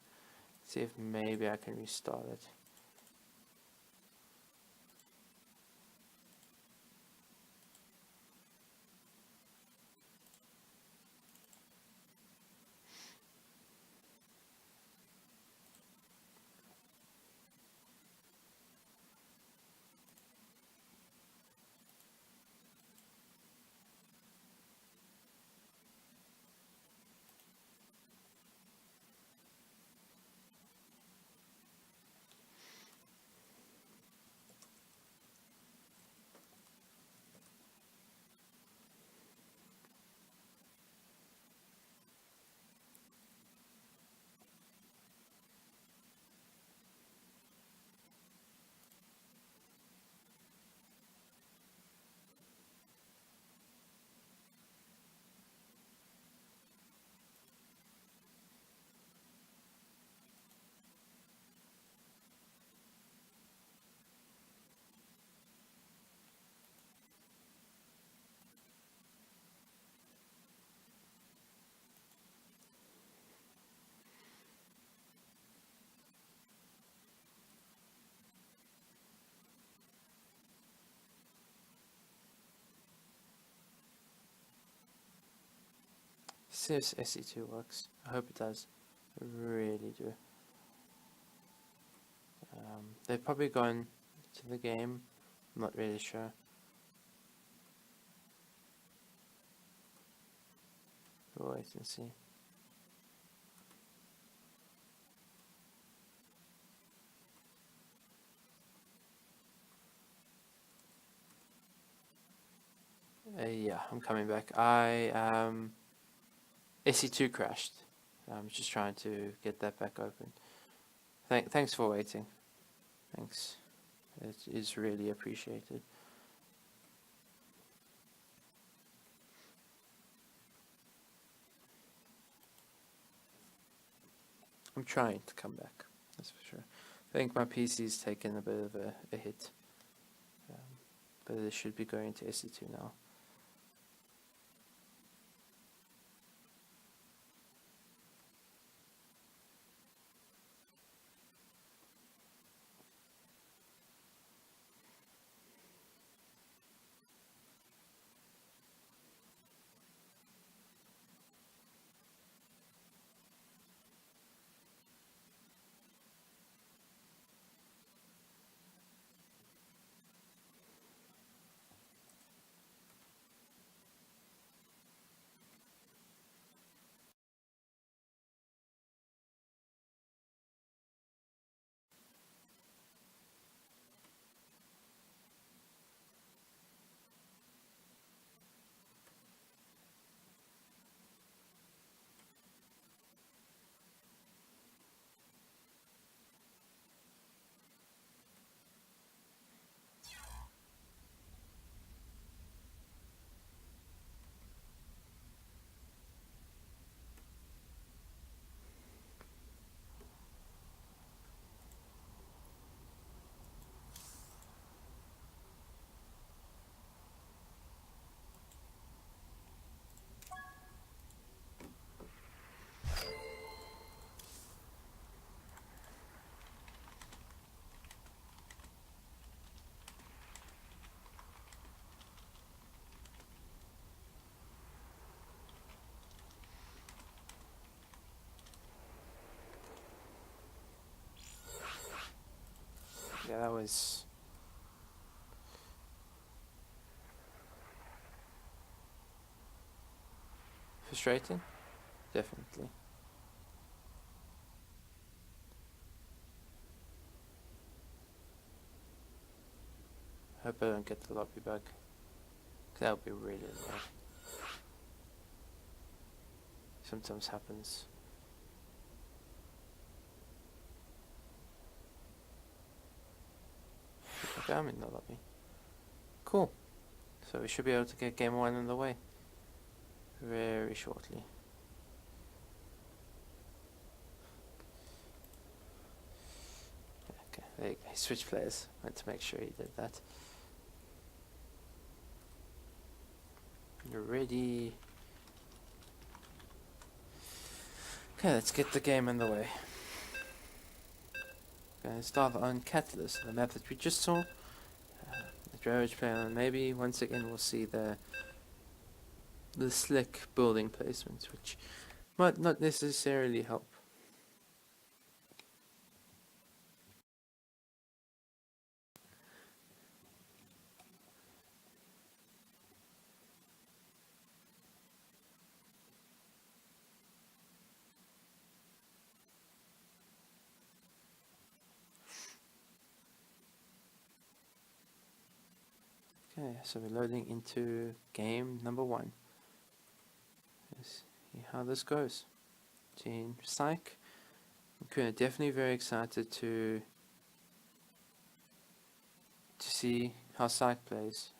See if maybe I can restart it. See if SE2 works. I hope it does. I really do. They've probably gone to the game. I'm not really sure. We'll wait and see. Yeah, I'm coming back. SE2 crashed. I'm just trying to get that back open. Thanks for waiting. Thanks. It is really appreciated. I'm trying to come back. That's for sure. I think my PC's taken a bit of a hit. But it should be going to SE2 now. Yeah, that was frustrating, definitely. Hope I don't get the lobby bug. That would be really annoying. Sometimes happens. Okay, I'm in the lobby. Cool. So we should be able to get game 1 in the way very shortly. Okay, there you go. He switched players. I had to make sure he did that. You're ready. Okay, let's get the game in the way. Gonna start on Catalyst, the map that we just saw. The Ravage player, maybe once again we'll see the slick building placements, which might not necessarily help. Okay, so we're loading into game number 1. Let's see how this goes. Team PsiX. Okay, definitely very excited to see how PsiX plays.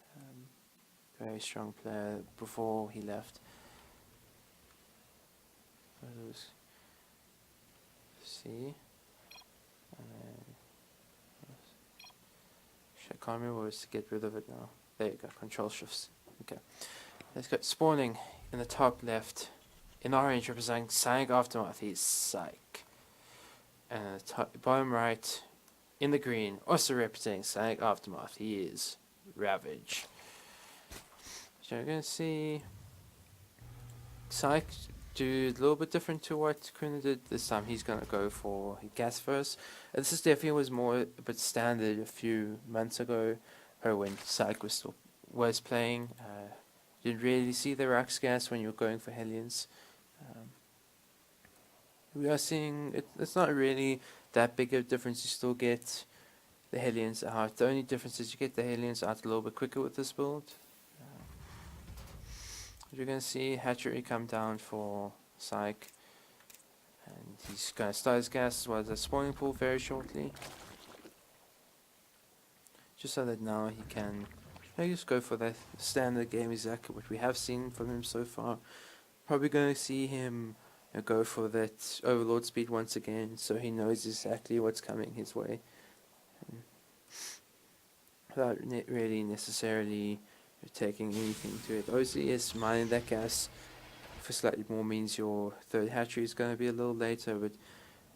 Very strong player before he left. See. I can't remember ways to get rid of it now. There you go, control shifts. Okay. Let's go. Spawning in the top left. In orange representing PsiX Aftermath, he's PsiX. And the top, bottom right, in the green, also representing PsiX Aftermath, he is Ravage. So we're going to see PsiX do a little bit different to what Kuna did this time. He's going to go for gas first. And this is definitely was more a bit standard a few months ago, when PsiX was playing. Didn't really see the Rax gas when you were going for Hellions. We are seeing it's not really that big of a difference. You still get the Hellions out. The only difference is you get the Hellions out a little bit quicker with this build. You're going to see Hatchery come down for PsiX. And he's going to start his gas as well as a spawning pool very shortly. Just so that now he can just go for that standard game, exactly what we have seen from him so far. Probably going to see him go for that Overlord speed once again, so he knows exactly what's coming his way. Without really necessarily taking anything to it. Obviously, yes, mining that gas for slightly more means your third hatchery is going to be a little later, but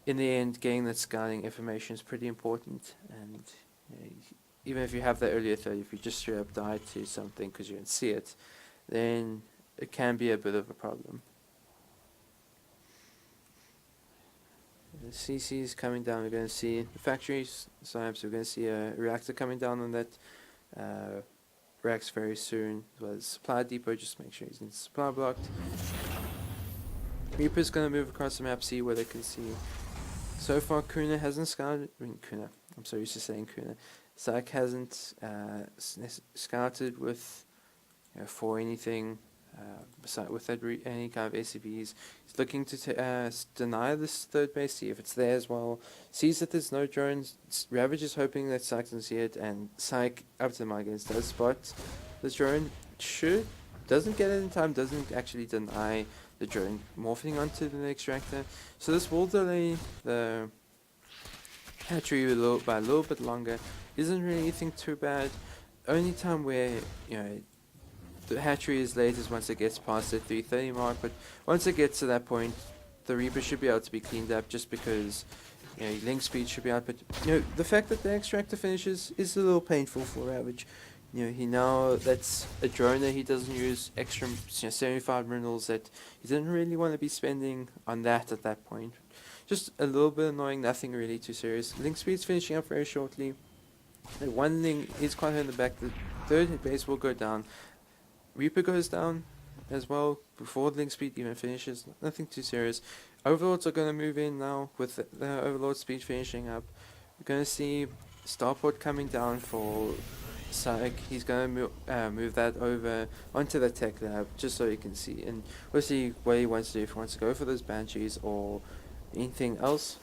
in the end, getting that scouting information is pretty important. And even if you have that earlier third, if you just straight up die to something because you can see it, then it can be a bit of a problem. The CC is coming down. We're going to see the factories. Sometimes we're going to see a reactor coming down on that racks very soon. As well as supply depot. Just make sure he's in the supply blocked. Reaper's going to move across the map, see where they can see. So far, Kuna hasn't scouted. Kuna. I'm so used to saying Kuna. PsiX hasn't scouted with for anything. With any kind of ACVs, he's looking to deny this third base, see if it's there as well. Sees that there's no drones. Ravage is hoping that PsiX doesn't see it, and PsiX up to the migrants does spot the drone. Doesn't get it in time, doesn't actually deny the drone morphing onto the extractor. So this will delay the hatchery by a little bit longer. Isn't really anything too bad. Only time where the hatchery is late is once it gets past the 3:30 mark, but once it gets to that point, the Reaper should be able to be cleaned up just because link speed should be out. But the fact that the extractor finishes is a little painful for Ravage. That's a drone that he doesn't use, extra 75 minerals that he didn't really want to be spending on that at that point. Just a little bit annoying, nothing really too serious. Link speed's finishing up very shortly. The one thing is quite hurt in the back. The third base will go down. Reaper goes down as well before the link speed even finishes. Nothing too serious. Overlords are going to move in now with the Overlord speed finishing up. We're going to see Starport coming down for PsiX. He's going to move that over onto the tech lab just so you can see. And we'll see what he wants to do, if he wants to go for those Banshees or anything else.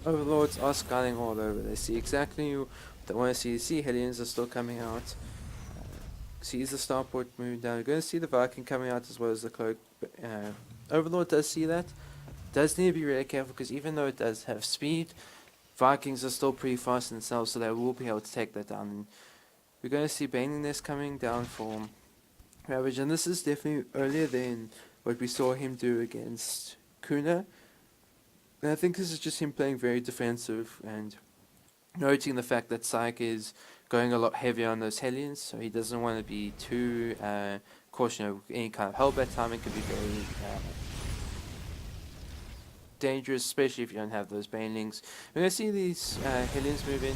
Overlords are sculling all over. They see exactly what they want to see. See Hellions are still coming out. Sees the Starport moving down. You're going to see the Viking coming out as well as the Cloak. Overlord does see that. Does need to be really careful because even though it does have speed, Vikings are still pretty fast themselves, so they will be able to take that down. And we're going to see Baning Nest coming down for Ravage, and this is definitely earlier than what we saw him do against Kuna. And I think this is just him playing very defensive and noting the fact that PsiX is going a lot heavier on those Hellions, so he doesn't want to be too cautious. Any kind of Hellbat timing could be very dangerous, especially if you don't have those Banelings. We're going to see these Hellions move in.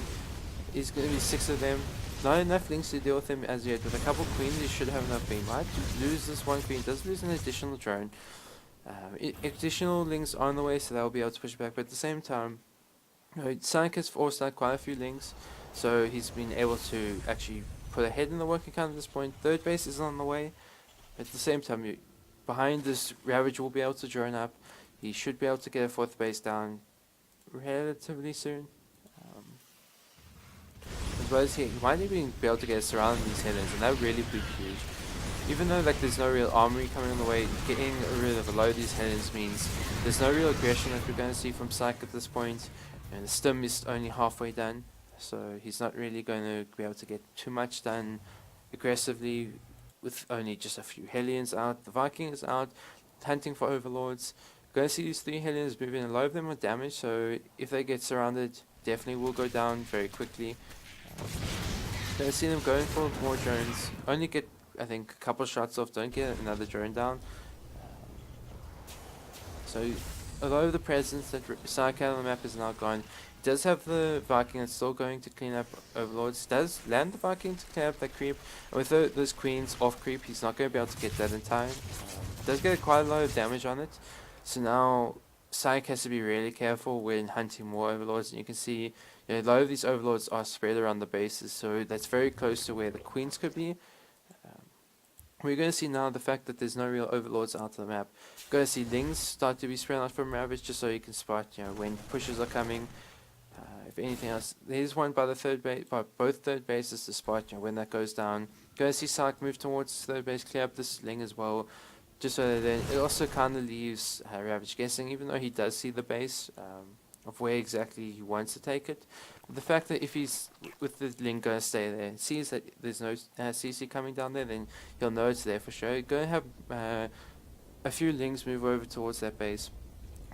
There's going to be 6 of them. Not enough links to deal with him as yet. With a couple queens, he should have enough beam. Might lose this one queen, does lose an additional drone. Additional links are on the way, so they'll be able to push back, but at the same time, PsiX has forced out quite a few links, so he's been able to actually put a head in the working count at this point. Third base is on the way, but at the same time, behind this, Ravage will be able to drone up. He should be able to get a 4th base down relatively soon. As well as he might even be able to get surrounded these Hellions, and that would really be huge. Even though there's no real armory coming on the way, getting rid of a lot of these Hellions means there's no real aggression that we're going to see from PsiX at this point. And the stim is only halfway done, so he's not really going to be able to get too much done aggressively with only just a few Hellions out. The Viking is out, hunting for Overlords. Going to see these 3 Hellions moving, a lot of them are damaged, so if they get surrounded, definitely will go down very quickly. Going to see them going for more drones. Only get, I think, a couple shots off, don't get another drone down. So a lot of the presence that PsiX had on the map is now gone. He does have the Viking that's still going to clean up Overlords. Does land the Viking to clean up that creep. And with those queens off creep, he's not going to be able to get that in time. Does get quite a lot of damage on it. So now PsiX has to be really careful when hunting more Overlords. And you can see a lot of these Overlords are spread around the bases, so that's very close to where the queens could be. We're going to see now the fact that there's no real Overlords out of the map. We're going to see Lings start to be spread out from Ravage just so you can spot, when pushes are coming. If anything else, there's one by the by both third bases to spot, when that goes down. Going to see PsiX move towards third base, clear up this Ling as well, just so that then it also kind of leaves Ravage guessing, even though he does see the base of where exactly he wants to take it. The fact that if he's with the Ling going to stay there, sees that there's no CC coming down there, then he'll know it's there for sure. You're going to have a few Lings move over towards that base.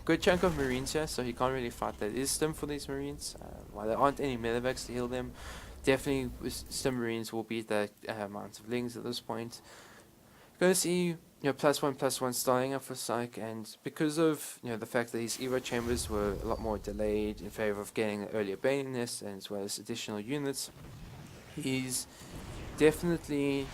Good chunk of Marines here, so he can't really fight that. It is stim for these Marines. While there aren't any medevacs to heal them, definitely with stim Marines will beat that amount of Lings at this point. You're going to see +1/+1 starting up for PsiX, and because of the fact that his Evo chambers were a lot more delayed in favor of getting earlier Baning Nest and as well as additional units, he's definitely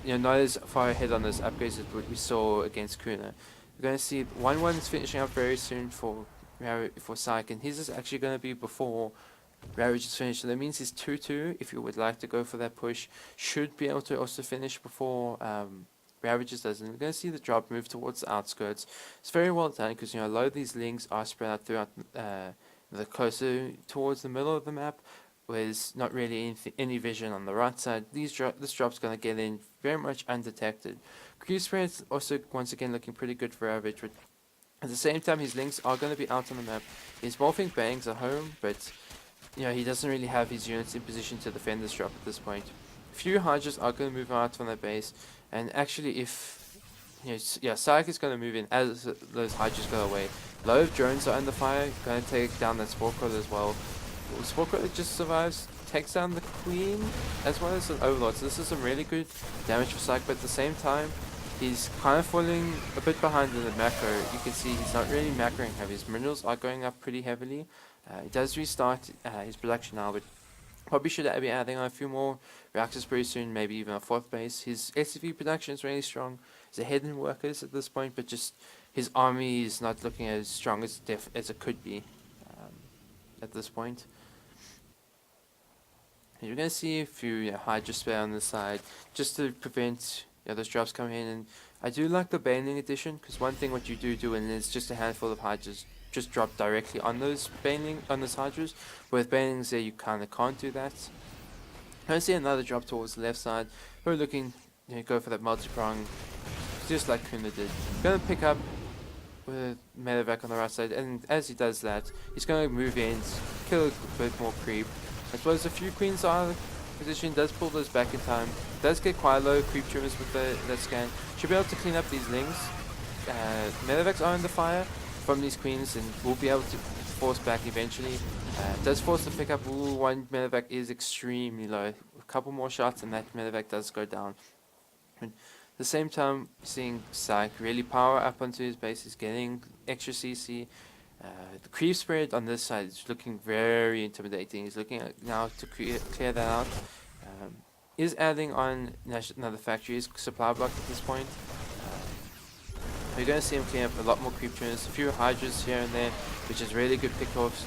not as far ahead on those upgrades as what we saw against Kuna. We're going to see 1-1 is finishing up very soon for PsiX, and his is actually going to be before Ravage is finished. So that means his 2-2, if you would like to go for that push, should be able to also finish before Ravages doesn't. We're going to see the drop move towards the outskirts. It's very well done because a lot of these Lings are spread out throughout the closer towards the middle of the map, where there's not really any vision on the right side. This drop's going to get in very much undetected. Crew spread's also once again looking pretty good for Ravage, but at the same time his Lings are going to be out on the map. His morphing bangs are home, but he doesn't really have his units in position to defend this drop at this point. A few Hydras are going to move out from their base, and actually if PsiX is going to move in as those Hydras go away. A lot of drones are under fire, going to take down that Spore Crawler as well. Spore Crawler just survives, takes down the Queen as well as an Overlord, so this is some really good damage for PsiX, but at the same time he's kind of falling a bit behind in the macro. You can see he's not really macroing heavy. His minerals are going up pretty heavily, He does restart his production now, but probably should be adding on a few more reactors pretty soon, maybe even a fourth base. His SCV production is really strong. He's ahead in workers at this point, but just his army is not looking as strong as it could be at this point. And you're going to see a few Hydra spare on the side just to prevent those drops coming in. And I do like the Baneling edition, because one thing what you do when there's just a handful of Hydras just drop directly on those Hydras. With Banelings there, you kind of can't do that. I see another drop towards the left side. We're looking, go for that multi-prong, just like Kuna did. Gonna pick up with Medevac on the right side, and as he does that, he's gonna move in, kill a bit more creep. I suppose a few queens are out of position, does pull those back in time. Does get quite low creep trimmers with that scan. Should be able to clean up these lings. Medevacs are in the fire from these queens and will be able to force back eventually. Does force the pickup. Ooh, one medevac is extremely low. A couple more shots and that medevac does go down. And at the same time, seeing PsiX really power up onto his base. He's getting extra CC. The creep spread on this side is looking very intimidating. He's looking at now to clear that out. Is adding on another factory's supply block at this point. You're going to see him clean up a lot more creep trimmers, a few Hydras here and there, which is really good pickoffs.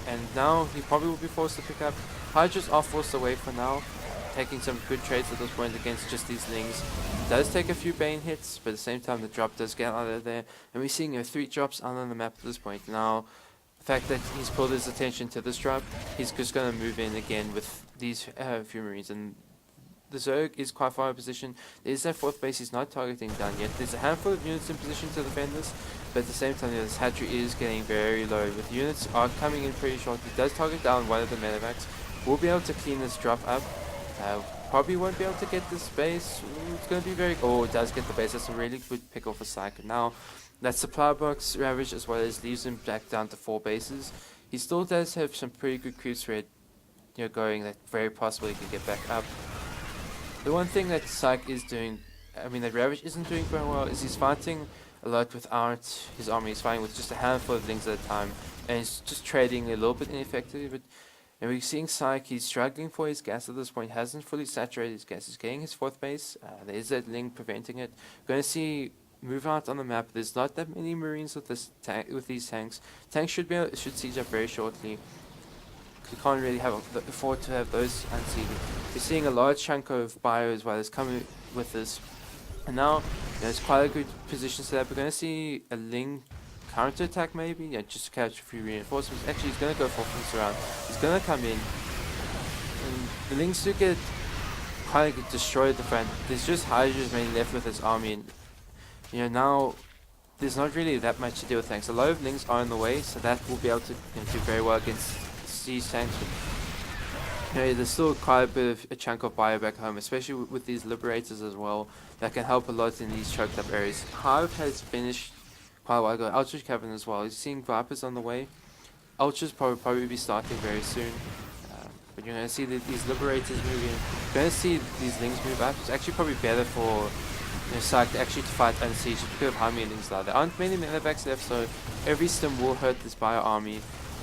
And now he probably will be forced to pick up. Hydras are forced away for now, taking some good trades at this point against just these lings. Does take a few Bane hits, but at the same time the drop does get out of there. And we're seeing 3 drops out on the map at this point. Now, the fact that he's pulled his attention to this drop, he's just going to move in again with these few Marines. And the Zerg is quite far in position. There's that fourth base he's not targeting down yet. There's a handful of units in position to defend this, but at the same time this hatchery is getting very low. With units are coming in pretty short. He does target down one of the medevacs. We'll be able to clean this drop up. Probably won't be able to get this base. Ooh, it's going to be very... Oh, it does get the base. That's a really good pick off for PsiX. Now, that supply box ravage as well as leaves him back down to 4 bases. He still does have some pretty good creep spread going that very possibly he can get back up. The one thing that PsiX is doing, that Ravage isn't doing very well, is he's fighting a lot without his army. He's fighting with just a handful of things at a time, and he's just trading a little bit ineffectively. But and we're seeing PsiX, he's struggling for his gas at this point, hasn't fully saturated his gas. He's getting his 4th base. There is that ling preventing it. We're going to see move out on the map. There's not that many Marines with with these tanks. Tanks should siege up very shortly. You can't really afford to have those unseated. We're seeing a large chunk of bio as well as coming with this. And now, it's quite a good position set up. We're going to see a Ling counter attack maybe, just to catch a few reinforcements. Actually, he's going to go for full surround. He's going to come in. And the Lings do get quite destroyed at the front. There's just Hydras mainly left with his army. And, now, there's not really that much to deal with tanks. A lot of Lings are in the way, so that will be able to do very well against these tanks. But, there's still quite a bit of a chunk of bio back home, especially with these liberators as well, that can help a lot in these choked up areas. Hive has finished quite a while ago. Ultra's Cavern as well. He's seeing Vipers on the way. Ultra's probably be starting very soon. But you're going to see these liberators move in. You're going to see these lings move up. It's actually probably better for PsiX actually to fight unsiege just because of how many lings are. There aren't many medevacs left, so every stim will hurt this bio army.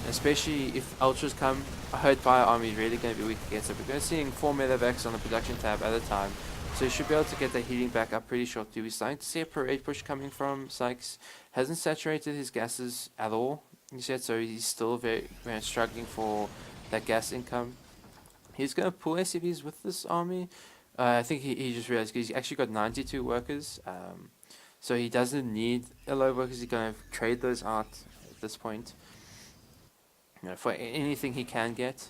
Especially if Ultras come, a hurt bio army is really going to be weak against it. We're going to see 4 medevacs on the production tab at a time. So you should be able to get the healing back up pretty shortly. We're starting to see a parade push coming from PsiX. Hasn't saturated his gases at all, he said, so he's still very struggling for that gas income. He's going to pull SCVs with this army. I think he just realized he's actually got 92 workers. So he doesn't need a lot of workers. He's going to trade those out at this point. For anything he can get.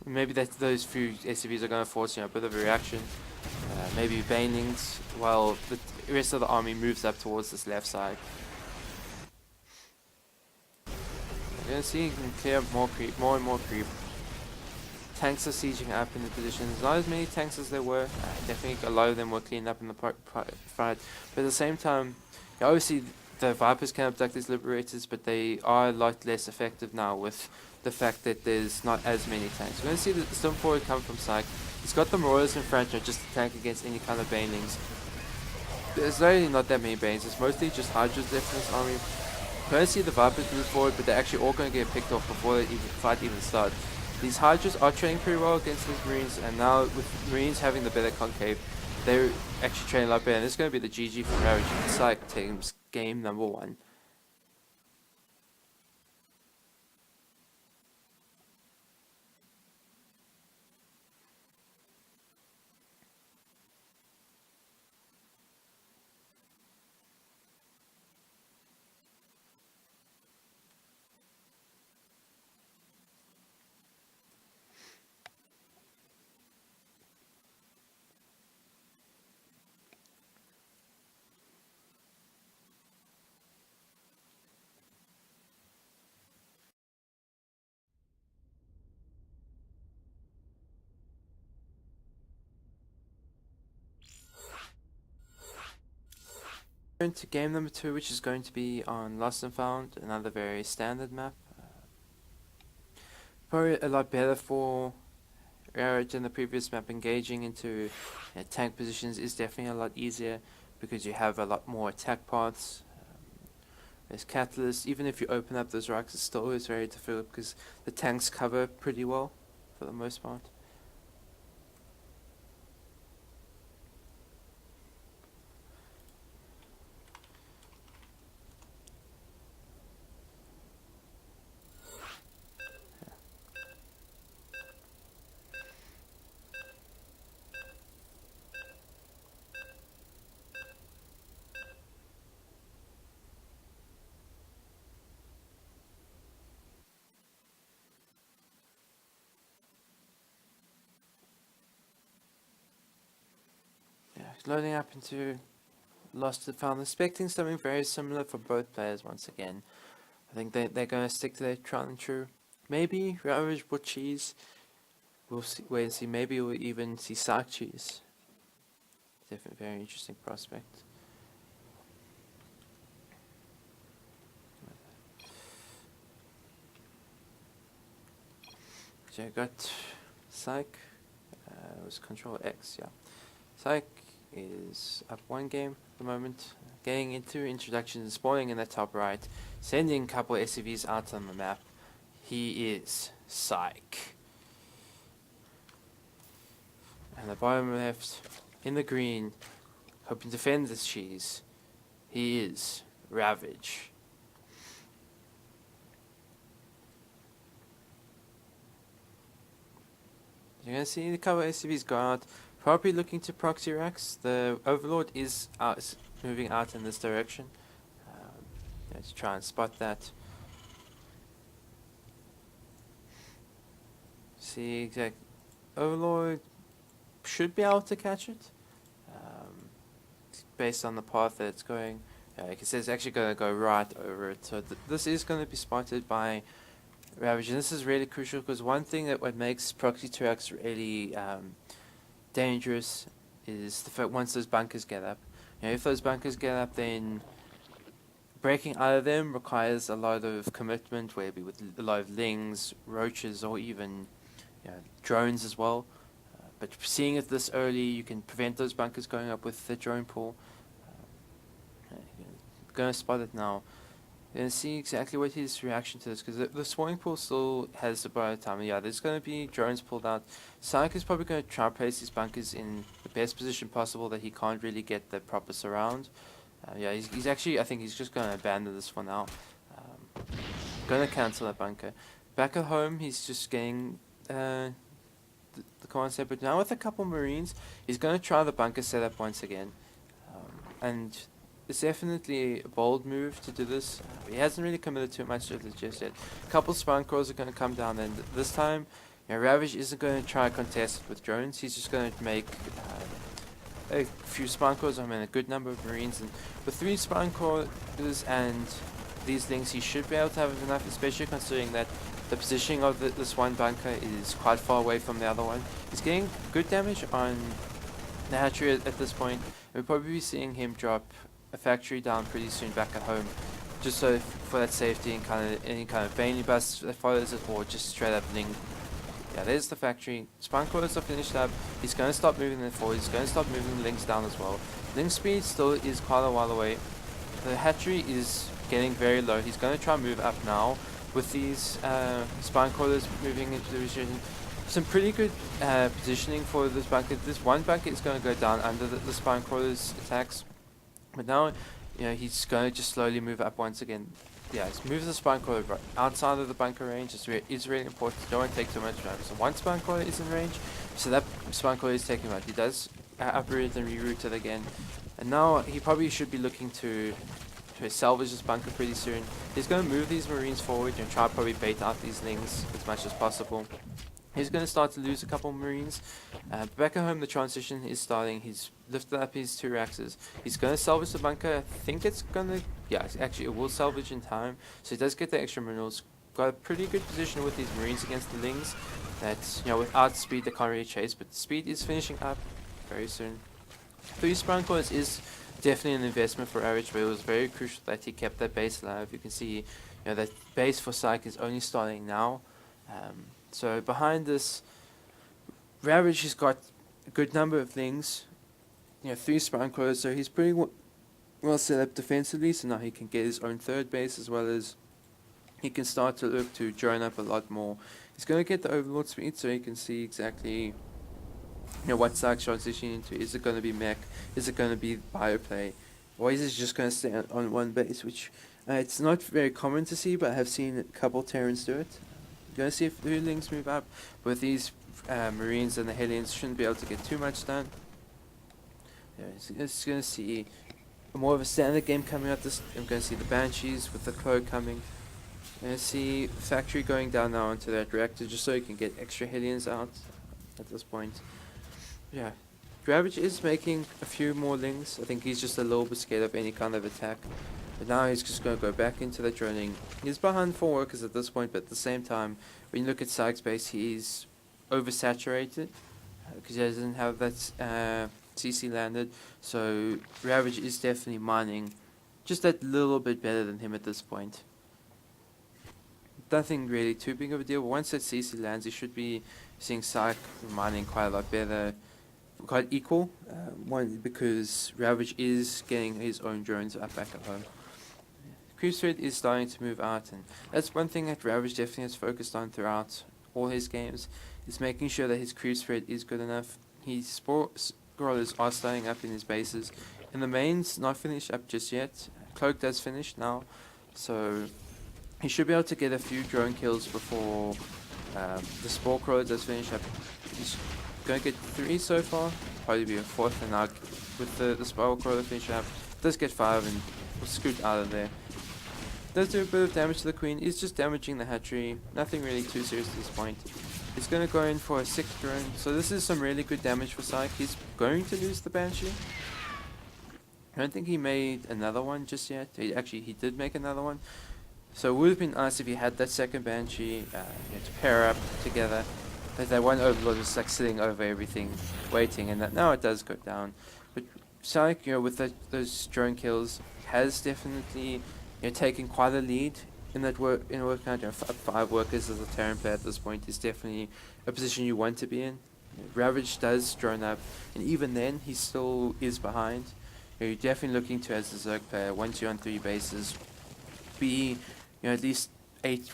Maybe those few SCVs are going to force a bit of a reaction. Maybe Banelings, while the rest of the army moves up towards this left side. You're going to see he can clear up more and more creep. Tanks are sieging up in the positions. Not as many tanks as there were. Definitely a lot of them were cleaned up in the fight. But at the same time, obviously the Vipers can abduct these liberators, but they are a lot less effective now with the fact that there's not as many tanks. We're going to see the stim forward come from PsiX. He's got the Marauders in front just to tank against any kind of Banelings. There's really not that many Banes. It's mostly just Hydras left in his army. Going to see the Vipers move forward, but they're actually all going to get picked off before the fight even starts. These Hydras are training pretty well against these Marines, and now with Marines having the better concave, they're actually training a lot better. And it's going to be the GG for Ravage and PsiX teams game number 1. Into game number 2, which is going to be on Lost and Found, another very standard map. Probably a lot better for Ravage than the previous map. Engaging into tank positions is definitely a lot easier because you have a lot more attack paths. There's catalyst. Even if you open up those rocks, it still is very difficult because the tanks cover pretty well for the most part. Loading up into Lost and Found, expecting something very similar for both players once again. I think they're going to stick to their trial and true. Maybe Ravage will cheese. We'll see, wait and see. Maybe we'll even see PsiX cheese. Definitely very interesting prospect. So I got PsiX. It was Control X, yeah. PsiX is up 1 game at the moment. Getting into introductions and spawning in the top right. Sending a couple of SCVs out on the map. He is PsiX. And the bottom left, in the green, hoping to defend this cheese. He is Ravage. You're going to see a couple of SCVs go out. Probably looking to proxy racks. The Overlord is moving out in this direction. Let's try and spot that. See exact Overlord should be able to catch it. Based on the path that it's going. Like it says, it's actually going to go right over it. So this is going to be spotted by Ravage. And this is really crucial because one thing that what makes proxy tracks really dangerous is the fact once those bunkers get up. If those bunkers get up, then breaking out of them requires a lot of commitment, whether it be with a lot of lings, roaches, or even drones as well. But seeing it this early, you can prevent those bunkers going up with the drone pool. Going to spot it now. And see exactly what his reaction to this, because the spawning pool still has about time. Yeah, there's going to be drones pulled out. PsiX is probably going to try and place his bunkers in the best position possible that he can't really get the proper surround. Yeah, he's actually, I think he's just going to abandon this for now. Going to cancel that bunker. Back at home, he's just getting the command set, but now with a couple Marines, he's going to try the bunker setup once again. And it's definitely a bold move to do this. He hasn't really committed too much to this just yet. A couple spawn crawls are going to come down, and this time, Ravage isn't going to try and contest it with drones. He's just going to make a few spawn crawls. I mean, a good number of Marines, and with 3 spawn crawlers and these things, he should be able to have enough, especially considering that the positioning of this one bunker is quite far away from the other one. He's getting good damage on the hatchery at this point. We'll probably be seeing him drop a factory down pretty soon back at home, just so for that safety and any kind of Bailey bus that follows it, or just straight up ling. Yeah, there's the factory. Spawn crawlers are finished up. He's going to start moving them forward. He's going to start moving the lings down as well. Ling speed still is quite a while away. The hatchery is getting very low. He's going to try and move up now with these spine crawlers moving into the position. Some pretty good positioning for this bunker. This one bunker is going to go down under the spine crawlers attacks, but now he's going to just slowly move up once again. Yeah, move the spine crawler right outside of the bunker range. It's really important. You don't want to take too much damage. So one spine crawler is in range, so that spine crawler is taking him out. He does uproot and reroute it again, and now he probably should be looking to salvage this bunker pretty soon. He's going to move these marines forward and try to probably bait out these lings as much as possible. He's going to start to lose a couple of marines. Back at home, the transition is starting. He's lifted up his 2 Raxes. He's going to salvage the bunker. I think it's going to... Yeah, actually, it will salvage in time. So he does get the extra minerals. Got a pretty good position with these marines against the lings. That, without speed, they can't really chase. But speed is finishing up very soon. 3 spine crawlers is definitely an investment for Ravage, but it was very crucial that he kept that base alive. You can see, that base for PsiX is only starting now. So behind this, Ravage has got a good number of things. 3 spine crawlers, so he's pretty well set up defensively. So now he can get his own 3rd base, as well as he can start to look to drone up a lot more. He's going to get the overlord speed, so he can see exactly what PsiX transitioning into. Is it going to be mech? Is it going to be bioplay? Or is it just going to stay on one base, which it's not very common to see, but I have seen a couple Terrans do it. Going to see if the lings move up. With these marines and the Hellions, shouldn't be able to get too much done. It's going to see more of a standard game coming out. I'm going to see the Banshees with the cloak coming. I'm going to see Factory going down now into that reactor, just so you can get extra Hellions out at this point. Yeah, Ravage is making a few more lings. I think he's just a little bit scared of any kind of attack. But now he's just going to go back into the droning. He's behind 4 workers at this point, but at the same time, when you look at PsiX base, he's oversaturated because he doesn't have that CC landed. So Ravage is definitely mining just that little bit better than him at this point. Nothing really too big of a deal, but once that CC lands, he should be seeing PsiX mining quite a lot better. Quite equal, one because Ravage is getting his own drones up back at home. Creep threat is starting to move out, and that's one thing that Ravage definitely has focused on throughout all his games, is making sure that his creep threat is good enough. His spore scrollers are starting up in his bases, and the main's not finished up just yet. Cloak does finish now, so he should be able to get a few drone kills before the spore crawler does finish up. He's going to get 3 so far, probably be a 4th, and now with the spiral crawler finish up, does get 5 and will scoot out of there. Does do a bit of damage to the queen, is just damaging the hatchery, nothing really too serious at this point. He's going to go in for a 6th drone, so this is some really good damage for PsiX. He's going to lose the Banshee. I don't think he made another one just yet. He did make another one. So it would have been nice if he had that 2nd Banshee to pair up together. But that one Overlord was like sitting over everything, waiting, and that now it does go down. But PsiX, with those drone kills, has definitely taken quite a lead in that work count. 5 workers as a Terran player at this point is definitely a position you want to be in. Ravage does drone up, and even then he still is behind. You're definitely looking to, as a Zerg player, once you're on 3 bases, be at least 6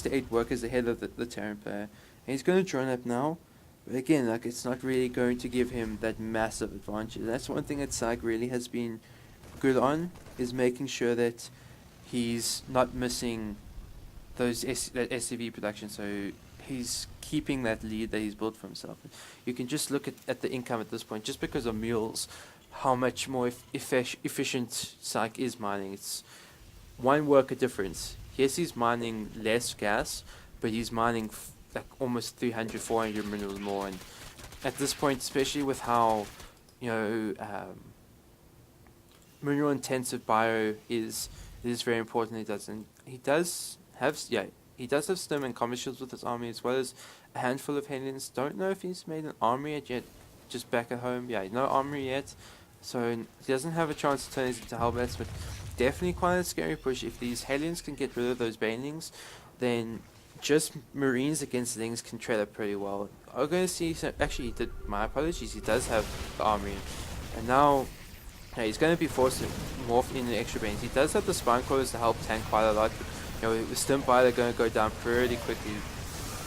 to 8 workers ahead of the Terran player. And he's going to drone up now, but again, it's not really going to give him that massive advantage. That's one thing that PsiX really has been good on, is making sure that he's not missing that SCV production, so he's keeping that lead that he's built for himself. You can just look at the income at this point, just because of mules, how much more efficient PsiX is mining. It's 1 worker difference. Yes, he's mining less gas, but he's mining almost 300, 400 minerals more. And at this point, especially with how, mineral intensive bio is, it is very important. He does have stim and combat shields with his army, as well as a handful of Hellions. Don't know if he's made an armory yet, just back at home. Yeah, no armory yet, so he doesn't have a chance to turn these into Hellbats, but definitely quite a scary push. If these Hellions can get rid of those Banelings, then just Marines against Lings can trade up pretty well. I'm going to see, actually, my apologies, he does have the armory, and now Yeah, he's going to be forced to morph in the extra banings. He does have the spine crawlers to help tank quite a lot. But, with Stim Bio, they're going to go down pretty quickly.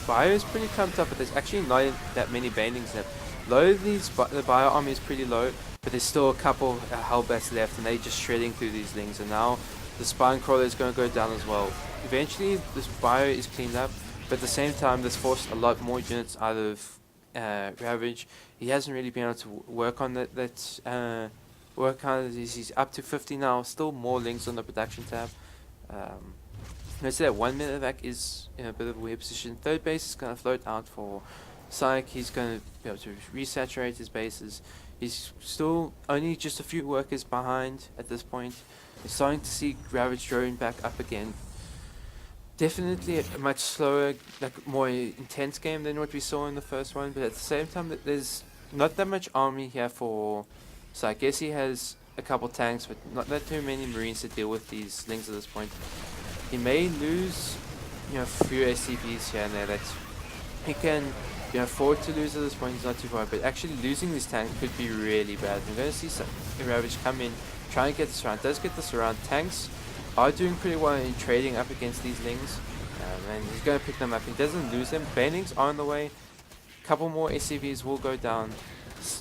Bio is pretty clumped up, but there's actually not that many banings left. Low, the Bio army is pretty low, but there's still a couple Hellbats left, and they're just shredding through these things. And now the spine crawler is going to go down as well. Eventually, this Bio is cleaned up, but at the same time, this forced a lot more units out of Ravage. He hasn't really been able to work on work on. He's up to 50 now. Still more links on the production tab. Let's say that 1 minute back is in a bit of a weird position. Third base is going to float out for PsiX. He's going to be able to resaturate his bases. He's still only just a few workers behind at this point. We're starting to see Ravage drawing back up again. Definitely a much slower, more intense game than what we saw in the first one, but at the same time, there's not that much army here for PsiX. I guess he has a couple tanks, but not that too many Marines to deal with these links at this point. He may lose, a few SCVs here and there that he can, afford to lose at this point. He's not too far, but actually losing these tanks could be really bad. We're going to see Ravage come in, try and get this round. Does get this around. Tanks are doing pretty well in trading up against these lings, and he's going to pick them up. He doesn't lose them. Banings are on the way. A couple more SCVs will go down.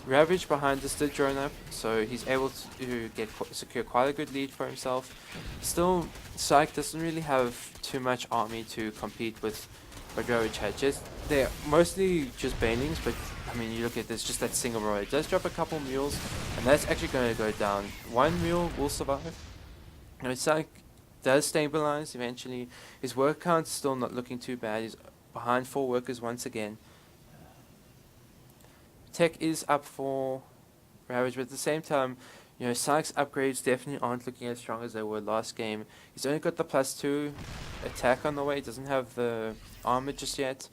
Ravage behind us did drone up, so he's able to secure quite a good lead for himself. Still, PsiX doesn't really have too much army to compete with what Ravage had. They're mostly just banelings, but I mean, you look at this, just that single row. It does drop a couple mules, and that's actually going to go down. One mule will survive. PsiX does stabilize eventually. His work count's still not looking too bad. He's behind 4 workers once again. Tech is up for Ravage, but at the same time, PsiX upgrades definitely aren't looking as strong as they were last game. He's only got the +2 attack on the way. He doesn't have the armor just yet.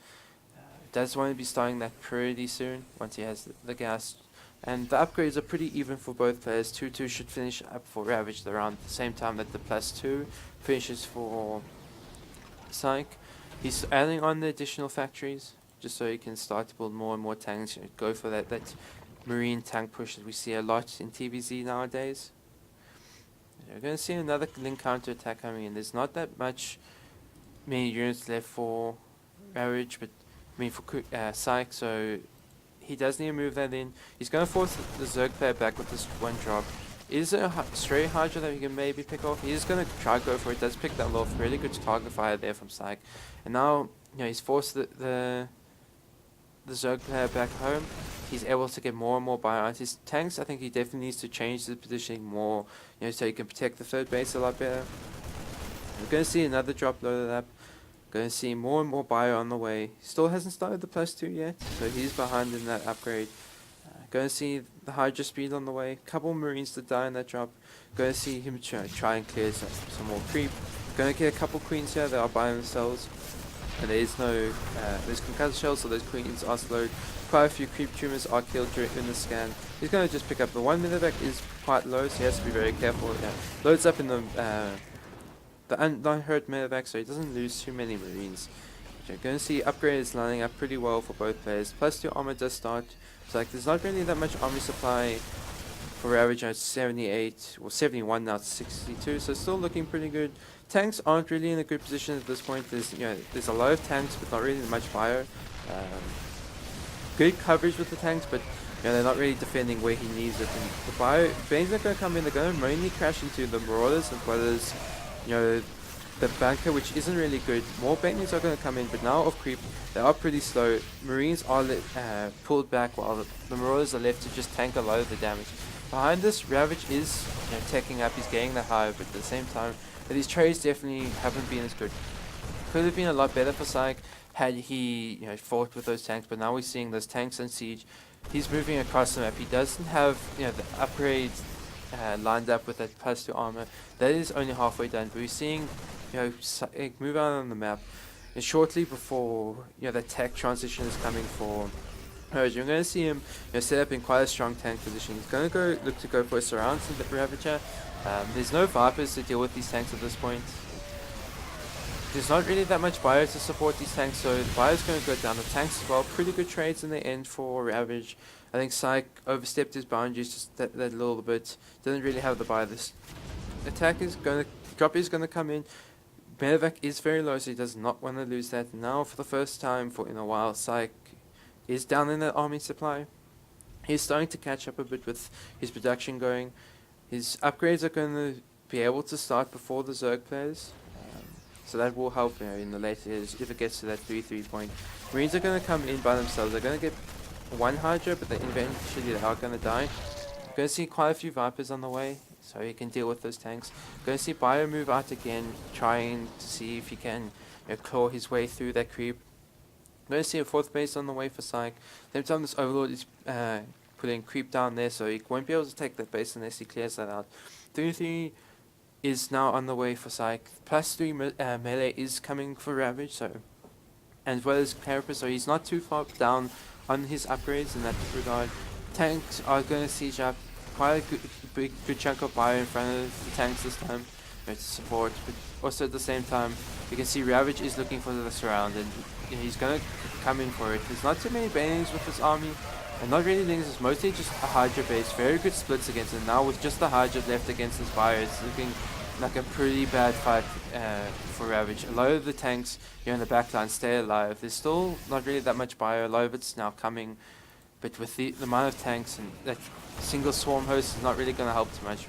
Does want to be starting that pretty soon once he has the gas. And the upgrades are pretty even for both players. 2-2 should finish up for Ravage around the same time that the +2 finishes for PsiX. He's adding on the additional factories, just so he can start to build more and more tanks. Go for that Marine tank push that we see a lot in TVZ nowadays. We're going to see another link counter attack coming in. There's not that many units left for Ravage, but for PsiX, so he does need to move that in. He's going to force the Zerg player back with this one drop. Is a stray Hydra that he can maybe pick off? He's going to try go for it. Does pick that off. Really good target fire there from PsiX. And now, he's forced the Zerg player back home. He's able to get more and more bio out his tanks. I think he definitely needs to change the positioning more, so he can protect the third base a lot better. We're going to see another drop loaded up. Going to see more and more bio on the way. Still hasn't started the +2 yet, so he's behind in that upgrade. Going to see the Hydra speed on the way. Couple Marines to die in that drop. Going to see him try and clear some more creep. Going to get a couple Queens here. They are by themselves. And there is no, there's concussed shells, so those Queens are slowed. Quite a few creep tumors are killed in the scan. He's going to just pick up the 1 minute back is quite low, so he has to be very careful. Loads up in the unhurt medevac, so he doesn't lose too many Marines. You're going to see upgrades lining up pretty well for both players. +2 armor does start. So there's not really that much army supply for Ravage. It's 78 or 71 now to 62, so still looking pretty good. Tanks aren't really in a good position at this point. There's a lot of tanks, but not really much fire. Good coverage with the tanks, but they're not really defending where he needs it. And the bio Banes are going to come in. They're going to mainly crash into the Marauders as well as the bunker, which isn't really good. More Banes are going to come in, but now off creep, they are pretty slow. Marines are pulled back while the Marauders are left to just tank a lot of the damage. Behind this, Ravage is teching up. He's getting the high, but at the same time, these trades definitely haven't been as good. Could have been a lot better for PsiX had he fought with those tanks, but now we're seeing those tanks in siege. He's moving across the map. He doesn't have the upgrades lined up with that +2 armor. That is only halfway done, but we're seeing PsiX move out on the map. And shortly before that tech transition is coming for Ravage, you're going to see him set up in quite a strong tank position. He's going to look to go for a surround to the Ravager. There's no Vipers to deal with these tanks at this point. There's not really that much bio to support these tanks, so the bio's going to go down. The tanks as well, pretty good trades in the end for Ravage. I think PsiX overstepped his boundaries just that little bit. Didn't really have the buy. This attack is gonna drop is gonna come in. Medevac is very low, so he does not want to lose that. Now, for the first time in a while, PsiX is down in the army supply. He's starting to catch up a bit with his production going. His upgrades are going to be able to start before the Zerg players. So that will help in the later years if it gets to that 3-3 point. Marines are going to come in by themselves. They're going to get one Hydra, but then eventually they are going to die. Going to see quite a few Vipers on the way, so he can deal with those tanks. Going to see Bio move out again, trying to see if he can claw his way through that creep. Going to see a 4th base on the way for PsiX. Same time this Overlord is putting creep down there, so he won't be able to take that base unless he clears that out. 3-3 is now on the way for PsiX. +3 melee is coming for Ravage, so and as well as Carapace, so he's not too far down on his upgrades in that regard. Tanks are going to siege up quite a good chunk of bio in front of the tanks this time to support, but also at the same time you can see Ravage is looking for the surround, and he's going to come in for it. There's not too many banings with this army, and not really things. It's mostly just a Hydra base. Very good splits against it. Now with just the Hydra left against this bio, it's looking like a pretty bad fight for Ravage. A lot of the tanks here in the backline stay alive. There's still not really that much bio. A lot of it's now coming, but with the amount of tanks and that single swarm host is not really going to help too much.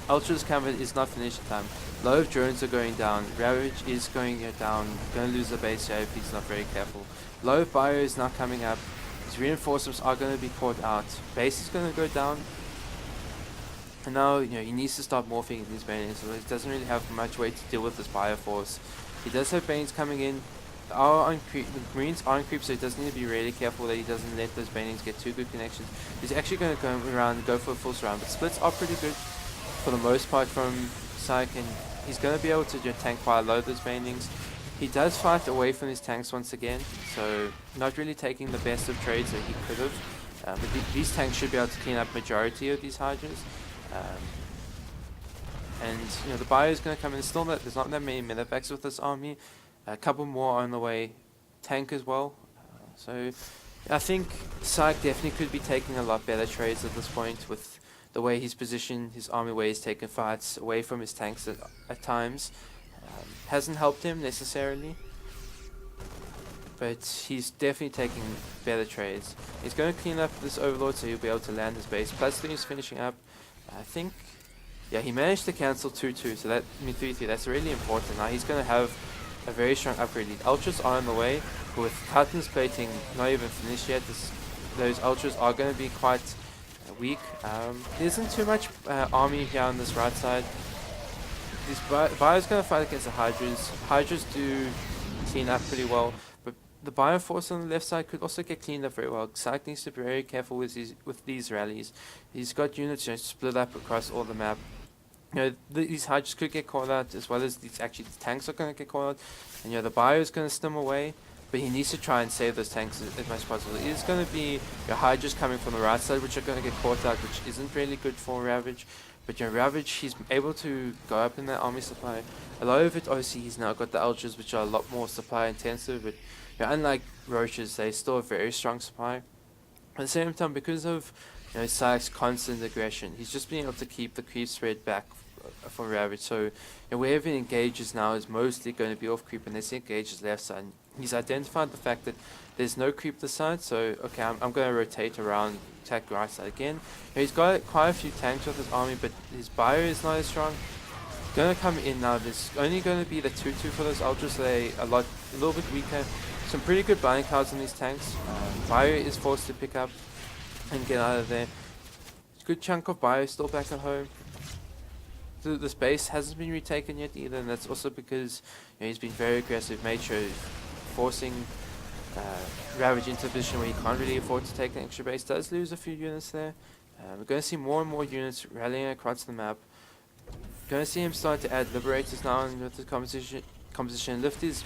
Ultra's canvas is not finished in time. A lot of drones are going down. Ravage is going down. Going to lose the base here if he's not very careful. A lot of bio is now coming up. His reinforcements are going to be caught out. Base is going to go down. And now, he needs to start morphing these Banes, so he doesn't really have much way to deal with this bio force. He does have Banes coming in. The Marines are on creep, so he does need to be really careful that he doesn't let those Banings get too good connections. He's actually going to go around and go for a full surround, but splits are pretty good for the most part from PsiX, and he's going to be able to tank quite a lot of those Banings. He does fight away from his tanks once again, so not really taking the best of trades that he could have. But these tanks should be able to clean up majority of these Hydras. And the bio is going to come in. Still, there's not that many medevacs with this army. A couple more on the way. Tank as well. So I think PsiX definitely could be taking a lot better trades at this point with the way he's positioned his army, where he's taken fights away from his tanks at times. Hasn't helped him necessarily, but he's definitely taking better trades. He's going to clean up this Overlord, so he'll be able to land his base. +3 is finishing up. I think, yeah, he managed to cancel 2-2, so that 3-3. That's really important. Now he's going to have a very strong upgrade lead. Ultras are on the way, but with Cutton's plating not even finished yet, those Ultras are going to be quite weak. There isn't too much army here on this right side. This bio is going to fight against the Hydras. Hydras do clean up pretty well, but the bio force on the left side could also get cleaned up very well. PsiX needs to be very careful with these rallies. He's got units split up across all the map. These Hydras could get caught out, as well as the tanks are going to get caught out. And the bio is going to stem away, but he needs to try and save those tanks as much as possible. It's going to be your Hydras coming from the right side, which are going to get caught out, which isn't really good for Ravage. But Ravage, he's able to go up in that army supply. A lot of it, obviously, he's now got the Ultras, which are a lot more supply intensive. But unlike Roaches, they still have very strong supply. At the same time, because of PsiX's constant aggression, he's just been able to keep the creep spread back for Ravage. So wherever he engages now is mostly going to be off creep, unless he engages left side. He's identified the fact that there's no creep this side, so okay, I'm going to rotate around, attack right side again. He's got quite a few tanks with his army, but his bio is not as strong. He's going to come in now. There's only going to be the 2-2 for those Ultras, so they're a little bit weaker. Some pretty good binding cards on these tanks. Bio is forced to pick up and get out of there. A good chunk of bio still back at home. This base hasn't been retaken yet either, and that's also because he's been very aggressive, made sure forcing Ravage into a position where he can't really afford to take an extra base. Does lose a few units there. We're going to see more and more units rallying across the map. Going to see him start to add Liberators now with the composition. Lift his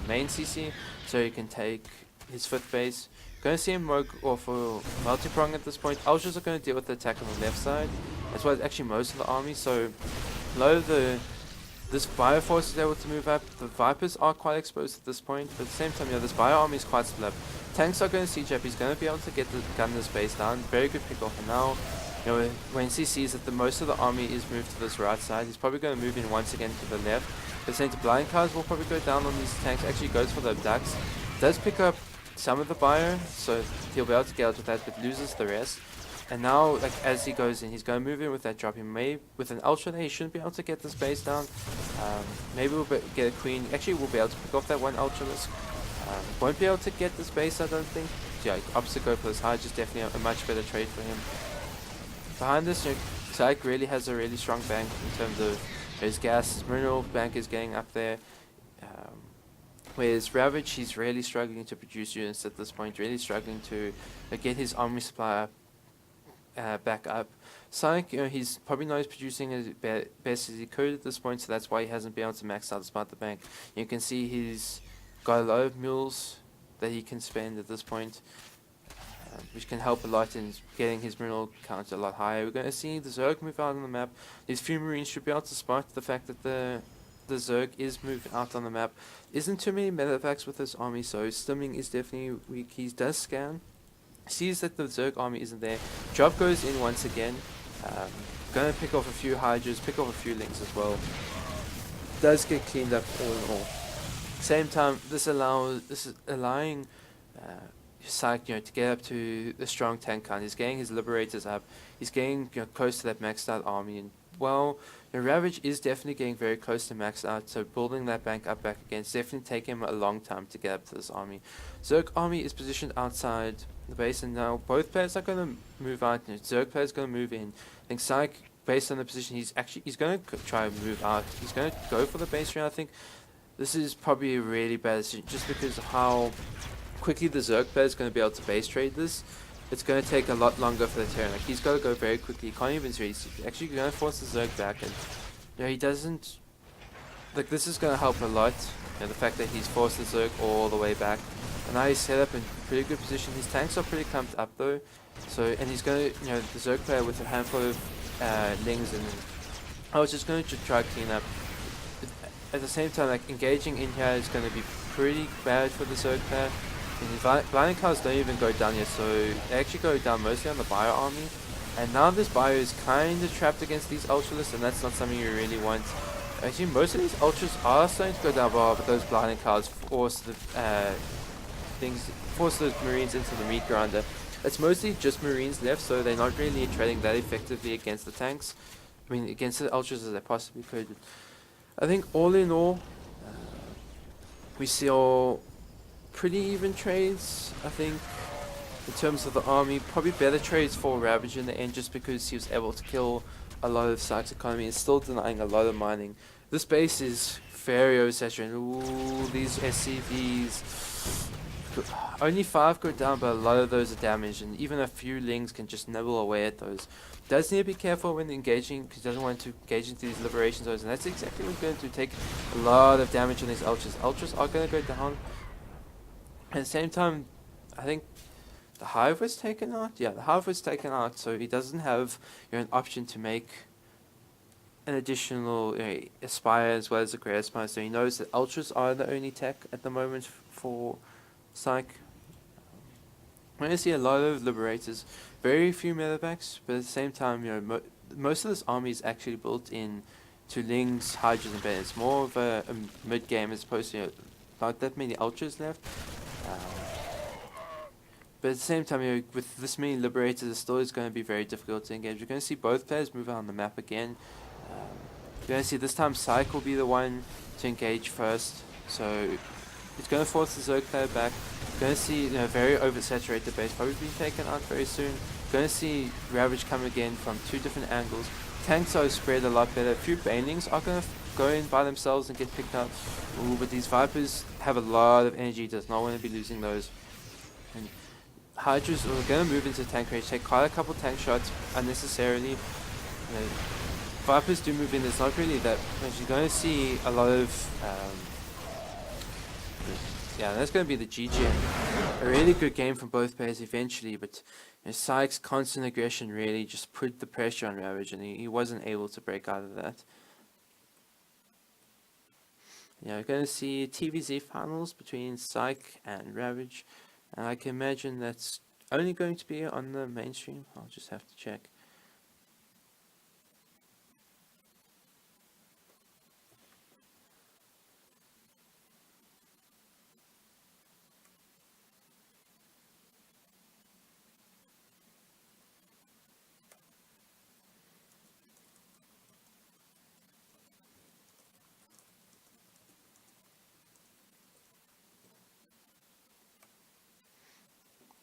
main CC so he can take his 5th base. Going to see him rogue or for multi-prong at this point. Ultras are going to deal with the attack on the left side, as well as actually most of the army. So a lot of the This Bioforce is able to move up. The Vipers are quite exposed at this point, but at the same time, this Bio Army is quite split up. Tanks are going to siege up. He's going to be able to get the gunner's base down. Very good pick off. And now, when he sees that the most of the army is moved to this right side, he's probably going to move in once again to the left. The center blind cars will probably go down on these tanks. Actually goes for the abducts. Does pick up some of the bio, so he'll be able to get out with that, but loses the rest. And now, like, as he goes in, he's going to move in with that drop. He may, with an ultra, he shouldn't be able to get this base down. Maybe we'll get a queen. Actually, we'll be able to pick off that one ultralisk. Won't be able to get this base, I don't think. Yeah, opposite go for this high, just definitely a much better trade for him. Behind this, PsiX really has a really strong bank in terms of his gas. His mineral bank is getting up there. Whereas Ravage, he's really struggling to produce units at this point, really struggling to get his army supply back up. PsiX, he's probably not as producing as best as he could at this point, so that's why he hasn't been able to max out despite the bank. You can see he's got a lot of mules that he can spend at this point, which can help a lot in getting his mineral count a lot higher. We're going to see the Zerg move out on the map. These few Marines should be able to spot the fact that the Zerg is moved out on the map. Isn't too many medevacs with this army, so stimming is definitely weak. He does scan, sees that the Zerg army isn't there. Drop goes in once again. Gonna pick off a few Hydras, pick off a few links as well. Does get cleaned up all in all. Same time, this is allowing PsiX, to get up to the strong tank count. He's getting his liberators up. He's getting close to that maxed out army, and well, Ravage is definitely getting very close to max out. So building that bank up back again, it's definitely taking him a long time to get up to this army. Zerg army is positioned outside the base, and now both players are going to move out. Zerg player is going to move in. I think PsiX, based on the position, he's going to try and move out. He's going to go for the base round. I think this is probably a really bad decision, just because of how quickly the Zerg player is going to be able to base trade this. It's going to take a lot longer for the Terran. Like, he's got to go very quickly. He can't even race. Actually, going to force the Zerg back, and he doesn't. Like, this is going to help a lot. The fact that he's forced the Zerg all the way back, and now he's set up in pretty good position. His tanks are pretty clumped up though, so and he's going to, the Zerg player with a handful of lings, and I was just going to try to clean up. At the same time, like, engaging in here is going to be pretty bad for the Zerg player. And blinding cars don't even go down yet, so they actually go down mostly on the bio army. And now this bio is kind of trapped against these ultralists, and that's not something you really want. Actually, most of these ultras are starting to go down, but those blinding cars force the force those Marines into the meat grinder. It's mostly just Marines left, so they're not really trading that effectively against the tanks. I mean, against the ultras as they possibly could. I think all in all, we saw pretty even trades. I think in terms of the army, probably better trades for Ravage in the end, just because he was able to kill a lot of PsiX economy and still denying a lot of mining. This base is very oversaturated. Ooh, these SCVs. Only 5 go down, but a lot of those are damaged, and even a few lings can just nibble away at those. Does need to be careful when engaging, because he doesn't want to engage into these liberation zones, and that's exactly what's going to take a lot of damage on these ultras. Ultras are going to go down. At the same time, I think the Hive was taken out. Yeah, the Hive was taken out, so he doesn't have an option to make an additional Aspire as well as a Great Aspire. So he knows that Ultras are the only tech at the moment for PsiX. We're going to see a lot of Liberators, very few medevacs, but at the same time, most of this army is actually built in to Lings, Hydras, and Bandits. It's more of a mid game as opposed to not that many Ultras left. But at the same time, with this many Liberators, it still is going to be very difficult to engage. We're going to see both players move out on the map again. We're going to see this time PsiX will be the one to engage first. So it's going to force the Zerg player back. We're going to see very oversaturated base probably being taken out very soon. We're going to see Ravage come again from 2 different angles. Tanks are spread a lot better. A few Banelings are going to go in by themselves and get picked up. Ooh, but these Vipers have a lot of energy. Does not want to be losing those. And Hydras are going to move into tank range, take quite a couple tank shots unnecessarily. Vipers do move in, there's not really that much. You're going to see a lot of yeah, that's going to be the GG. A really good game from both players eventually, but PsiX's constant aggression really just put the pressure on Ravage, and he wasn't able to break out of that. Yeah, we're going to see TVZ finals between PsiX and Ravage, and I can imagine that's only going to be on the mainstream. I'll just have to check.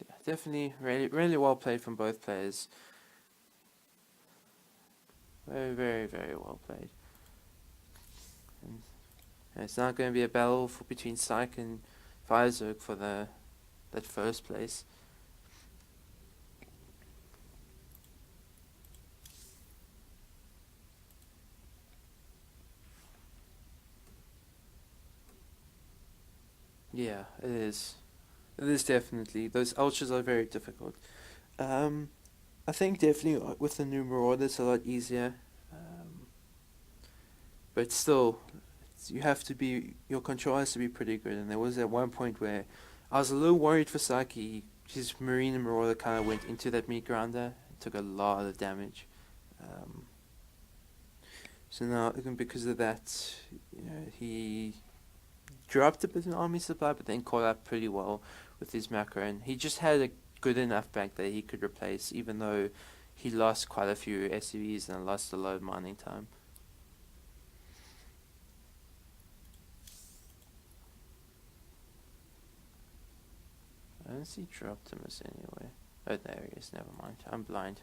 Yeah, definitely really well played from both players. Very, very, very well played. And it's not going to be a battle between PsiX and PsiX for that first place. Yeah, it is. It is definitely. Those ultras are very difficult. Um, I think definitely with the new Marauder it's a lot easier. But still, you have to be, your control has to be pretty good. And there was at one point where I was a little worried for Saki. His Marine and Marauder kind of went into that meat grinder and took a lot of damage. Um, so now, because of that, he dropped a bit in army supply, but then caught up pretty well with his macro. And he just had a good enough bank that he could replace, even though he lost quite a few SUVs and lost a lot of mining time. I don't see Droptimus anyway. Oh, there he is. Never mind. I'm blind.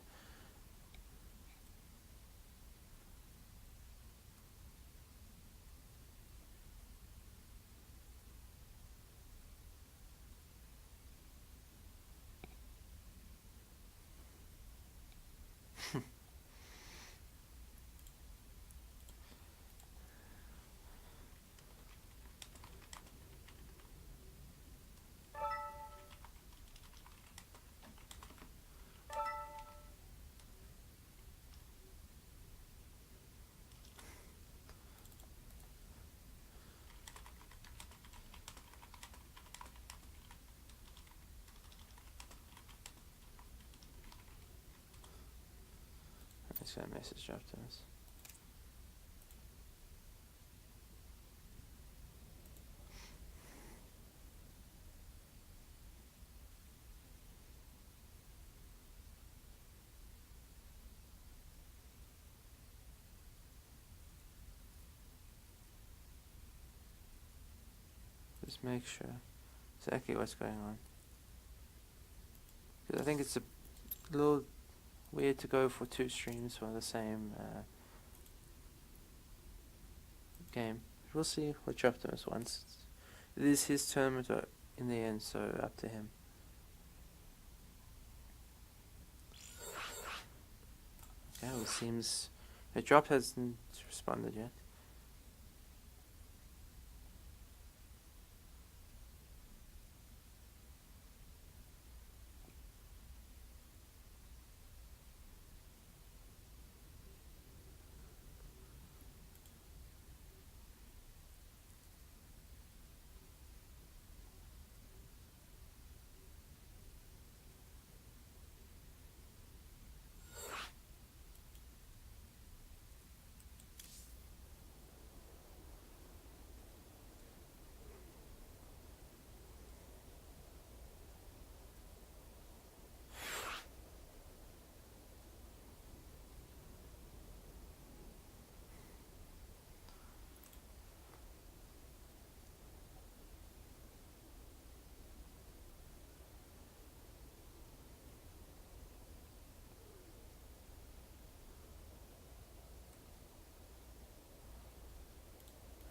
I'm just gonna message Droptimus. Just make sure exactly what's going on. Because I think it's a little weird to go for 2 streams for the same game. We'll see what Droptimus wants. It is his tournament in the end, so up to him. Yeah, it seems the drop hasn't responded yet.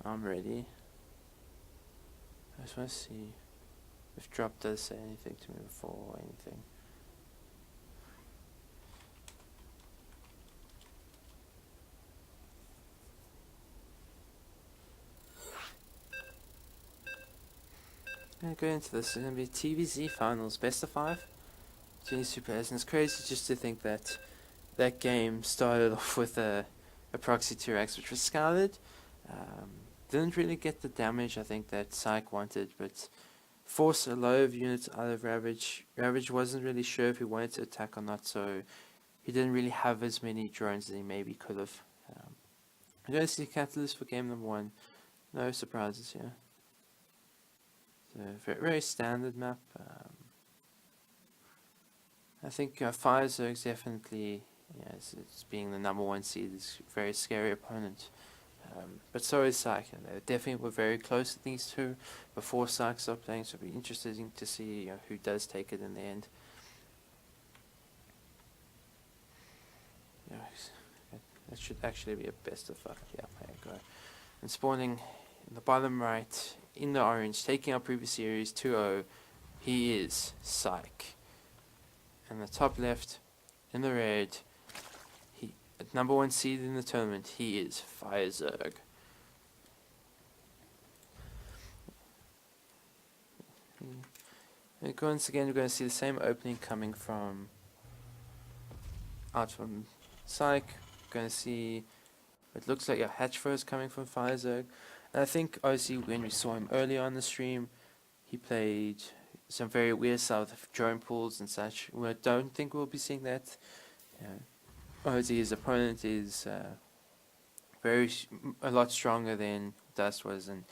I'm ready. I just want to see if drop does say anything to me before or anything. I'm gonna go into this. It's gonna be TVZ finals, best of 5 between these 2 players, and it's crazy just to think that that game started off with a proxy 2x, which was Scarlet. Didn't really get the damage I think that PsiX wanted, but forced a lot of units out of Ravage. Ravage wasn't really sure if he wanted to attack or not, so he didn't really have as many drones as he maybe could have. I'm going to see Catalyst for game number 1. No surprises here. So very, very standard map. I think PsiX definitely, it's being the number 1 seed, is a very scary opponent. But so is PsiX. They definitely were very close to these two before PsiX stopped playing, so it'll be interesting to see who does take it in the end. That should actually be a best of 5. Yeah, there you go. And spawning in the bottom right, in the orange, taking our previous series 2-0, he is PsiX. And the top left, in the red, he at number 1 seed in the tournament, he is PsiX. And once again, we're going to see the same opening coming from PsiX. Going to see it looks like a hatch first coming from PsiX. And I think obviously when we saw him earlier on the stream, he played some very weird stuff with drone pools and such. I don't think we'll be seeing that. Obviously his opponent is a lot stronger than Dust was, and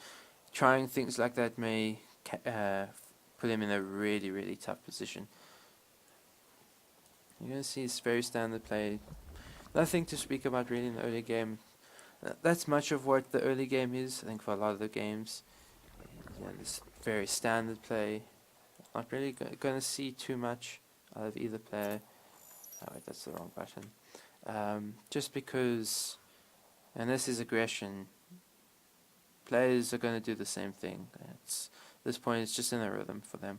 trying things like that may put him in a really, really tough position. You're going to see it's very standard play. Nothing to speak about really in the early game. That's much of what the early game is, I think, for a lot of the games. This very standard play. Not really going to see too much out of either player. Oh wait, that's the wrong button. Just because, and this is aggression, players are going to do the same thing. At this point, it's just in a rhythm for them.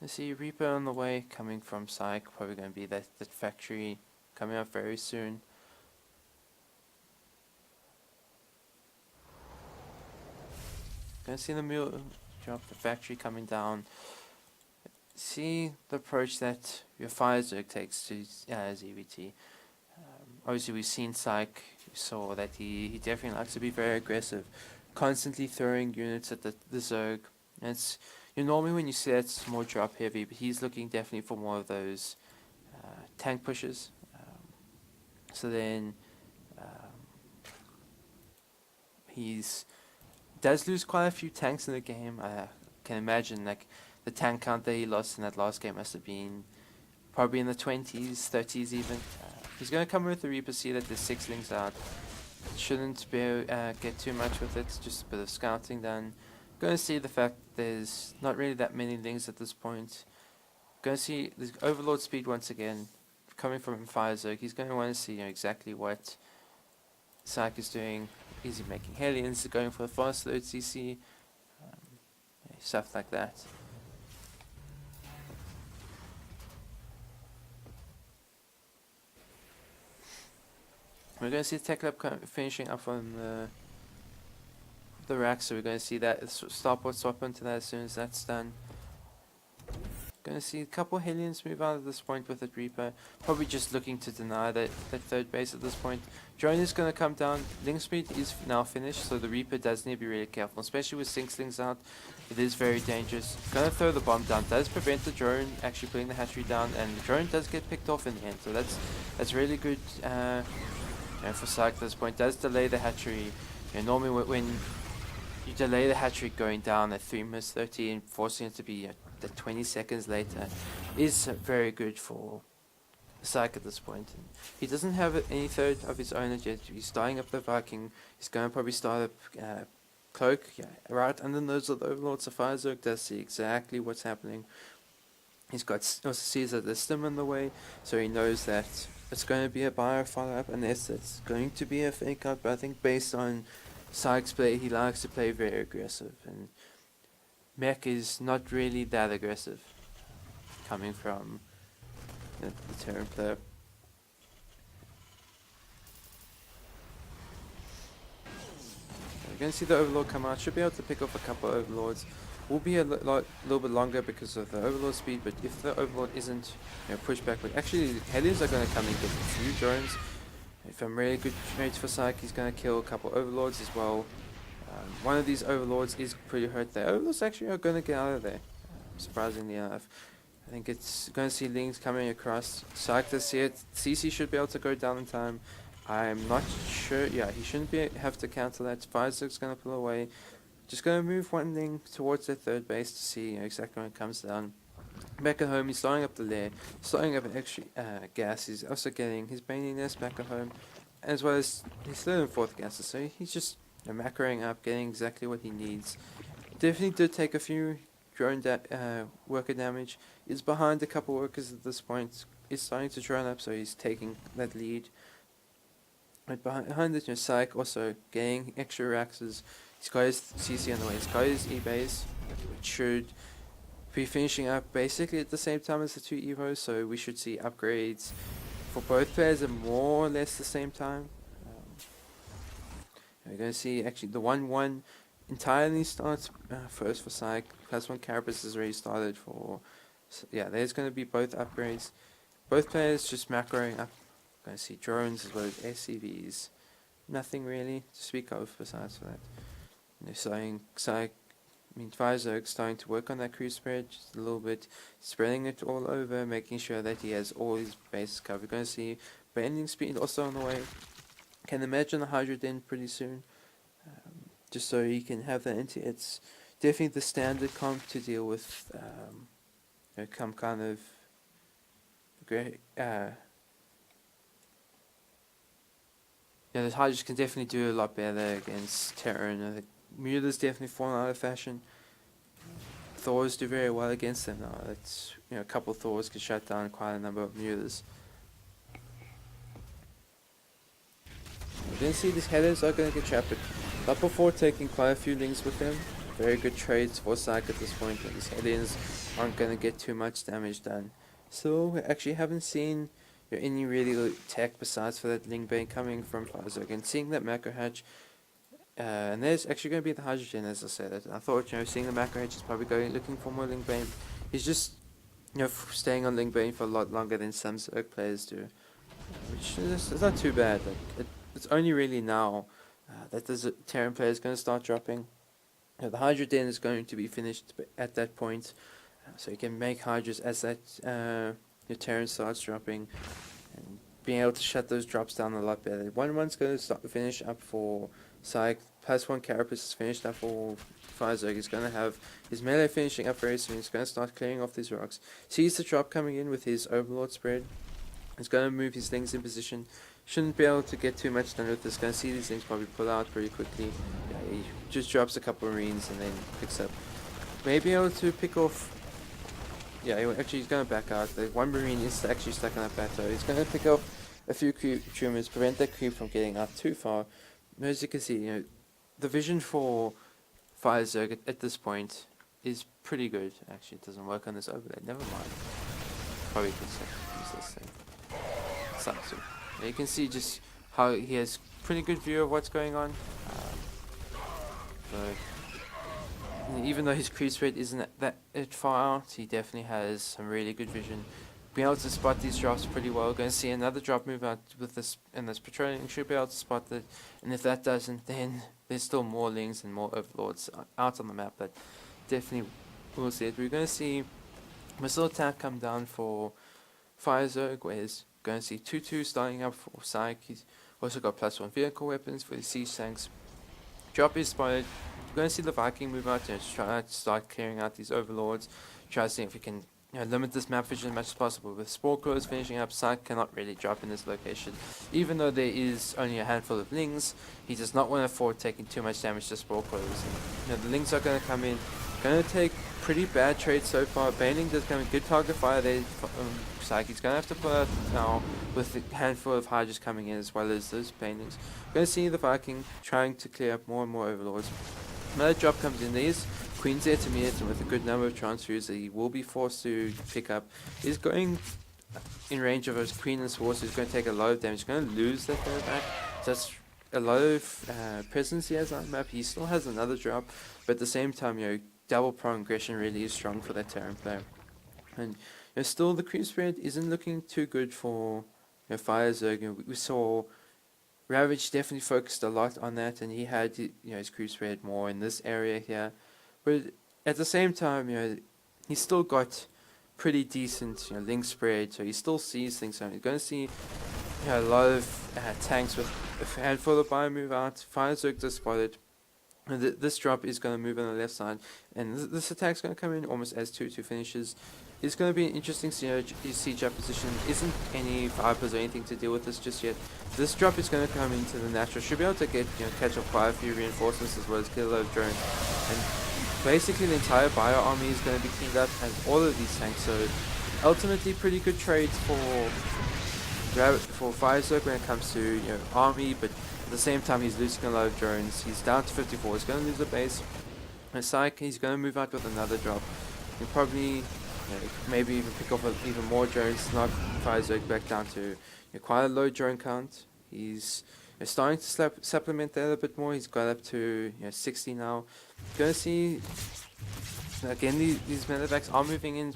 I see Reaper on the way, coming from PsiX, probably going to be that factory coming up very soon. Going to see the mule drop, the factory coming down. See the approach that your PsiX takes to ZVT. Obviously we've seen PsiX, saw that he definitely likes to be very aggressive, constantly throwing units at the Zerg. And it's, normally when you see that, it's more drop heavy, but he's looking definitely for more of those tank pushes. So then does lose quite a few tanks in the game. I can imagine like the tank count that he lost in that last game must have been probably in the 20s, 30s even. He's going to come with the Reaper, see that there's 6 links out. Shouldn't get too much with it, just a bit of scouting done. Going to see the fact there's not really that many links at this point. Going to see the Overlord speed once again, coming from PsiX. He's going to want to see exactly what PsiX is doing. Is he making Hellions? Is he going for a fast load CC? Stuff like that. We're going to see Tech Lab finishing up on the rack, so we're going to see that Starport swap into that as soon as that's done. Going to see a couple Hellions move out at this point with the Reaper. Probably just looking to deny that third base at this point. Drone is going to come down. Link speed is now finished, so the Reaper does need to be really careful, especially with 6 links out. It is very dangerous. Going to throw the bomb down. Does prevent the drone actually putting the hatchery down, and the drone does get picked off in the end. So that's really good for PsiX at this point. Does delay the hatchery. Normally when you delay the hatchery going down at 3-30 and forcing it to be the 20 seconds later is very good for PsiX at this point. And he doesn't have any third of his own yet. He's starting up the Viking. He's going to probably start up Cloak right under the nose of the Overlord. So PsiX does see exactly what's happening. He's got also sees that there's Stim in the way, so he knows that it's going to be a bio follow-up unless it's going to be a fake out. But I think based on PsiX's play, he likes to play very aggressive, and Mech is not really that aggressive, coming from the Terran player. We're going to see the Overlord come out. Should be able to pick up a couple of Overlords. will be a little bit longer because of the Overlord speed, but if the Overlord isn't pushed back, but actually Hellions are going to come and get a few drones. If I'm really good mates for PsiX, he's going to kill a couple Overlords as well. One of these Overlords is pretty hurt. The Overlords actually are going to get out of there, surprisingly enough. I think it's going to see Lings coming across. PsiX does see it. CC should be able to go down in time. I'm not sure. Yeah, he shouldn't have to cancel that. PsiX going to pull away. Just going to move one Ling towards the third base to see exactly when it comes down. Back at home, he's starting up the lair, starting up an extra gas. He's also getting his Baning Nest back at home, as well as his third and fourth gases. So he's just macroing up, getting exactly what he needs. Definitely did take a few drone worker damage. He's behind a couple workers at this point. He's starting to drone up, so he's taking that lead. Right behind it, PsiX also getting extra Raxes. He's got his CC on the way. He's got his E-base, which should be finishing up basically at the same time as the two Evos, so we should see upgrades for both players at more or less the same time. We're going to see actually the 1-1 entirely starts first for PsiX. +1 Carapace has already started for. So yeah, there's going to be both upgrades. Both players just macroing up. Going to see drones as well as SCVs. Nothing really to speak of besides for that. They're starting PsiX. PsiX starting to work on that crew spread just a little bit, spreading it all over, making sure that he has all his bases covered. We're going to see bending speed also on the way. Can imagine the Hydra Den pretty soon, just so he can have that into it's definitely the standard comp to deal with some kind of great the Hydras can definitely do a lot better against Terran. The Mulas definitely fallen out of fashion. Thors do very well against them now. It's a couple of Thors can shut down quite a number of Mulas. We're going to see these headers are going to get trapped, but not before taking quite a few Lings with them. Very good trades for PsiX at this point, and these headers aren't going to get too much damage done. So we actually haven't seen any really tech besides for that Ling Bane coming from PsiX, and seeing that macro hatch. And there's actually going to be the Hydrogen, as I said. I thought, seeing the macro hatch is probably going looking for more Ling Bane. He's just, staying on Ling Bane for a lot longer than some Zerg players do, which is not too bad. Like it's only really now that the Terran player is going to start dropping. The Hydrogen is going to be finished at that point, so you can make Hydras as that your Terran starts dropping, and being able to shut those drops down a lot better. 1-1's going to finish up for PsiX. +1 Carapace is finished up for PsiX. He's going to have his melee finishing up very soon. He's going to start clearing off these rocks. Sees the drop coming in with his Overlord spread. He's going to move his things in position. Shouldn't be able to get too much done with this. Going to see these things probably pull out pretty quickly. Yeah, he just drops a couple of Marines and then picks up. Maybe able to pick off. Yeah, actually he's going to back out. The one Marine is actually stuck on that plateau. He's going to pick off a few tumors, prevent that creep from getting out too far. As you can see, the vision for PsiX at this point is pretty good. Actually, it doesn't work on this overlay. Never mind. Probably could use this thing. Sucks. You can see just how he has pretty good view of what's going on. Even though his creep rate isn't that far out, he definitely has some really good vision. Being able to spot these drops pretty well. Going to see another drop move out with this, and this patrolling should be able to spot that. And if that doesn't, then there's still more Lings and more Overlords out on the map. But definitely we'll see it. We're going to see missile attack come down for PsiX, where he's going to see 2-2 starting up for PsiX. He's also got +1 vehicle weapons for the siege tanks. Drop is spotted. We're going to see the Viking move out to try to start clearing out these Overlords. Try to see if we can limit this map vision as much as possible. With Spore Crows finishing up, PsiX cannot really drop in this location. Even though there is only a handful of Lings, he does not want to afford taking too much damage to Spore Crows. The Lings are going to come in. Going to take pretty bad trades so far. Baning does come in. Good target fire there. PsiX. He's going to have to pull out now with a handful of Hydras coming in as well as those Banings. Going to see the Viking trying to clear up more and more Overlords. Another drop comes in. There's Queen's there to meet it, and with a good number of transfers that he will be forced to pick up. He's going in range of his Queen and Swords, so he's going to take a lot of damage. He's going to lose that third back. So that's a lot of presence he has on the map. He still has another drop, but at the same time, double progression really is strong for that Terran player. And still the creep spread isn't looking too good for Fire Zerg. We saw Ravage definitely focused a lot on that, and he had his creep spread more in this area here. But at the same time, he's still got pretty decent link spread, so he still sees things. So he's going to see a lot of tanks with a handful of bio move out. Fire Zerg just spotted. And this drop is going to move on the left side, and this attack's going to come in almost as 2-2 finishes. It's going to be an interesting siege position. Isn't any Vipers or anything to deal with this just yet. This drop is going to come into the natural. Should be able to get catch up quite a few reinforcements as well as kill a lot of drones. And basically the entire bio army is going to be cleaned up as all of these tanks. So ultimately pretty good trades for Fire Zerg when it comes to army, but at the same time he's losing a lot of drones. He's down to 54. He's going to lose a base. And PsiX, he's going to move out with another drop. He'll probably maybe even pick up even more drones, knock Fire Zerg back down to quite a low drone count. He's starting to supplement that a bit more. He's got up to 60 now. Going to see again these medevacs are moving in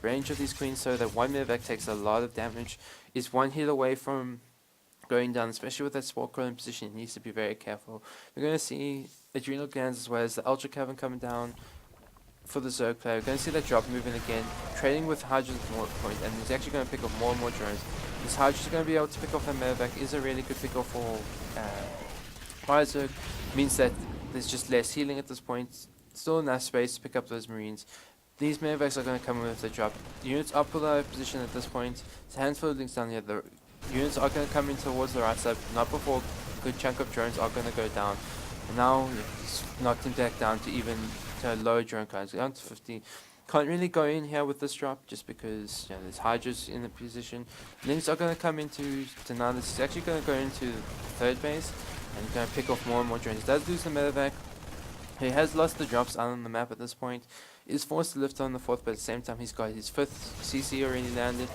range of these queens, so that one medevac takes a lot of damage. Is one hit away from going down, especially with that sport crawling position. He needs to be very careful. We're going to see adrenal glands as well as the ultra cavern coming down for the Zerg player. We're going to see that drop moving again, trading with Hydras at more point, and he's actually going to pick up more and more drones. This Hydras is going to be able to pick off that medevac. Is a really good pick off for Fire Zerg. Means that there's just less healing at this point. Still enough space to pick up those marines. These medevacs are going to come in with the drop. The units are put out of position at this point. It's a handful of links down here. The units are going to come in towards the right side, not before a good chunk of drones are going to go down. And now he's knocked him back down to even to a low drone count, down to 50. Can't really go in here with this drop just because there's Hydras in the position. Links are going to come into now. This is actually going to go into the third base and going to pick off more and more drones. He does lose the medevac. He has lost the drops out on the map at this point. Is forced to lift on the fourth, but at the same time he's got his 5th CC already landed.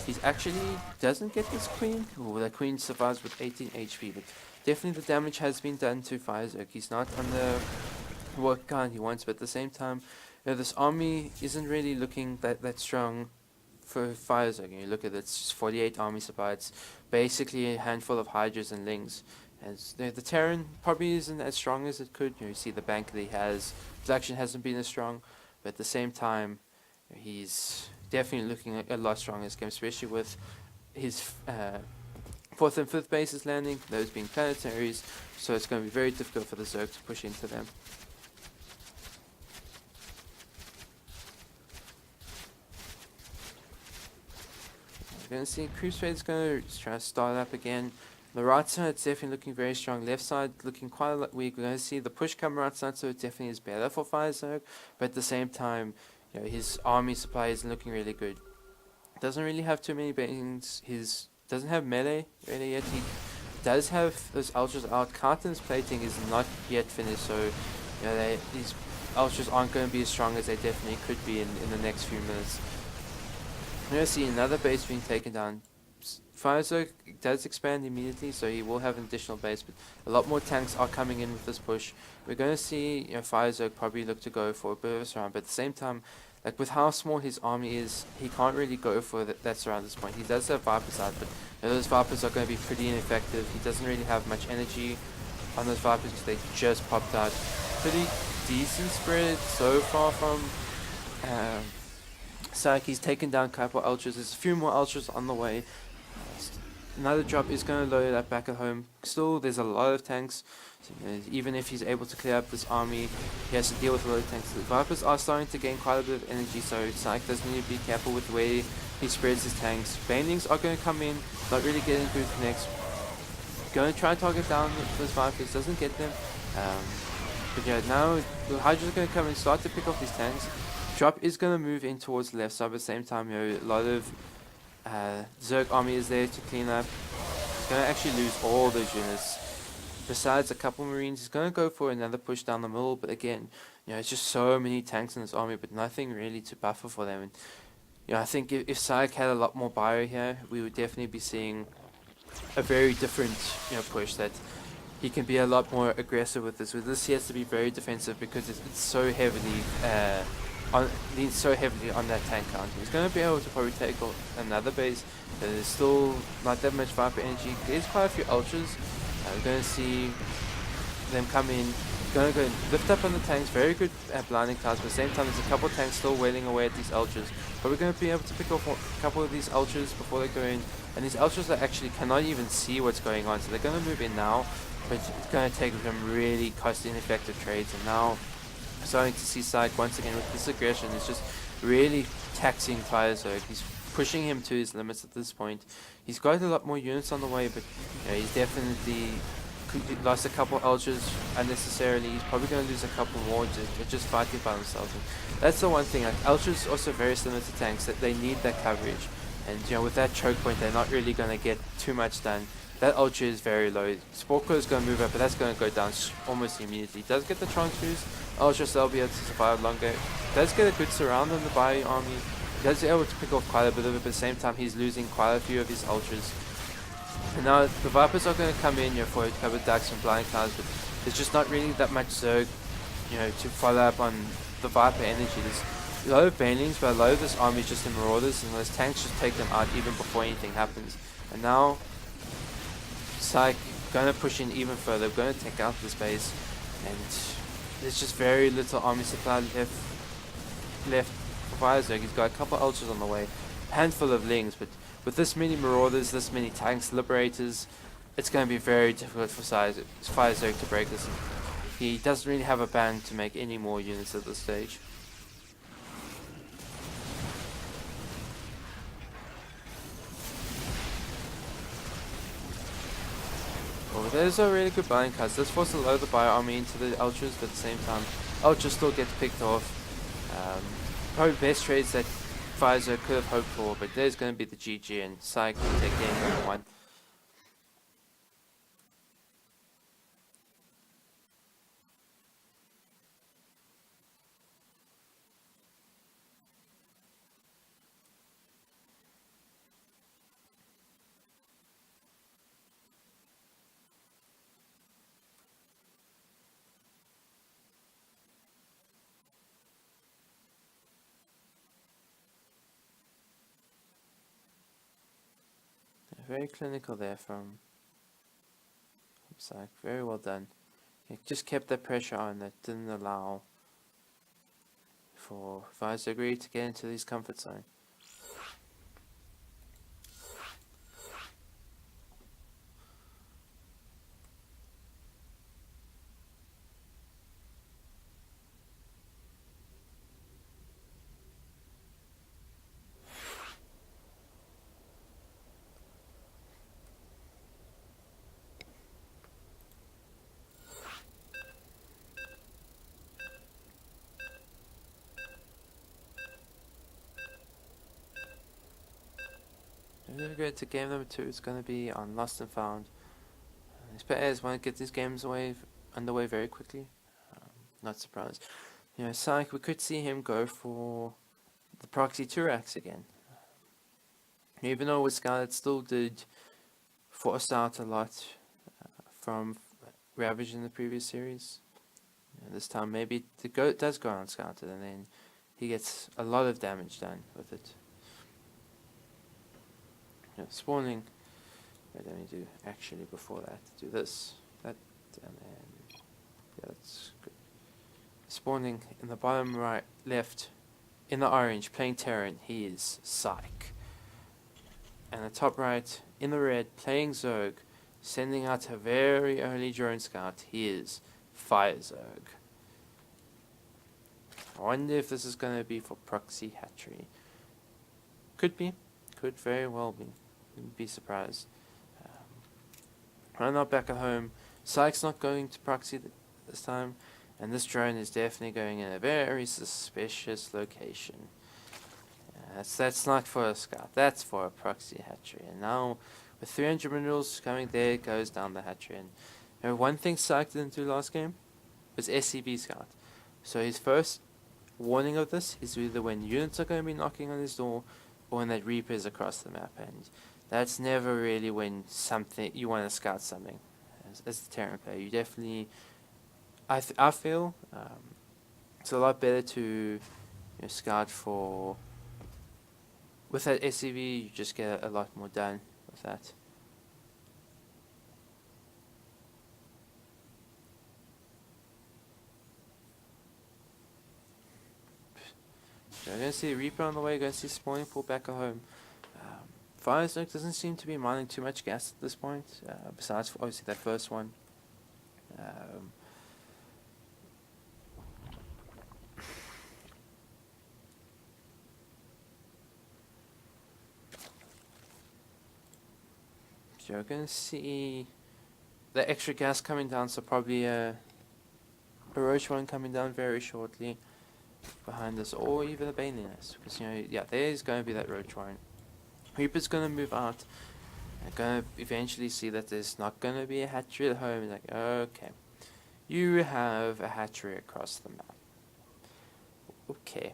He's actually doesn't get this queen. Ooh, the queen survives with 18 HP, but definitely the damage has been done to Fire Zerg. He's not on the work count he wants, but at the same time, this army isn't really looking that strong for Fire Zerg. You look at it, it's 48 army supply. It's basically a handful of Hydras and Lings. And the Terran probably isn't as strong as it could. You see the bank that he has. His action hasn't been as strong. But at the same time, he's definitely looking a lot stronger in this game, especially with his 4th and 5th bases landing, those being planetaries, so it's going to be very difficult for the Zerg to push into them. We're going to see Crusade is going to try to start up again. The right side is definitely looking very strong. Left side looking quite a lot weak. We're going to see the push come right side, so it definitely is better for Fire Zerg. But at the same time, his army supply isn't looking really good. Doesn't really have too many bangs. Doesn't have melee really yet. He does have those ultras out. Carton's plating is not yet finished, so these ultras aren't going to be as strong as they definitely could be in the next few minutes. We're going to see another base being taken down. Fire Zerg does expand immediately, so he will have an additional base, but a lot more tanks are coming in with this push. We're going to see Fire Zerg probably look to go for a bit of a surround, but at the same time, like with how small his army is, he can't really go for that surround at this point. He does have Vipers out, but those Vipers are going to be pretty ineffective. He doesn't really have much energy on those Vipers because they just popped out. Pretty decent spread so far from PsiX. He's taken down a couple ultras. There's a few more ultras on the way. Another drop is going to load it up back at home. Still, there's a lot of tanks. So, even if he's able to clear up this army, he has to deal with a lot of tanks. The Vipers are starting to gain quite a bit of energy, so PsiX does need to be careful with the way he spreads his tanks. Banelings are going to come in, not really getting good connects. Going to try and target down those Vipers, doesn't get them. But now the Hydras are going to come and start to pick off these tanks. Drop is going to move in towards the left side, but at the same time, a lot of Zerg army is there to clean up. He's going to actually lose all those units. Besides a couple marines, he's going to go for another push down the middle, but again, it's just so many tanks in this army, but nothing really to buffer for them. And, I think if PsiX had a lot more bio here, we would definitely be seeing a very different push that he can be a lot more aggressive with this. With this, he has to be very defensive because it's so heavily leans so heavily on that tank count. He's going to be able to probably take another base, but there's still not that much Viper energy. There's quite a few ultras. We're going to see them come in. Going to go lift up on the tanks. Very good at blinding clouds, but at the same time there's a couple of tanks still wailing away at these ultras. But we're going to be able to pick off a couple of these ultras before they go in. And these ultras that actually cannot even see what's going on, so they're going to move in now. But it's going to take them really cost ineffective trades. And now starting to see PsiX once again with this aggression. It's just really taxing PsiX. He's pushing him to his limits at this point. He's got a lot more units on the way, but you know, he's definitely lost a couple ultras unnecessarily. He's probably going to lose a couple more just fighting by themselves. And that's the one thing. Like, ultras also very similar to tanks, that they need that coverage. And you know, with that choke point, they're not really going to get too much done. That ultra is very low. Sporko is going to move up, but that's going to go down almost immediately. Does get the transfuse. Ultra, so they'll be able to survive longer. Does get a good surround on the Bio army. Does be able to pick off quite a bit of it, but at the same time, he's losing quite a few of his ultras. And now the Vipers are going to come in, you know, for a couple of ducks and blind clouds, but there's just not really that much Zerg, you know, to follow up on the Viper energy. There's a lot of Banelings, but a lot of this army is just in Marauders, and those tanks just take them out even before anything happens. And now PsiX going to push in even further, going to take out this base, and there's just very little army supply left for PsiX. He's got a couple ultras on the way, a handful of Lings, but with this many Marauders, this many tanks, Liberators, it's going to be very difficult for PsiX to break this. He doesn't really have a ban to make any more units at this stage. Well, there's a really good buying cuts. This forces a lot of the Bio army into the Ultras, but at the same time, Ultras still gets picked off. Probably best trades that PsiX could have hoped for, but there's going to be the GG, and PsiX can take game one. Very clinical there from PsiX. Very well done. It just kept that pressure on that didn't allow for PsiX to get into his comfort zone. We're going to game number 2. It's going to be on Lost and Found. These players want to get these games underway very quickly. Not surprised. You know, PsiX, we could see him go for the proxy Turax again. Even though with Scout it still did force out a lot from Ravage in the previous series. This time maybe it does go unscouted, and then he gets a lot of damage done with it. Spawning. Wait, let me do actually before that. Do this, that, and then yeah, that's good. Spawning in the bottom right, left, in the orange, playing Terran. He is PsiX. And the top right, in the red, playing Zerg, sending out a very early drone scout. He is PsiX. I wonder if this is going to be for proxy hatchery. Could be. Could very well be. Wouldn't be surprised. I'm not back at home. PsiX's not going to proxy this time. And this drone is definitely going in a very suspicious location. That's not for a scout. That's for a proxy hatchery. And now, with 300 minerals coming, there it goes down the hatchery. And you know, one thing PsiX didn't do last game was SCB scout. So his first warning of this is either when units are going to be knocking on his door, or when that Reaper is across the map, and that's never really when you want to scout something. as the Terran player. You definitely, I feel it's a lot better to scout for. With that SCV, you just get a lot more done with that. So we're going to see Reaper on the way, going to see Spawning Pool back at home. PsiX doesn't seem to be mining too much gas at this point, besides obviously that first one. So we're going to see the extra gas coming down, so probably a Roach one coming down very shortly behind us, or even a Baneliness, because yeah, there's going to be that Roach one. Reaper's going to move out. I'm going to eventually see that there's not going to be a hatchery at home. Like, okay, you have a hatchery across the map. Okay,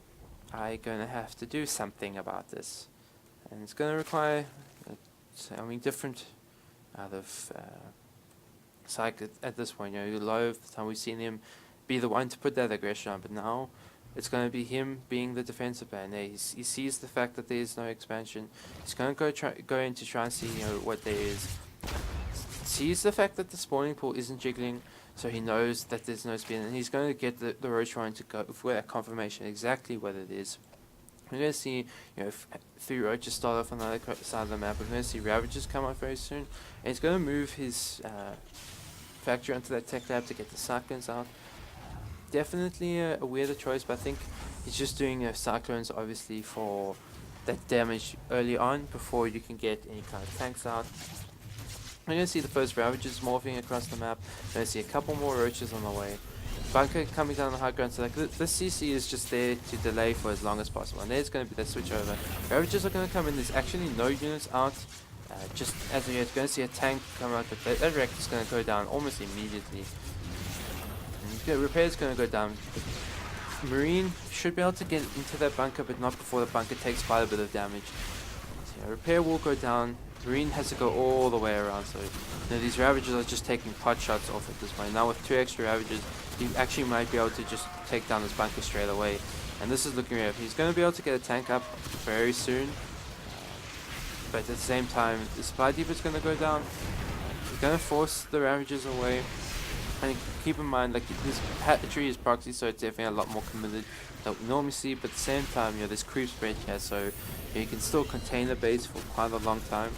I'm going to have to do something about this. And it's going to require something different out of PsiX at this point. A lot of the time we've seen him be the one to put that aggression on, but now it's going to be him being the defensive player. And he sees the fact that there is no expansion. He's going to go in to try and see what there is. Sees the fact that the spawning pool isn't jiggling, so he knows that there's no spin, and he's going to get the Roach Rhine to go for that confirmation exactly what it is. We're going to see, 3 Roaches start off on the other side of the map. We're going to see Ravages come out very soon, and he's going to move his factory onto that tech lab to get the Cyclones out. Definitely a weirder choice, but I think he's just doing Cyclones obviously for that damage early on before you can get any kind of tanks out. We're going to see the first Ravages morphing across the map. We're going to see a couple more Roaches on the way. Bunker coming down the high ground, so like this CC is just there to delay for as long as possible. And there's going to be that switch over. Ravages are going to come in. There's actually no units out. Just as you're going to see a tank come out, but that wreck is going to go down almost immediately. And repair is going to go down. Marine should be able to get into that bunker, but not before the bunker takes quite a bit of damage. So yeah, repair will go down. Marine has to go all the way around, so these Ravages are just taking pot shots off at this point. Now with 2 extra Ravages, he actually might be able to just take down this bunker straight away. And this is looking rough. He's going to be able to get a tank up very soon. But at the same time, the supply depot is going to go down. He's going to force the Ravages away. And keep in mind, like, this hatchery is proxy, so it's definitely a lot more committed than we normally see. But at the same time, there's creep spread here, so you can still contain the base for quite a long time.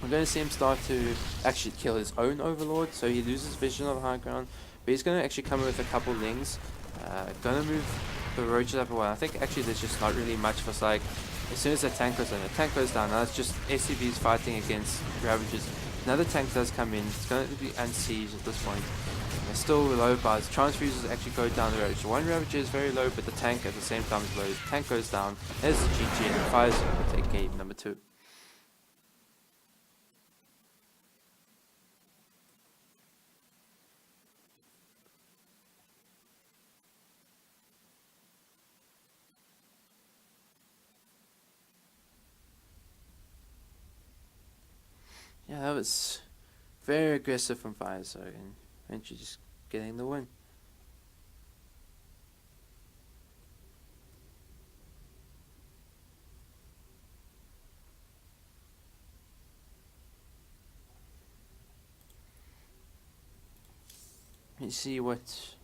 We're going to see him start to actually kill his own Overlord, so he loses vision of high ground. But he's going to actually come in with a couple Lings. Going to move the Roaches up a while. I think actually there's just not really much for PsiX. As soon as the tank goes down, now it's just SCVs fighting against Ravages. Another tank does come in. It's going to be unsieged at this point. They're still low bars. Transfusers actually go down the Ravage. One Ravager is very low, but the tank at the same time is low. The tank goes down. There's the GG, and the fires will take game number 2. Yeah, that was very aggressive from PsiX, and eventually just getting the win. Let's see what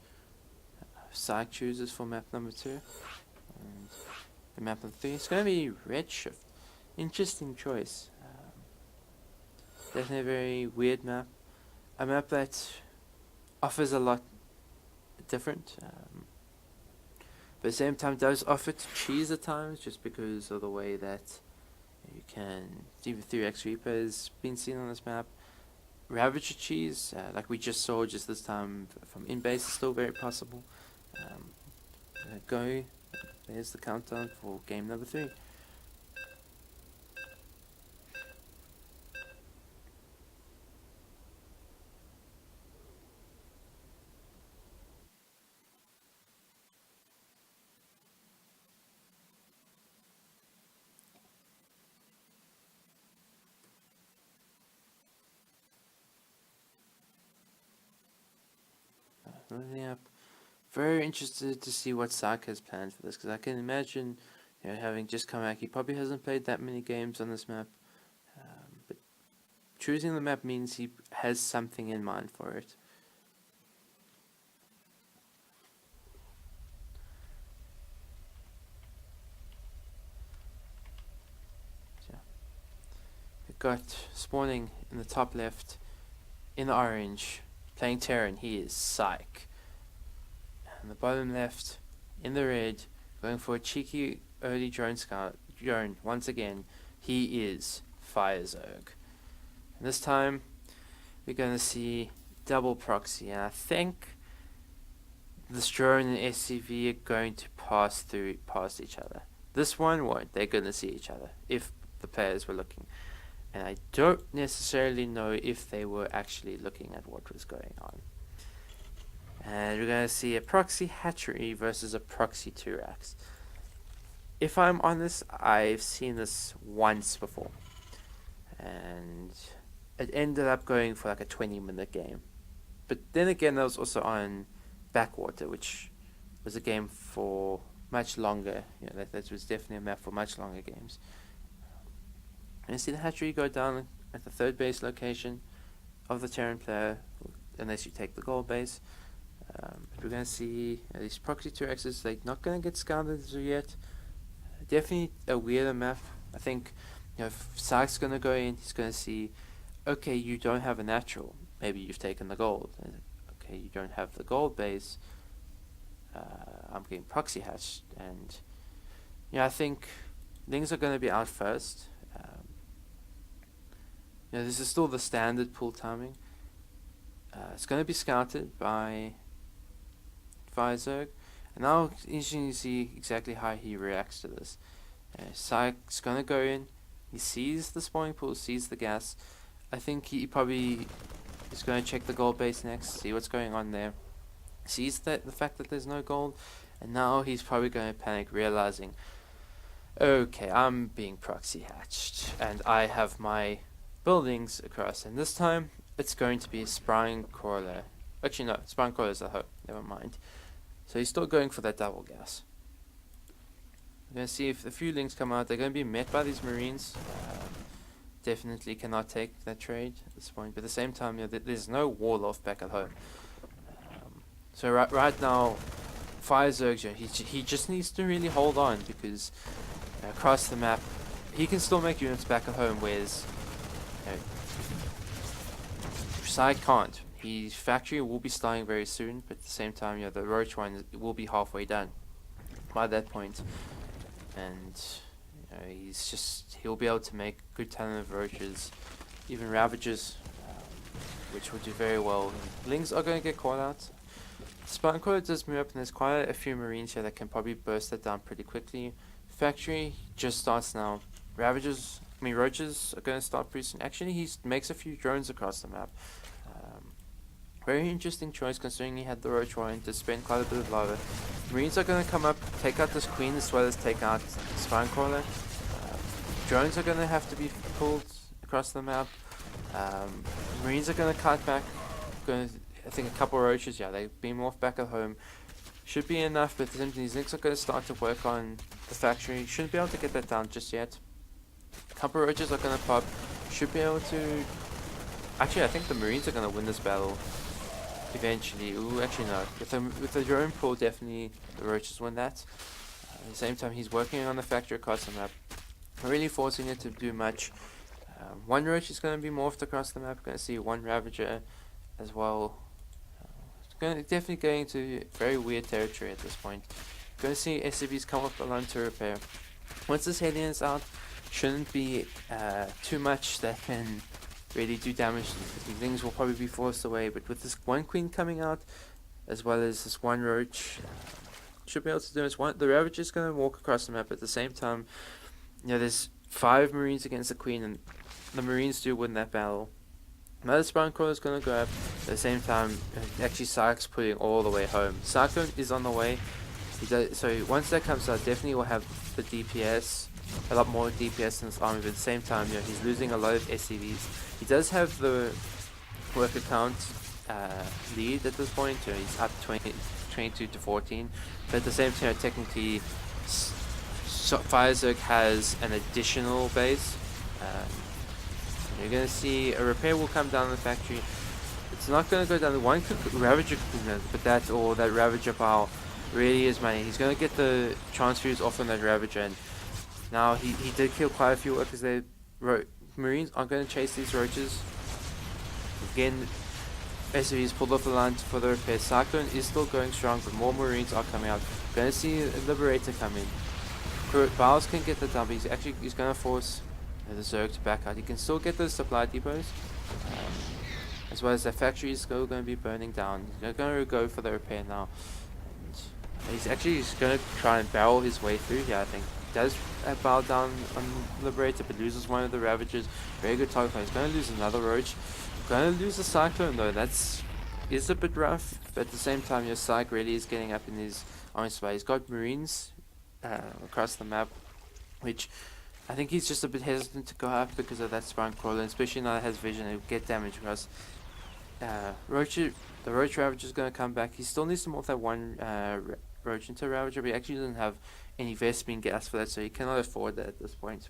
PsiX chooses for map number 2. And the map number 3 is going to be Redshift. Interesting choice. Definitely a very weird map. A map that offers a lot different. But at the same time does offer to cheese at times, just because of the way that you can do 3x Reaper has been seen on this map. Ravager cheese, like we just saw just this time from in-base, is still very possible. There's the countdown for game number 3. loading up. Very interested to see what PsiX has planned for this, because I can imagine, having just come back, he probably hasn't played that many games on this map. But choosing the map means he has something in mind for it. So, we've got spawning in the top left, in the orange, playing Terran, he is PsiX. And the bottom left, in the red, going for a cheeky early drone scout. Drone, once again, he is PsiX. And this time, we're going to see double proxy. And I think this drone and SCV are going to pass past each other. This one won't. They're going to see each other if the players were looking. And I don't necessarily know if they were actually looking at what was going on. And we're going to see a proxy hatchery versus a proxy Turax. If I'm honest, I've seen this once before. And it ended up going for like a 20-minute game. But then again, that was also on Backwater, which was a game for much longer. That was definitely a map for much longer games. And you see the hatchery go down at the third base location of the Terran player, unless you take the gold base. But we're going to see these proxy 2Xs, they're not going to get scouted as yet. Definitely a weirder map. I think if PsiX's going to go in, he's going to see, okay, you don't have a natural. Maybe you've taken the gold. Okay, you don't have the gold base. I'm getting proxy hatched. And I think things are going to be out first. This is still the standard pull timing. It's going to be scouted by PsiX, and now it's interesting to see exactly how he reacts to this. PsiX's going to go in, he sees the spawning pool, sees the gas. I think he probably is going to check the gold base next, see what's going on there. Sees the fact that there's no gold, and now he's probably going to panic, realizing, okay, I'm being proxy hatched, and I have my buildings across, and this time it's going to be a spine crawler. Actually, no, spine crawler is a hook, never mind. So he's still going for that double gas. We're going to see if a few links come out. They're going to be met by these marines. Definitely cannot take that trade at this point, but at the same time, there's no wall off back at home. So right now, PsiX, he just needs to really hold on, because across the map, he can still make units back at home, whereas PsiX can't. His factory will be starting very soon, but at the same time, the roach one will be halfway done by that point, and he'll be able to make good ton of roaches, even ravages, which will do very well. Lings are going to get caught out. Spine Crawler does move up, and there's quite a few marines here that can probably burst that down pretty quickly. Factory just starts now. Roaches are going to start pretty soon. Actually, he makes a few drones across the map. Very interesting choice, considering he had the roach one to spend quite a bit of lava. Marines are going to come up, take out this queen as well as take out Spine Crawler. Drones are going to have to be pulled across the map. Marines are going to cut back. I think a couple of roaches, they beam off back at home. Should be enough, but these links are going to start to work on the factory. Shouldn't be able to get that down just yet. A couple of roaches are going to pop. Should be able to... Actually, I think the Marines are going to win this battle eventually. Ooh, actually no. With the drone pull, definitely the roaches win that. At the same time, he's working on the factory across the map. Not really forcing it to do much. One roach is going to be morphed across the map. Going to see one ravager as well. Definitely going to very weird territory at this point. Going to see SCVs come up alone to repair. Once this alien is out, shouldn't be too much that can really do damage. Things will probably be forced away, but with this one queen coming out, as well as this one roach, should be able to do this. The ravager is going to walk across the map. At the same time, there's 5 marines against the queen, and the marines do win that battle. Another spine crawler is going to go up. At the same time, actually PsiX putting all the way home. Cyclone is on the way. So once that comes out, definitely will have the DPS, a lot more DPS in his army, but at the same time, he's losing a lot of SCVs. He does have the worker count lead at this point. He's up 22 to 14. But at the same time, technically, PsiX has an additional base. You're going to see a repair will come down the factory. It's not going to go down. One Ravager, but that or that Ravager pile really is money. He's going to get the transfuse off on that Ravager, and now he did kill quite a few workers there. Marines aren't going to chase these roaches. Again, SUV's pulled off the line for the repair. Cyclone is still going strong, but more Marines are coming out. Going to see a Liberator come in. Bowles can get the dump. He's going to force the Zerg to back out. He can still get those supply depots, as well as the factory is still going to be burning down. He's going to go for the repair now. And he's going to try and barrel his way through here. I think he does bow down on Liberator, but loses one of the Ravagers. Very good target. He's going to lose another Roach. Going to lose the Cyclone though. Is a bit rough, but at the same time, your Psych really is getting up in his own spot. He's got Marines across the map, which I think he's just a bit hesitant to go up because of that Spine Crawler, especially now that it has vision. He'll get damage across. The Roach Ravager is going to come back. He still needs to morph that one Roach into Ravager, but he actually doesn't have any Vespene gas for that, so he cannot afford that at this point.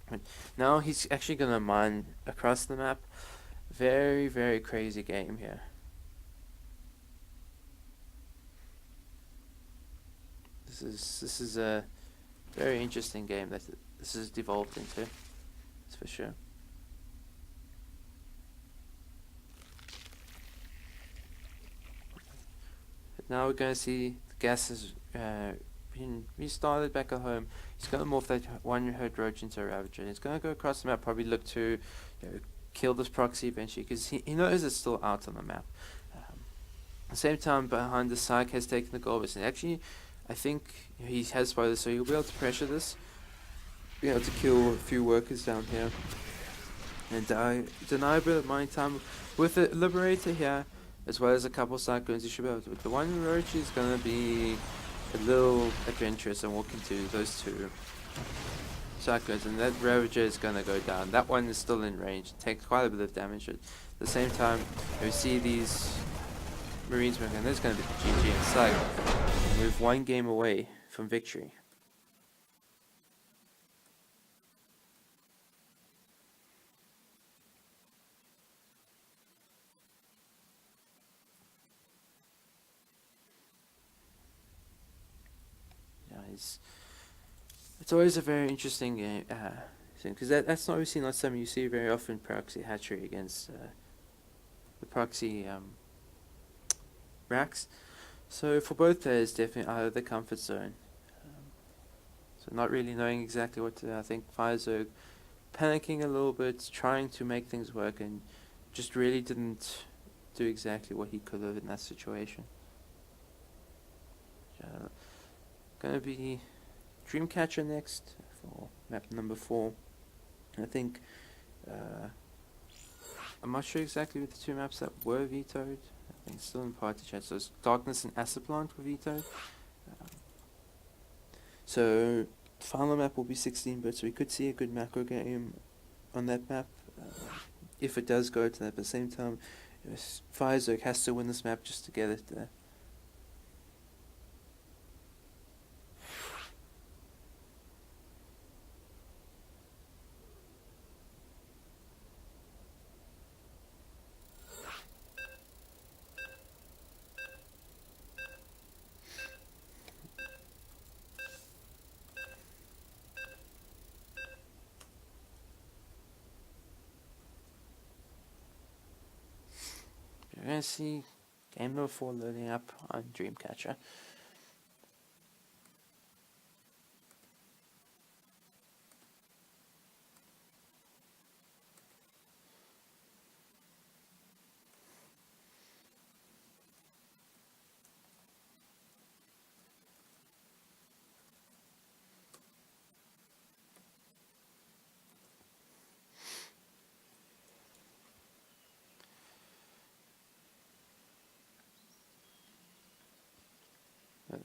But now he's actually going to mine across the map. Very, very crazy game here. This is a very interesting game that this has devolved into. That's for sure. But now we're going to see the gas has been restarted back at home. He's going to morph that one herd Roach into a Ravager. He's going to go across the map, probably look to kill this proxy eventually, because he knows it's still out on the map. At the same time, behind the Psych has taken the goal, and actually I think he has spotted, so he'll be able to pressure this, be able to kill a few workers down here, and deny a bit of mine time with the Liberator here, as well as a couple Cyclones. You should be able to. The one Roach is going to be a little adventurous and walk into those two Cyclones, and that Ravager is going to go down. That one is still in range, takes quite a bit of damage. At the same time, we see these Marines moving, and there's going to be the GG in sight. Move one game away from victory. Yeah, it's always a very interesting game thing, because that's not really not something you see very often. Proxy hatchery against the proxy racks. So for both players, definitely out of the comfort zone. So not really knowing exactly what to do. I think PsiX panicking a little bit, trying to make things work, and just really didn't do exactly what he could have in that situation. Gonna be Dreamcatcher next for map number 4. I think I'm not sure exactly with the two maps that were vetoed. I think still in party chat. So it's Darkness and Acid Plant were vetoed. So the final map will be 16-bit, so we could see a good macro game on that map if it does go to that. But at the same time, PsiX has to win this map just to get it there. You're going to see game number 4 loading up on Dreamcatcher.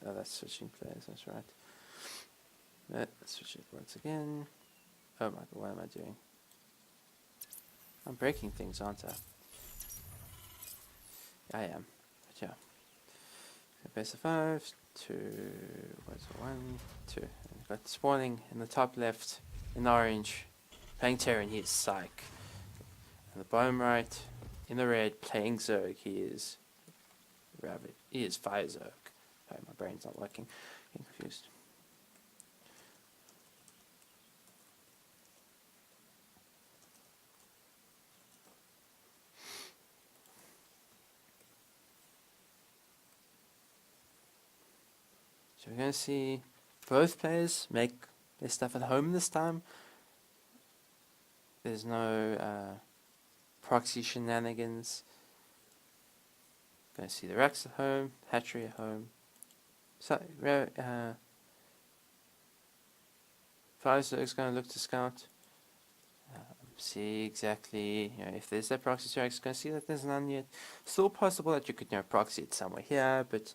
Oh, that's switching players, that's right. Let's switch it once again. Oh my god, what am I doing? I'm breaking things, aren't I? I am. But yeah. Base of 5, 2, what's it, 1, 2. And we've got spawning in the top left in orange, playing Terran, he is Psych. In the bottom right, in the red, playing Zerg, he is Rabbit. He is Fire Zerg. Sorry, my brain's not working. Getting confused. So we're going to see both players make their stuff at home this time. There's no proxy shenanigans. Going to see the Rex at home, Hatchery at home. So, Fire's going to look to scout. See exactly, if there's that proxy to Rex, going to see that there's none yet. Still possible that you could proxy it somewhere here, but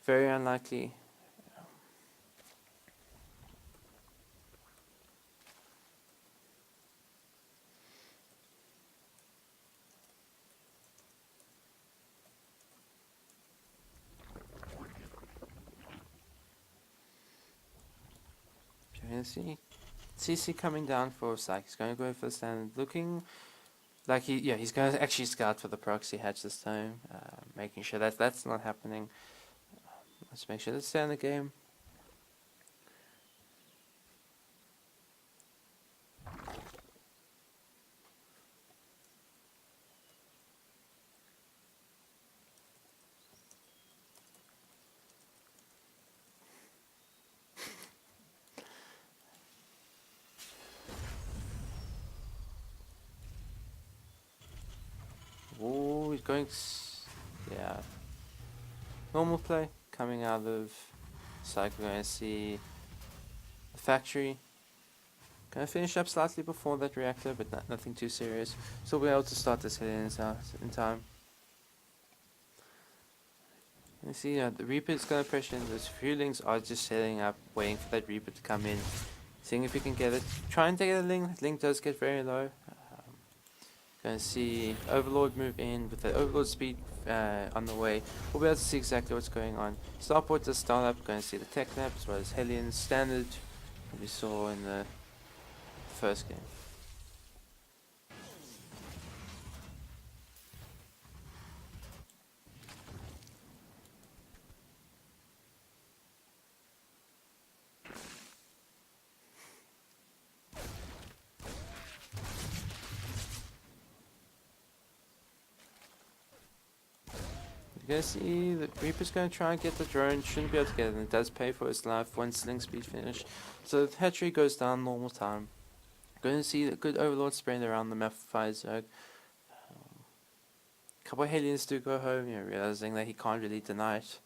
very unlikely. You're going to see CC coming down for PsiX. He's going to go for the standard, looking like he's going to actually scout for the proxy hatch this time, making sure that that's not happening. Let's make sure let's stay in the game. Oh, he's going, yeah. Normal play coming out of PsiX. We're going to see the factory. Going to finish up slightly before that reactor, but nothing too serious. So we'll be able to start this headings out in time. You see, the Reaper's going to pressure in. Those Fuelings are just setting up, waiting for that Reaper to come in. Seeing if we can get it. Try and take a Link. Link does get very low. Going to see Overlord move in with the Overlord speed on the way. We'll be able to see exactly what's going on. Starport does start up. Going to see the Tech Lab as well as Hellions standard that we saw in the first game. You're going to see the Reaper's going to try and get the drone, shouldn't be able to get it, and it does pay for its life once Sling Speed finish. So the hatchery goes down normal time. Going to see a good Overlord spread around the map for Fire Zerg. A couple of Hellions do go home, realizing that he can't really deny it.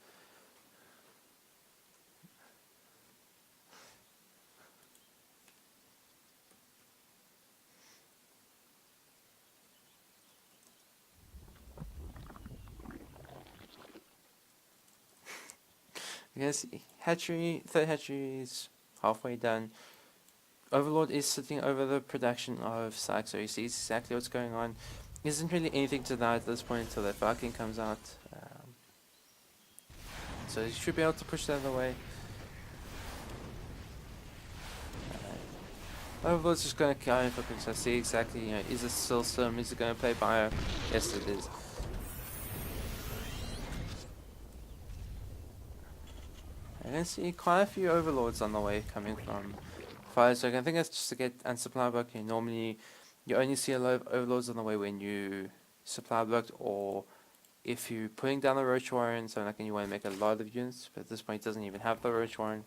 Yes, third hatchery is halfway done. Overlord is sitting over the production of PsiX, so he sees exactly what's going on. Isn't really anything to deny at this point until that Viking comes out. So he should be able to push that away. Overlord's just going to go in for quick, so see exactly, is it still Sim? Is it going to play Bio? Yes, it is. I can see quite a few Overlords on the way coming from Fire Zerg. I think that's just to get unsupply blocked. Normally, you only see a lot of Overlords on the way when you supply blocked, or if you're putting down a Roach Warren, so like you want to make a lot of units, but at this point it doesn't even have the Roach Warren.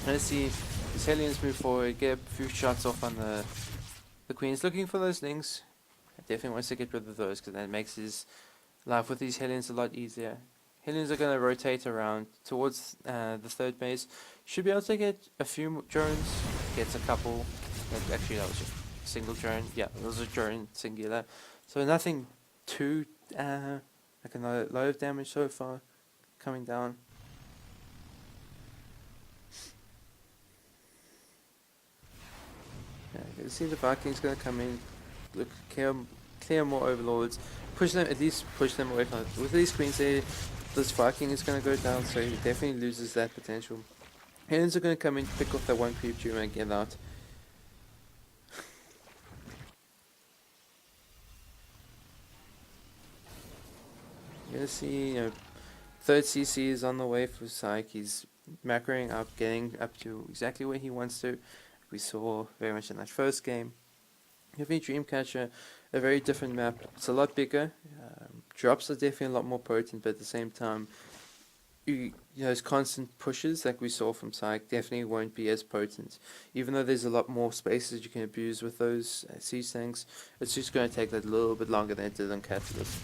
Let's see the Hellions move forward, get a few shots off on the Queen's looking for those links. Definitely wants to get rid of those because that makes his life with these Hellions a lot easier. Hellions are going to rotate around towards the third base. Should be able to get a few drones. Gets a couple. Actually, that was just a single drone. Yeah, it was a drone singular. So nothing too like a lot of damage so far coming down. Yeah, you can see the Vikings going to come in. Look, care clear more overlords, push them, at least push them away from it. With these queens there, this Viking is going to go down, so he definitely loses that potential. Hens are going to come in, pick off that one creep tumor and get out. You're going to see, third CC is on the way for PsiX. He's macroing up, getting up to exactly where he wants to. We saw very much in that first game. Having Dreamcatcher, a very different map. It's a lot bigger. Drops are definitely a lot more potent, but at the same time, those constant pushes like we saw from PsiX definitely won't be as potent. Even though there's a lot more spaces you can abuse with those siege tanks, it's just going to take that little bit longer than it did on Catalyst.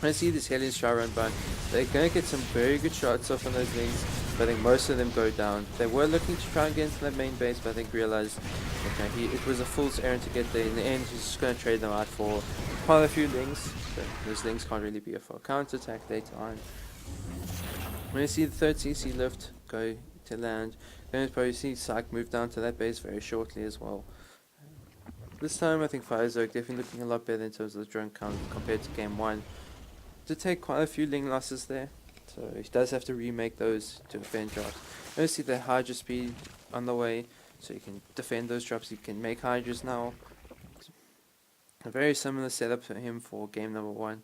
I see this Hellions try run by. They're going to get some very good shots off on those links, but I think most of them go down. They were looking to try and get into that main base, but I think realized it was a fool's errand to get there. In the end, he's just going to trade them out for quite a few links. So those links can't really be a full counter attack later on. When you see the third CC lift go to land, then you probably see PsiX move down to that base very shortly as well. This time I think PsiX definitely looking a lot better in terms of the drone count compared to game 1. To take quite a few ling losses there, so he does have to remake those to defend drops. You see the Hydra speed on the way, so you can defend those drops. You can make Hydras now. A very similar setup for him for game number 1.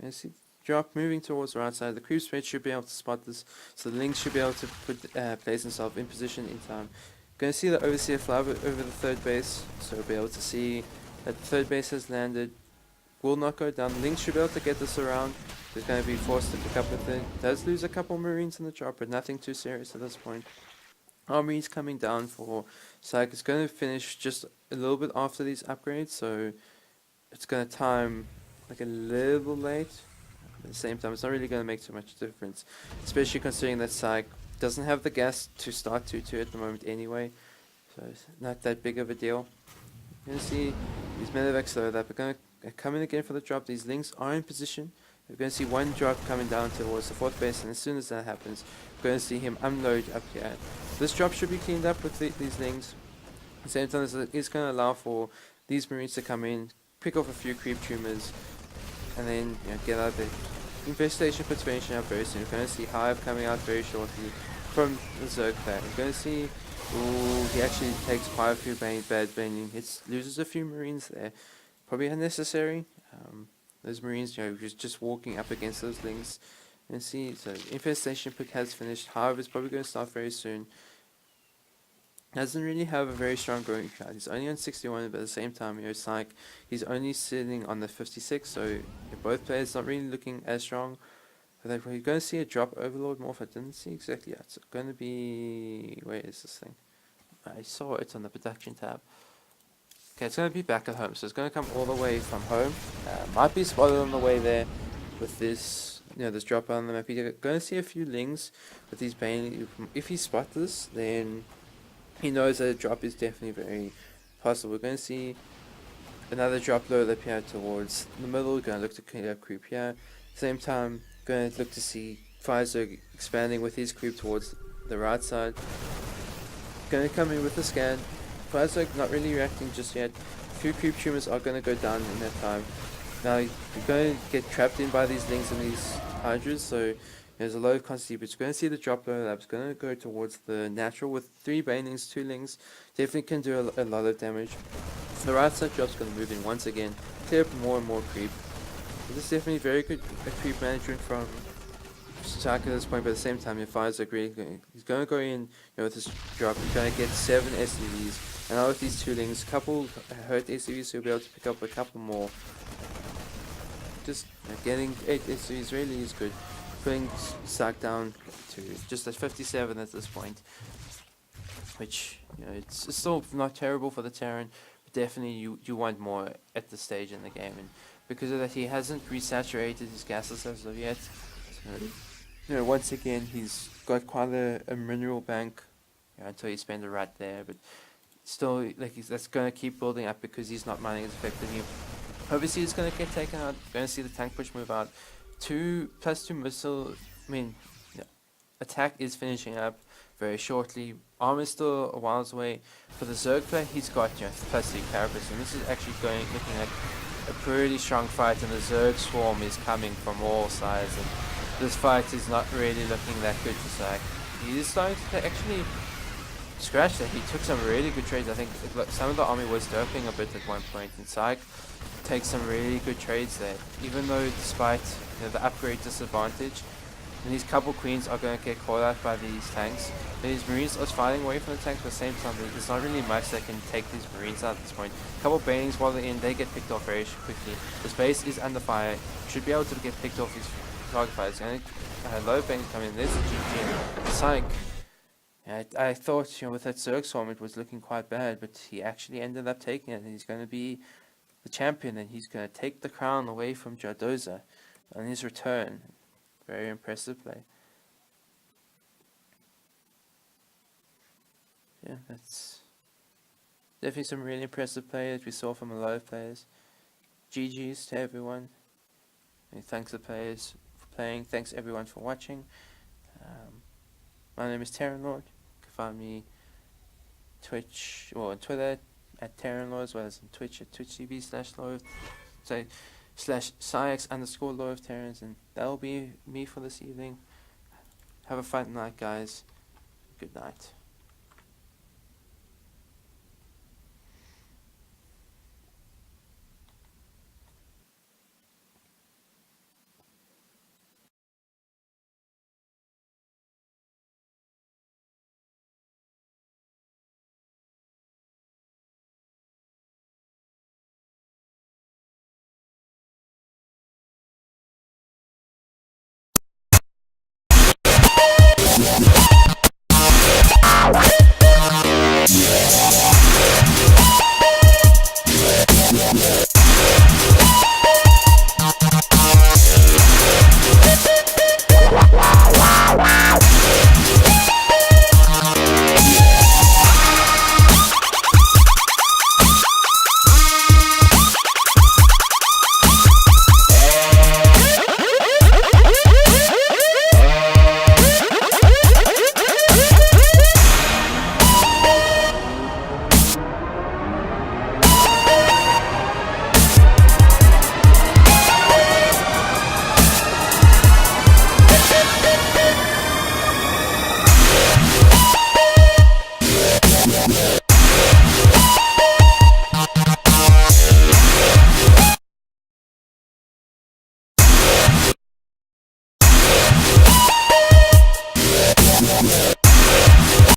You see drop moving towards the right side. The creep spread should be able to spot this, so the links should be able to place himself in position in time. Going to see the Overseer fly over the third base, so we'll be able to see that the third base has landed. Will not go down. Lynx should be able to get this around. He's going to be forced to pick up with it. Does lose a couple Marines in the drop, but nothing too serious at this point. Army is coming down for PsiX. It's going to finish just a little bit after these upgrades, so it's going to time like a little late. At the same time, it's not really going to make too much difference, especially considering that PsiX doesn't have the gas to start 2-2 at the moment anyway, so it's not that big of a deal. You're going to see these medevacs slow that, but going to come in again for the drop. These links are in position. We're going to see one drop coming down towards the fourth base, and as soon as that happens, we're going to see him unload up here. This drop should be cleaned up with these links. At the same time, it's going to allow for these Marines to come in, pick off a few creep tumors, and then get out there. Infestation puts finishing up very soon. We're going to see Hive coming out very shortly from the Zerg player. We're going to see, he actually takes quite a few bad bending hits, loses a few Marines there. Probably unnecessary. Those Marines, just walking up against those links. And see, so infestation pick has finished. Hive is probably going to start very soon. Doesn't really have a very strong growing card. He's only on 61, but at the same time, PsiX, he's only sitting on the 56, so both players not really looking as strong. But we're going to see a drop Overlord morph. I didn't see exactly yet. It's going to be, where is this thing? I saw it on the production tab. Okay, it's going to be back at home, so it's going to come all the way from home. Might be spotted on the way there with this, this drop on the map. You're going to see a few lings with these Bane. If he spots this, then he knows that a drop is definitely very possible. We're going to see another drop load up here towards the middle. We're going to look to clean up creep here. Same time, going to look to see Pfizer expanding with his creep towards the right side. Going to come in with the scan. Pfizer not really reacting just yet. A few creep tumors are going to go down in that time. Now you're going to get trapped in by these lings and these hydras, so there's a lot of constantly, but you're going to see the drop low labs going to go towards the natural with 3 banelings, 2 lings. Definitely can do a lot of damage. The right side drop's going to move in once again, clear up more and more creep. So this is definitely very good creep management from PsiX at this point, but at the same time, your fires are great. He's going to go in with this drop. He's going to get 7 SCVs, and now with these 2 lings, couple hurt SCVs, so he'll be able to pick up a couple more. Just getting 8 SCVs really is good. Putting PsiX down to just at 57 at this point, which it's still not terrible for the Terran, but definitely you want more at this stage in the game, and because of that he hasn't resaturated his gases as of yet. So, once again he's got quite a mineral bank until you spend a rat there, but still that's going to keep building up because he's not mining as effectively. Obviously he's going to get taken out. Going to see the tank push move out. 2+2 missile, attack is finishing up very shortly. Arm is still a whiles away. For the Zerg player, he's got +3 carapace, and this is actually looking like a pretty strong fight, and the Zerg swarm is coming from all sides, and this fight is not really looking that good for PsiX. He is starting to actually scratch that. He took some really good trades. I think some of the army was derping a bit at one point, and PsiX takes some really good trades there. Even though despite the upgrade disadvantage, and these couple queens are going to get caught out by these tanks. These marines are fighting away from the tanks, but at the same time, there's not really much that can take these marines out at this point. A couple banings while they're in, they get picked off very quickly. The space is under fire. Should be able to get picked off these target fires. And low bangs come in. There's a GG. Psych. I thought, with that Zerg swarm, it was looking quite bad, but he actually ended up taking it, and he's going to be the champion, and he's going to take the crown away from Jardoza on his return. Very impressive play. Yeah, that's definitely some really impressive play that we saw from a lot of players. GG's to everyone. And thanks the players for playing. Thanks everyone for watching. My name is TerranLord. You can find me Twitch or on Twitter at TerranLord, as well as on Twitch at twitch.tv/Lord. So /PsiX_Lord of Terrans, and that'll be me for this evening. Have a fun night, guys. Good night.